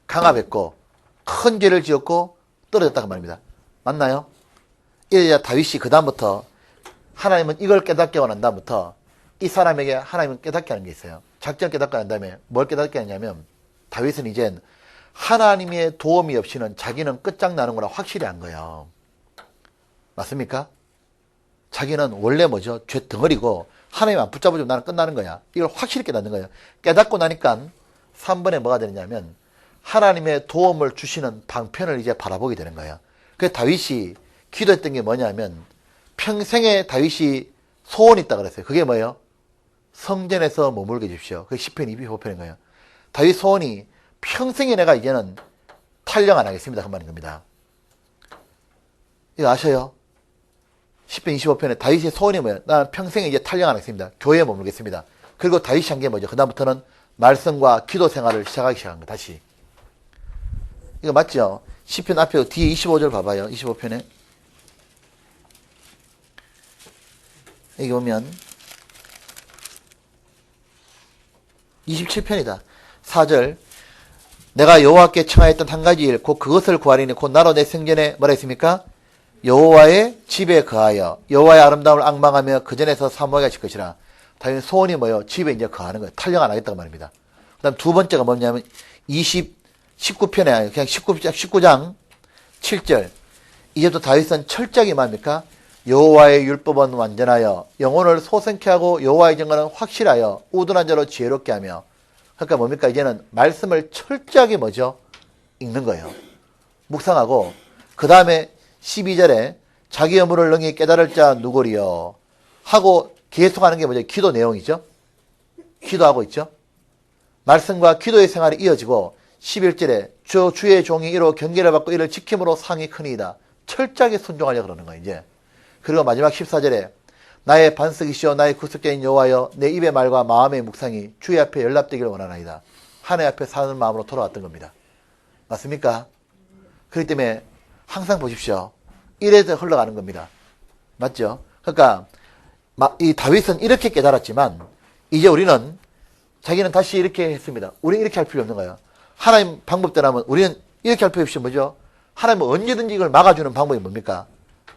강압했고 큰 죄를 지었고 떨어졌다고 말입니다. 맞나요? 이래야 다윗이 그 다음부터 하나님은 이걸 깨닫게 하고 난 다음부터 이 사람에게 하나님은 깨닫게 하는 게 있어요. 작전 깨닫게 한 다음에 뭘 깨닫게 하냐면 다윗은 이젠 하나님의 도움이 없이는 자기는 끝장나는 거라 확실히 한 거예요. 맞습니까? 자기는 원래 뭐죠? 죄 덩어리고 하나님 안 붙잡아주면 나는 끝나는 거야. 이걸 확실히 깨닫는 거예요. 깨닫고 나니까 3번에 뭐가 되느냐면 하나님의 도움을 주시는 방편을 이제 바라보게 되는 거예요. 그래서 다윗이 기도했던 게 뭐냐면 평생에 다윗이 소원이 있다 그랬어요. 그게 뭐예요? 성전에서 머물게 해주십시오. 그게 시편 25편인 거예요. 다윗 소원이 평생에 내가 이제는 탈령 안 하겠습니다. 그 말인 겁니다. 이거 아셔요? 시편 25편에 다윗의 소원이 뭐예요? 나는 평생에 이제 탈령 안 하겠습니다. 교회에 머물겠습니다. 그리고 다윗이 한 게 뭐죠? 그 다음부터는 말씀과 기도 생활을 시작하기 시작한 거예요. 다시. 이거 맞죠? 시편 앞에 뒤에 25절 봐봐요. 25편에. 여기 보면 27편이다. 4절 내가 여호와께 청하였던 한 가지 일 곧 그것을 구하리니 곧 나로 내 생전에 뭐라 했습니까? 여호와의 집에 거하여 여호와의 아름다움을 앙망하며 그 전에서 사모하게 하실 것이라. 다윗 소원이 뭐예요? 집에 이제 거하는 거예요. 탈령 안 하겠다고 말입니다. 그 다음 두 번째가 뭐냐면 19편에 그냥 19장 7절 이제부터 다윗은 철저하게 말입니까? 여호와의 율법은 완전하여 영혼을 소생케 하고 여호와의 정과는 확실하여 우둔한 자로 지혜롭게 하며 그러니까 뭡니까? 이제는 말씀을 철저하게 뭐죠? 읽는 거예요. 묵상하고 그 다음에 12절에 자기 허물을 능히 깨달을 자 누구리요? 하고 계속하는 게 뭐죠? 기도 내용이죠. 기도하고 있죠. 말씀과 기도의 생활이 이어지고 11절에 주의 종이 이로 경계를 받고 이를 지킴으로 상이 크니이다. 철저하게 순종하려고 그러는 거예요. 이제. 그리고 마지막 14절에 나의 반석이시여 나의 구속자인 여호와여 내 입의 말과 마음의 묵상이 주의 앞에 연락되기를 원하나이다. 하나님 앞에 사는 마음으로 돌아왔던 겁니다. 맞습니까? 그렇기 때문에 항상 보십시오. 이래서 흘러가는 겁니다. 맞죠? 그러니까 이 다윗은 이렇게 깨달았지만 이제 우리는 자기는 다시 이렇게 했습니다. 우리는 이렇게 할 필요 없는 거예요. 하나님 방법대로라면 우리는 이렇게 할 필요 없이 뭐죠? 하나님은 언제든지 이걸 막아주는 방법이 뭡니까?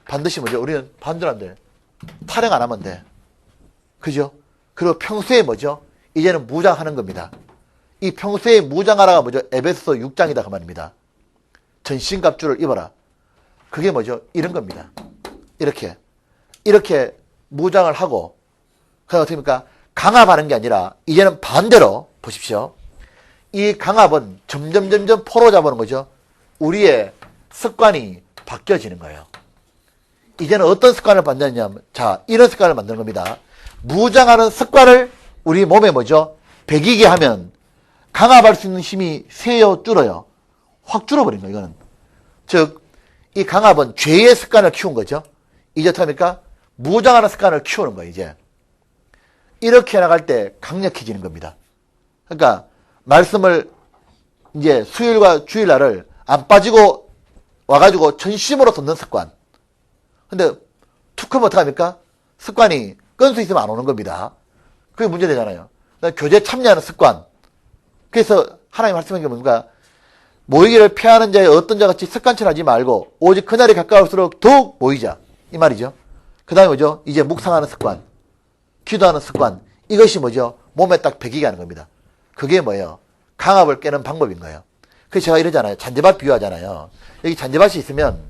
반드시 뭐죠? 우리는 반대로 안 돼. 탈영 안 하면 돼. 그죠? 그리고 평소에 뭐죠? 이제는 무장하는 겁니다. 이 평소에 무장하라가 뭐죠? 에베소서 6장이다 그 말입니다. 전신갑주를 입어라. 그게 뭐죠? 이런 겁니다. 이렇게 무장을 하고 그럼 어떻게 합니까? 강압하는 게 아니라 이제는 반대로 보십시오. 이 강압은 점점 포로 잡아오는 거죠. 우리의 습관이 바뀌어지는 거예요. 이제는 어떤 습관을 만드냐면, 자, 이런 습관을 만드는 겁니다. 무장하는 습관을 우리 몸에 뭐죠? 배기게 하면 강압할 수 있는 힘이 세요, 줄어요? 확 줄어버린 거예요, 이거는. 즉, 이 강압은 죄의 습관을 키운 거죠. 이제 어떡합니까? 무장하는 습관을 키우는 거예요, 이제. 이렇게 나갈 때 강력해지는 겁니다. 그러니까, 말씀을 이제 수요일과 주일날을 안 빠지고 와가지고 전심으로 듣는 습관. 근데 툭 하면 어떡합니까? 습관이 건수 있으면 안 오는 겁니다. 그게 문제되잖아요. 교제 참여하는 습관. 그래서 하나님 말씀한 게 뭔가 모이기를 피하는 자의 어떤 자같이 습관처럼 하지 말고 오직 그날이 가까울수록 더욱 모이자. 이 말이죠. 그 다음에 뭐죠? 이제 묵상하는 습관. 기도하는 습관. 이것이 뭐죠? 몸에 딱 배기게 하는 겁니다. 그게 뭐예요? 강압을 깨는 방법인 거예요. 그래서 제가 이러잖아요. 잔디밭 비유하잖아요. 여기 잔디밭이 있으면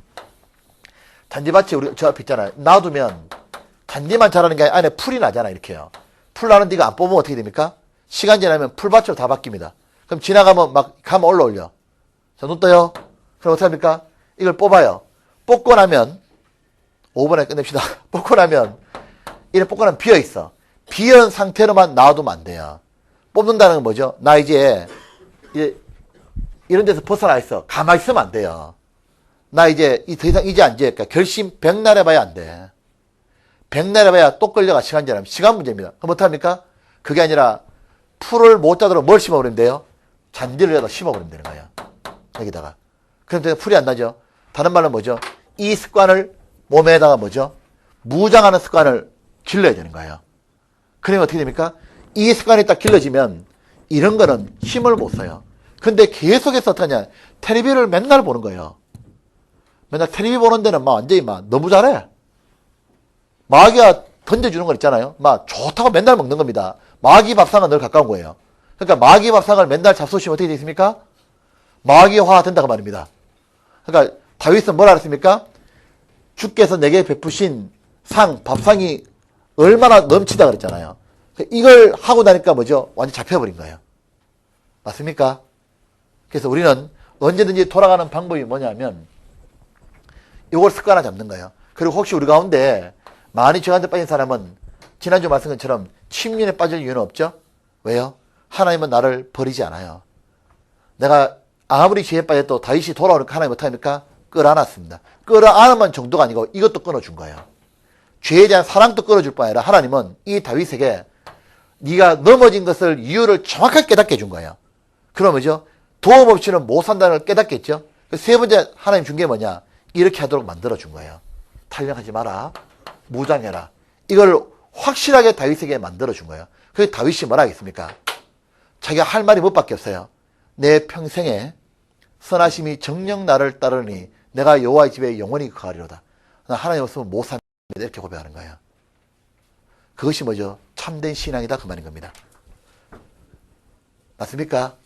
잔디밭이 우리 저 앞에 있잖아요. 놔두면 잔디만 자라는 게 아니라 안에 풀이 나잖아, 이렇게요. 풀 나는데 이거 안 뽑으면 어떻게 됩니까? 시간 지나면 풀밭으로 다 바뀝니다. 그럼 지나가면 막 가면 올라올려. 자, 눈 떠요. 그럼 어떻게 합니까? 이걸 뽑아요. 뽑고 나면 5분에 끝냅시다. 뽑고 나면 이래 뽑고 나면 비어있어. 비어있는 상태로만 놔두면 안 돼요. 뽑는다는 건 뭐죠? 나 이제 이런 데서 벗어나 있어. 가만히 있으면 안 돼요. 나 이제 더 이상 이제 안 지을까? 결심 백날 해봐야 안 돼. 백날 해봐야 또 끌려가. 시간 지나면. 시간 문제입니다. 그럼 어떡합니까? 그게 아니라 풀을 못 자도록 뭘 심어버리면 돼요? 잔디를 심어버리면 되는 거예요. 여기다가. 그럼 풀이 안 나죠? 다른 말로 뭐죠? 이 습관을 몸에다가 뭐죠? 무장하는 습관을 길러야 되는 거예요. 그러면 어떻게 됩니까? 이 습관이 딱 길러지면 이런 거는 힘을 못 써요. 근데 계속해서 어떠냐? 텔레비를 맨날 보는 거예요. 맨날 텔레비 보는 데는 막 완전히 막 너무 잘해. 마귀가 던져주는 거 있잖아요. 막 좋다고 맨날 먹는 겁니다. 마귀 밥상은 늘 가까운 거예요. 그러니까 마귀 밥상을 맨날 잡수시면 어떻게 되겠습니까? 마귀화 된다고 말입니다. 그러니까 다윗은 뭐라 그랬습니까? 주께서 내게 베푸신 상, 밥상이 얼마나 넘치다 그랬잖아요. 이걸 하고 나니까 뭐죠? 완전 잡혀버린 거예요. 맞습니까? 그래서 우리는 언제든지 돌아가는 방법이 뭐냐면 이걸 습관화 잡는 거예요. 그리고 혹시 우리 가운데 많이 죄한테 빠진 사람은 지난주 말씀 것처럼 침륜에 빠질 이유는 없죠? 왜요? 하나님은 나를 버리지 않아요. 내가 아무리 죄에 빠져도 다윗이 돌아오니까 하나님 어떡합니까? 끌어안았습니다. 끌어안으면 정도가 아니고 이것도 끊어준 거예요. 죄에 대한 사랑도 끊어줄 뿐 아니라 하나님은 이 다윗에게 네가 넘어진 것을 이유를 정확하게 깨닫게 해준 거예요. 그럼 뭐죠? 도움 없이는 못 산다는 걸 깨닫겠죠? 세 번째 하나님 준 게 뭐냐? 이렇게 하도록 만들어준 거예요. 탈령하지 마라. 무장해라. 이걸 확실하게 다윗에게 만들어준 거예요. 그래서 다윗이 뭐라 하겠습니까? 자기가 할 말이 뭣밖에 없어요. 내 평생에 선하심이 정녕 나를 따르니 내가 여호와의 집에 영원히 거하리로다. 하나님 없으면 못 삽니다. 이렇게 고백하는 거예요. 그것이 뭐죠? 참된 신앙이다 그 말인 겁니다. 맞습니까?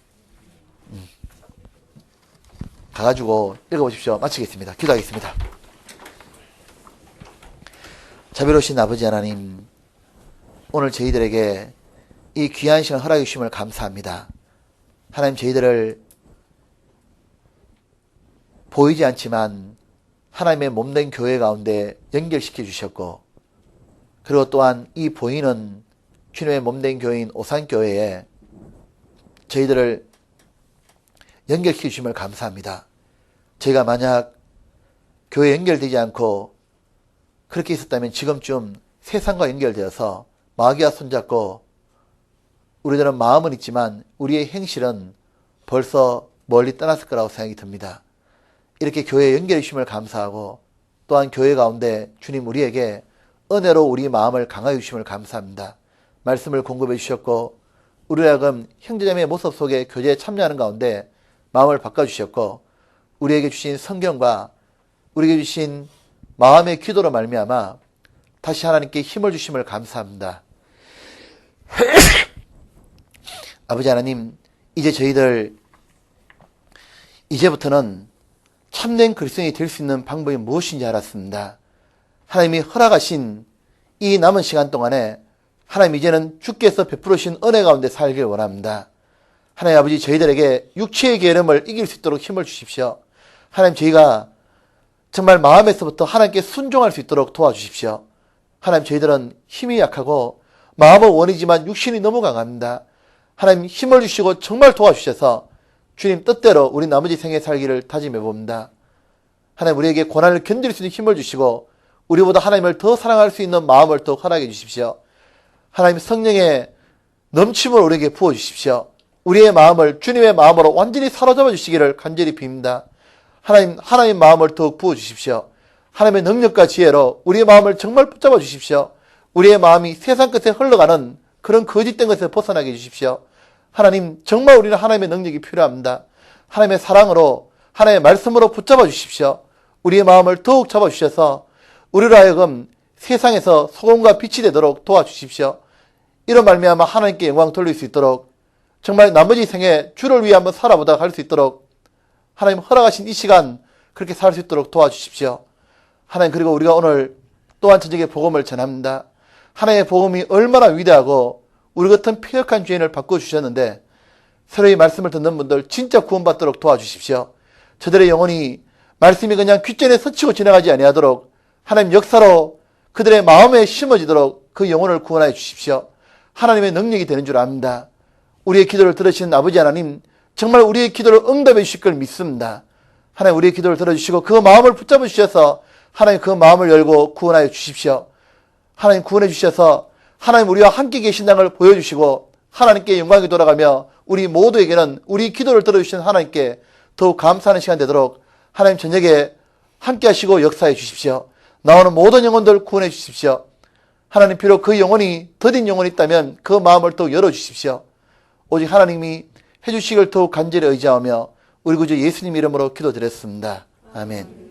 가가지고 읽어보십시오. 마치겠습니다. 기도하겠습니다. 자비로우신 아버지 하나님, 오늘 저희들에게 이 귀한 시간 허락해 주심을 감사합니다. 하나님, 저희들을 보이지 않지만 하나님의 몸된 교회 가운데 연결시켜 주셨고, 그리고 또한 이 보이는 주님의 몸된 교회인 오산교회에 저희들을 연결시켜 주심을 감사합니다. 저희가 만약 교회에 연결되지 않고 그렇게 있었다면 지금쯤 세상과 연결되어서 마귀와 손잡고 우리들은 마음은 있지만 우리의 행실은 벌써 멀리 떠났을 거라고 생각이 듭니다. 이렇게 교회에 연결해 주심을 감사하고 또한 교회 가운데 주님 우리에게 은혜로 우리 마음을 강하게 주심을 감사합니다. 말씀을 공급해 주셨고 우리 하여금 형제자매의 모습 속에 교제에 참여하는 가운데 마음을 바꿔주셨고 우리에게 주신 성경과 우리에게 주신 마음의 기도로 말미암아 다시 하나님께 힘을 주심을 감사합니다. 아버지 하나님, 이제 저희들 이제부터는 참된 그리스도인이 될 수 있는 방법이 무엇인지 알았습니다. 하나님이 허락하신 이 남은 시간 동안에 하나님 이제는 주께서 베풀으신 은혜 가운데 살길 원합니다. 하나님 아버지, 저희들에게 육체의 게으름을 이길 수 있도록 힘을 주십시오. 하나님, 저희가 정말 마음에서부터 하나님께 순종할 수 있도록 도와주십시오. 하나님, 저희들은 힘이 약하고 마음은 원이지만 육신이 너무 강합니다. 하나님, 힘을 주시고 정말 도와주셔서 주님 뜻대로 우리 나머지 생에 살기를 다짐해 봅니다. 하나님, 우리에게 고난을 견딜 수 있는 힘을 주시고 우리보다 하나님을 더 사랑할 수 있는 마음을 더 허락해 주십시오. 하나님, 성령의 넘침을 우리에게 부어주십시오. 우리의 마음을 주님의 마음으로 완전히 사로잡아 주시기를 간절히 빕니다. 하나님 마음을 더욱 부어주십시오. 하나님의 능력과 지혜로 우리의 마음을 정말 붙잡아 주십시오. 우리의 마음이 세상 끝에 흘러가는 그런 거짓된 것에서 벗어나게 해주십시오. 하나님, 정말 우리는 하나님의 능력이 필요합니다. 하나님의 사랑으로, 하나님의 말씀으로 붙잡아 주십시오. 우리의 마음을 더욱 잡아주셔서 우리로 하여금 세상에서 소금과 빛이 되도록 도와주십시오. 이런 말미암아 하나님께 영광 돌릴 수 있도록, 정말 나머지 생에 주를 위해 한번 살아보다 갈 수 있도록 하나님 허락하신 이 시간 그렇게 살 수 있도록 도와주십시오. 하나님, 그리고 우리가 오늘 또한 저녁에 복음을 전합니다. 하나님의 복음이 얼마나 위대하고 우리 같은 폐역한 죄인을 바꿔주셨는데 서로의 말씀을 듣는 분들 진짜 구원받도록 도와주십시오. 저들의 영혼이 말씀이 그냥 귓전에 스치고 지나가지 아니하도록 하나님 역사로 그들의 마음에 심어지도록 그 영혼을 구원하여 주십시오. 하나님의 능력이 되는 줄 압니다. 우리의 기도를 들으시는 아버지 하나님, 정말 우리의 기도를 응답해 주실 걸 믿습니다. 하나님, 우리의 기도를 들어주시고 그 마음을 붙잡아 주셔서 하나님 그 마음을 열고 구원하여 주십시오. 하나님, 구원해 주셔서 하나님 우리와 함께 계신다는 걸 보여주시고 하나님께 영광이 돌아가며 우리 모두에게는 우리 기도를 들어주시는 하나님께 더욱 감사하는 시간 되도록 하나님 저녁에 함께 하시고 역사해 주십시오. 나오는 모든 영혼들 구원해 주십시오. 하나님, 비록 그 영혼이 더딘 영혼이 있다면 그 마음을 더욱 열어주십시오. 오직 하나님이 해주시길 더욱 간절히 의지하며 우리 구주 예수님 이름으로 기도드렸습니다. 아멘.